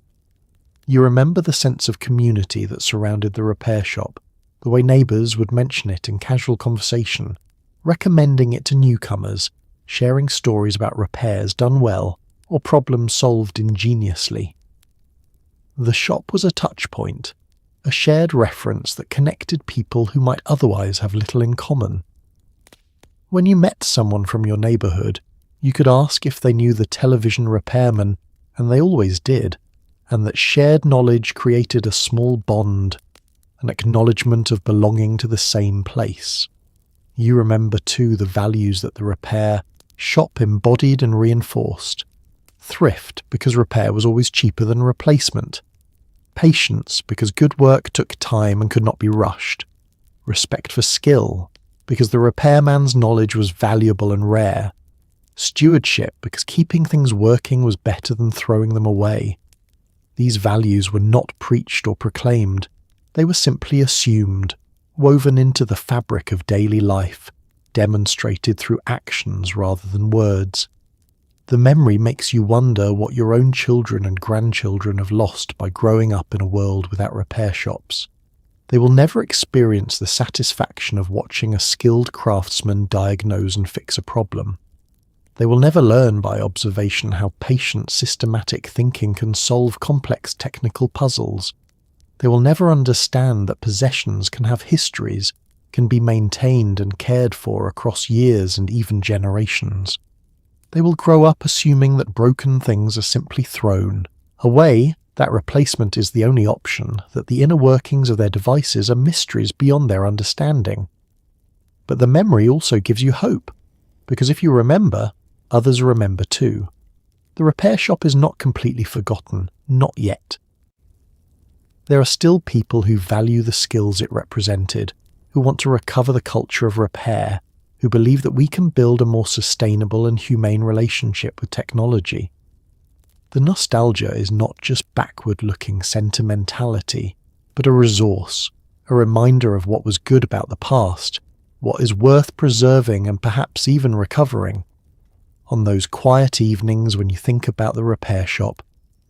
You remember the sense of community that surrounded the repair shop, the way neighbours would mention it in casual conversation, recommending it to newcomers, sharing stories about repairs done well or problems solved ingeniously. The shop was a touchpoint, a shared reference that connected people who might otherwise have little in common. When you met someone from your neighbourhood, you could ask if they knew the television repairman, and they always did, and that shared knowledge created a small bond, an acknowledgement of belonging to the same place. You remember too the values that the repair shop embodied and reinforced. Thrift, because repair was always cheaper than replacement. Patience, because good work took time and could not be rushed. Respect for skill, because the repairman's knowledge was valuable and rare. Stewardship, because keeping things working was better than throwing them away. These values were not preached or proclaimed. They were simply assumed, woven into the fabric of daily life, demonstrated through actions rather than words. The memory makes you wonder what your own children and grandchildren have lost by growing up in a world without repair shops. They will never experience the satisfaction of watching a skilled craftsman diagnose and fix a problem. They will never learn by observation how patient, systematic thinking can solve complex technical puzzles. They will never understand that possessions can have histories, can be maintained and cared for across years and even generations. They will grow up assuming that broken things are simply thrown away, that replacement is the only option, that the inner workings of their devices are mysteries beyond their understanding. But the memory also gives you hope, because if you remember, others remember too. The repair shop is not completely forgotten, not yet. There are still people who value the skills it represented, who want to recover the culture of repair, who believe that we can build a more sustainable and humane relationship with technology. The nostalgia is not just backward-looking sentimentality, but a resource, a reminder of what was good about the past, what is worth preserving and perhaps even recovering. On those quiet evenings when you think about the repair shop,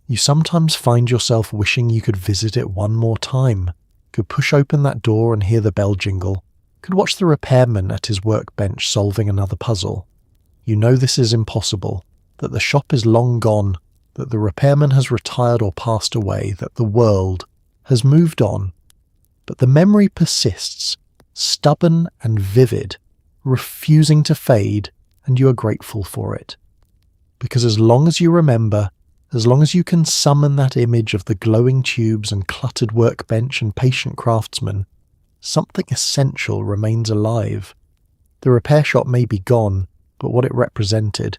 you sometimes find yourself wishing you could visit it one more time, could push open that door and hear the bell jingle, could watch the repairman at his workbench solving another puzzle. You know this is impossible, that the shop is long gone, that the repairman has retired or passed away, that the world has moved on. But the memory persists, stubborn and vivid, refusing to fade, and you are grateful for it. Because as long as you remember, as long as you can summon that image of the glowing tubes and cluttered workbench and patient craftsman, something essential remains alive. The repair shop may be gone, but what it represented,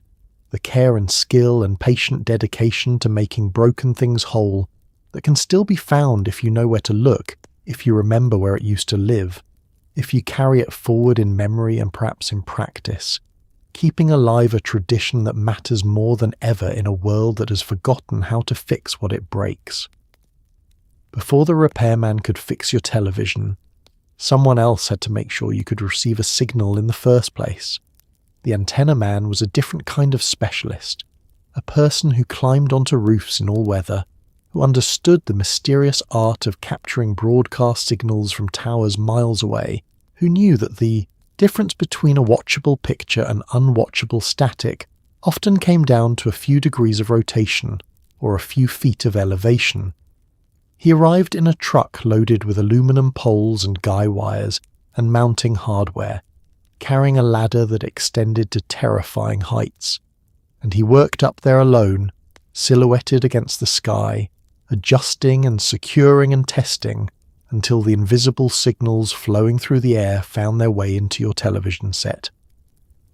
the care and skill and patient dedication to making broken things whole, that can still be found if you know where to look, if you remember where it used to live, if you carry it forward in memory and perhaps in practice, keeping alive a tradition that matters more than ever in a world that has forgotten how to fix what it breaks. Before the repairman could fix your television, someone else had to make sure you could receive a signal in the first place. The antenna man was a different kind of specialist, a person who climbed onto roofs in all weather, who understood the mysterious art of capturing broadcast signals from towers miles away, who knew that the difference between a watchable picture and unwatchable static often came down to a few degrees of rotation or a few feet of elevation. He arrived in a truck loaded with aluminum poles and guy wires and mounting hardware, carrying a ladder that extended to terrifying heights, and he worked up there alone, silhouetted against the sky, adjusting and securing and testing until the invisible signals flowing through the air found their way into your television set.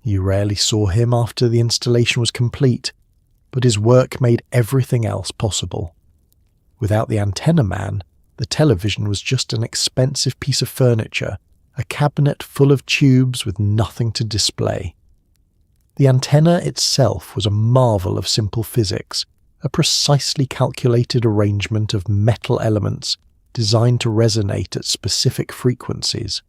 You rarely saw him after the installation was complete, but his work made everything else possible. Without the antenna man, the television was just an expensive piece of furniture, a cabinet full of tubes with nothing to display. The antenna itself was a marvel of simple physics, a precisely calculated arrangement of metal elements designed to resonate at specific frequencies.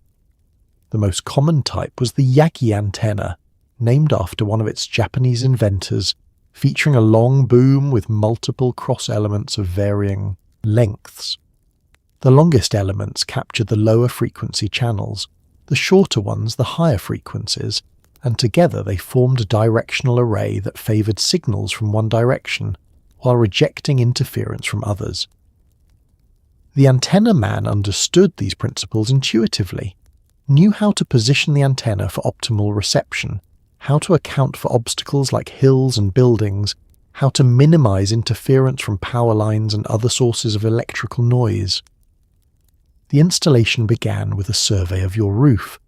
The most common type was the Yagi antenna, named after one of its Japanese inventors, featuring a long boom with multiple cross elements of varying lengths. The longest elements captured the lower frequency channels, the shorter ones the higher frequencies, and together they formed a directional array that favoured signals from one direction while rejecting interference from others. The antenna man understood these principles intuitively, knew how to position the antenna for optimal reception, how to account for obstacles like hills and buildings, how to minimize interference from power lines and other sources of electrical noise. The installation began with a survey of your roof,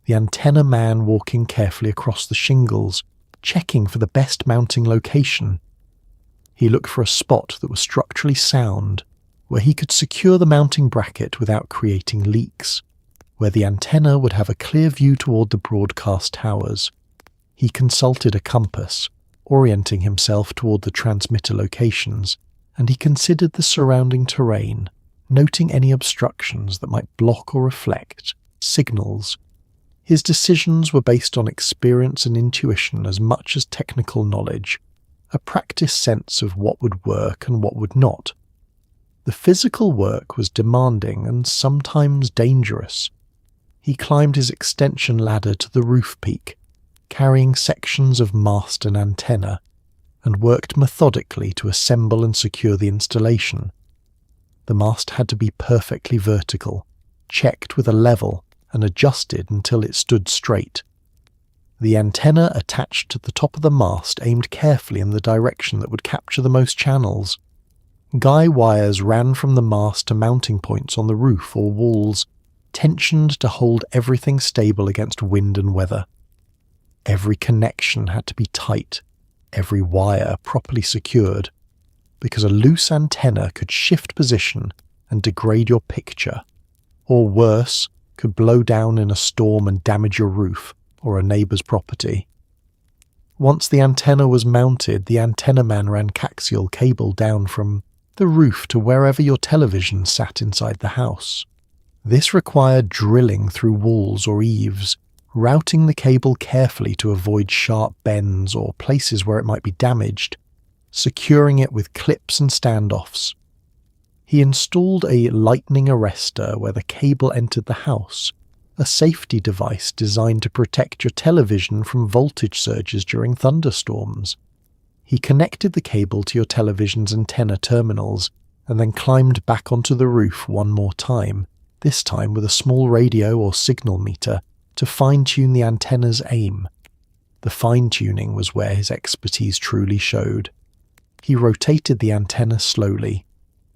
the antenna man walking carefully across the shingles, checking for the best mounting location. He looked for a spot that was structurally sound, where he could secure the mounting bracket without creating leaks, where the antenna would have a clear view toward the broadcast towers. He consulted a compass, orienting himself toward the transmitter locations, and he considered the surrounding terrain, noting any obstructions that might block or reflect signals. His decisions were based on experience and intuition as much as technical knowledge, a practiced sense of what would work and what would not. The physical work was demanding and sometimes dangerous. He climbed his extension ladder to the roof peak, carrying sections of mast and antenna, and worked methodically to assemble and secure the installation. The mast had to be perfectly vertical, checked with a level, and adjusted until it stood straight. The antenna attached to the top of the mast aimed carefully in the direction that would capture the most channels. Guy wires ran from the mast to mounting points on the roof or walls, tensioned to hold everything stable against wind and weather. Every connection had to be tight, every wire properly secured, because a loose antenna could shift position and degrade your picture, or worse, could blow down in a storm and damage your roof or a neighbour's property. Once the antenna was mounted, the antenna man ran coaxial cable down from the roof to wherever your television sat inside the house. This required drilling through walls or eaves, routing the cable carefully to avoid sharp bends or places where it might be damaged, securing it with clips and standoffs. He installed a lightning arrestor where the cable entered the house, a safety device designed to protect your television from voltage surges during thunderstorms. He connected the cable to your television's antenna terminals and then climbed back onto the roof one more time, this time with a small radio or signal meter to fine-tune the antenna's aim. The fine-tuning was where his expertise truly showed. He rotated the antenna slowly,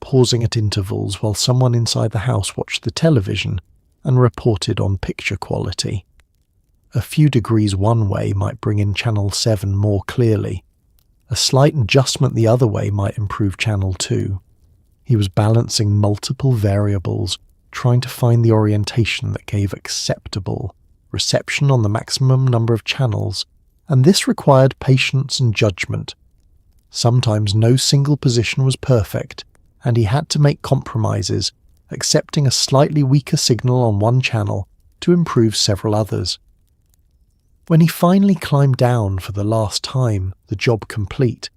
pausing at intervals while someone inside the house watched the television and reported on picture quality. A few degrees one way might bring in channel 7 more clearly. A slight adjustment the other way might improve channel 2. He was balancing multiple variables, trying to find the orientation that gave acceptable reception on the maximum number of channels, and this required patience and judgment. Sometimes no single position was perfect, and he had to make compromises, accepting a slightly weaker signal on one channel to improve several others. When he finally climbed down for the last time, the job complete,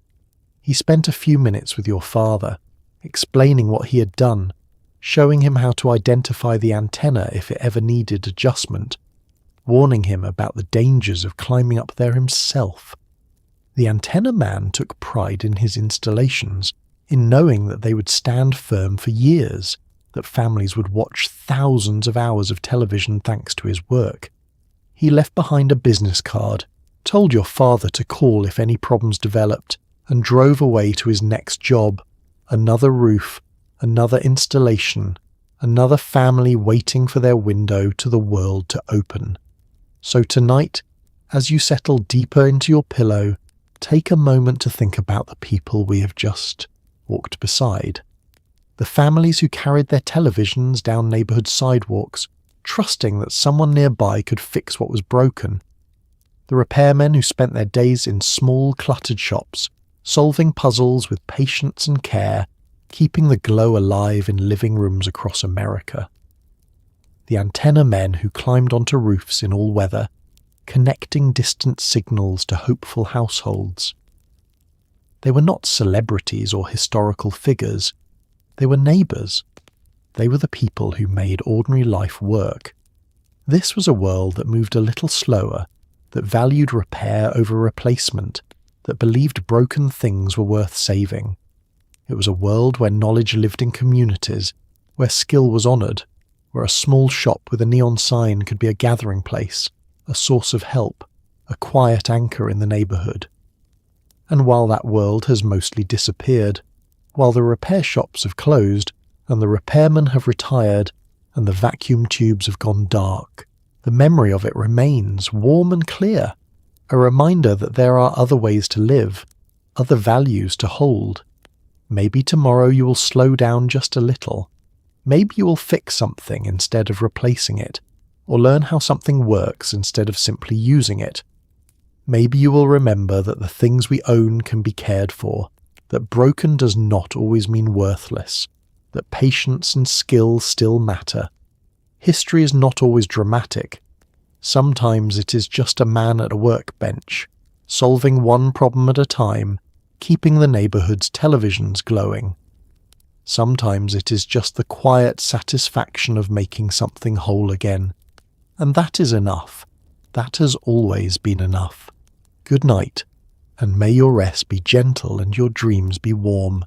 he spent a few minutes with your father, explaining what he had done, showing him how to identify the antenna if it ever needed adjustment, warning him about the dangers of climbing up there himself. The antenna man took pride in his installations, in knowing that they would stand firm for years, that families would watch thousands of hours of television thanks to his work. He left behind a business card, told your father to call if any problems developed, and drove away to his next job, another roof, another installation, another family waiting for their window to the world to open. So tonight, as you settle deeper into your pillow, take a moment to think about the people we have just walked beside. The families who carried their televisions down neighbourhood sidewalks, trusting that someone nearby could fix what was broken. The repairmen who spent their days in small, cluttered shops, solving puzzles with patience and care, keeping the glow alive in living rooms across America. The antenna men who climbed onto roofs in all weather, connecting distant signals to hopeful households. They were not celebrities or historical figures. They were neighbours. They were the people who made ordinary life work. This was a world that moved a little slower, that valued repair over replacement, that believed broken things were worth saving. It was a world where knowledge lived in communities, where skill was honoured, where a small shop with a neon sign could be a gathering place, a source of help, a quiet anchor in the neighbourhood. And while that world has mostly disappeared, while the repair shops have closed, and the repairmen have retired, and the vacuum tubes have gone dark, the memory of it remains warm and clear, a reminder that there are other ways to live, other values to hold. Maybe tomorrow you will slow down just a little. Maybe you will fix something instead of replacing it, or learn how something works instead of simply using it. Maybe you will remember that the things we own can be cared for, that broken does not always mean worthless, that patience and skill still matter. History is not always dramatic. Sometimes it is just a man at a workbench, solving one problem at a time, keeping the neighbourhood's televisions glowing. Sometimes it is just the quiet satisfaction of making something whole again. And that is enough. That has always been enough. Good night, and may your rest be gentle and your dreams be warm.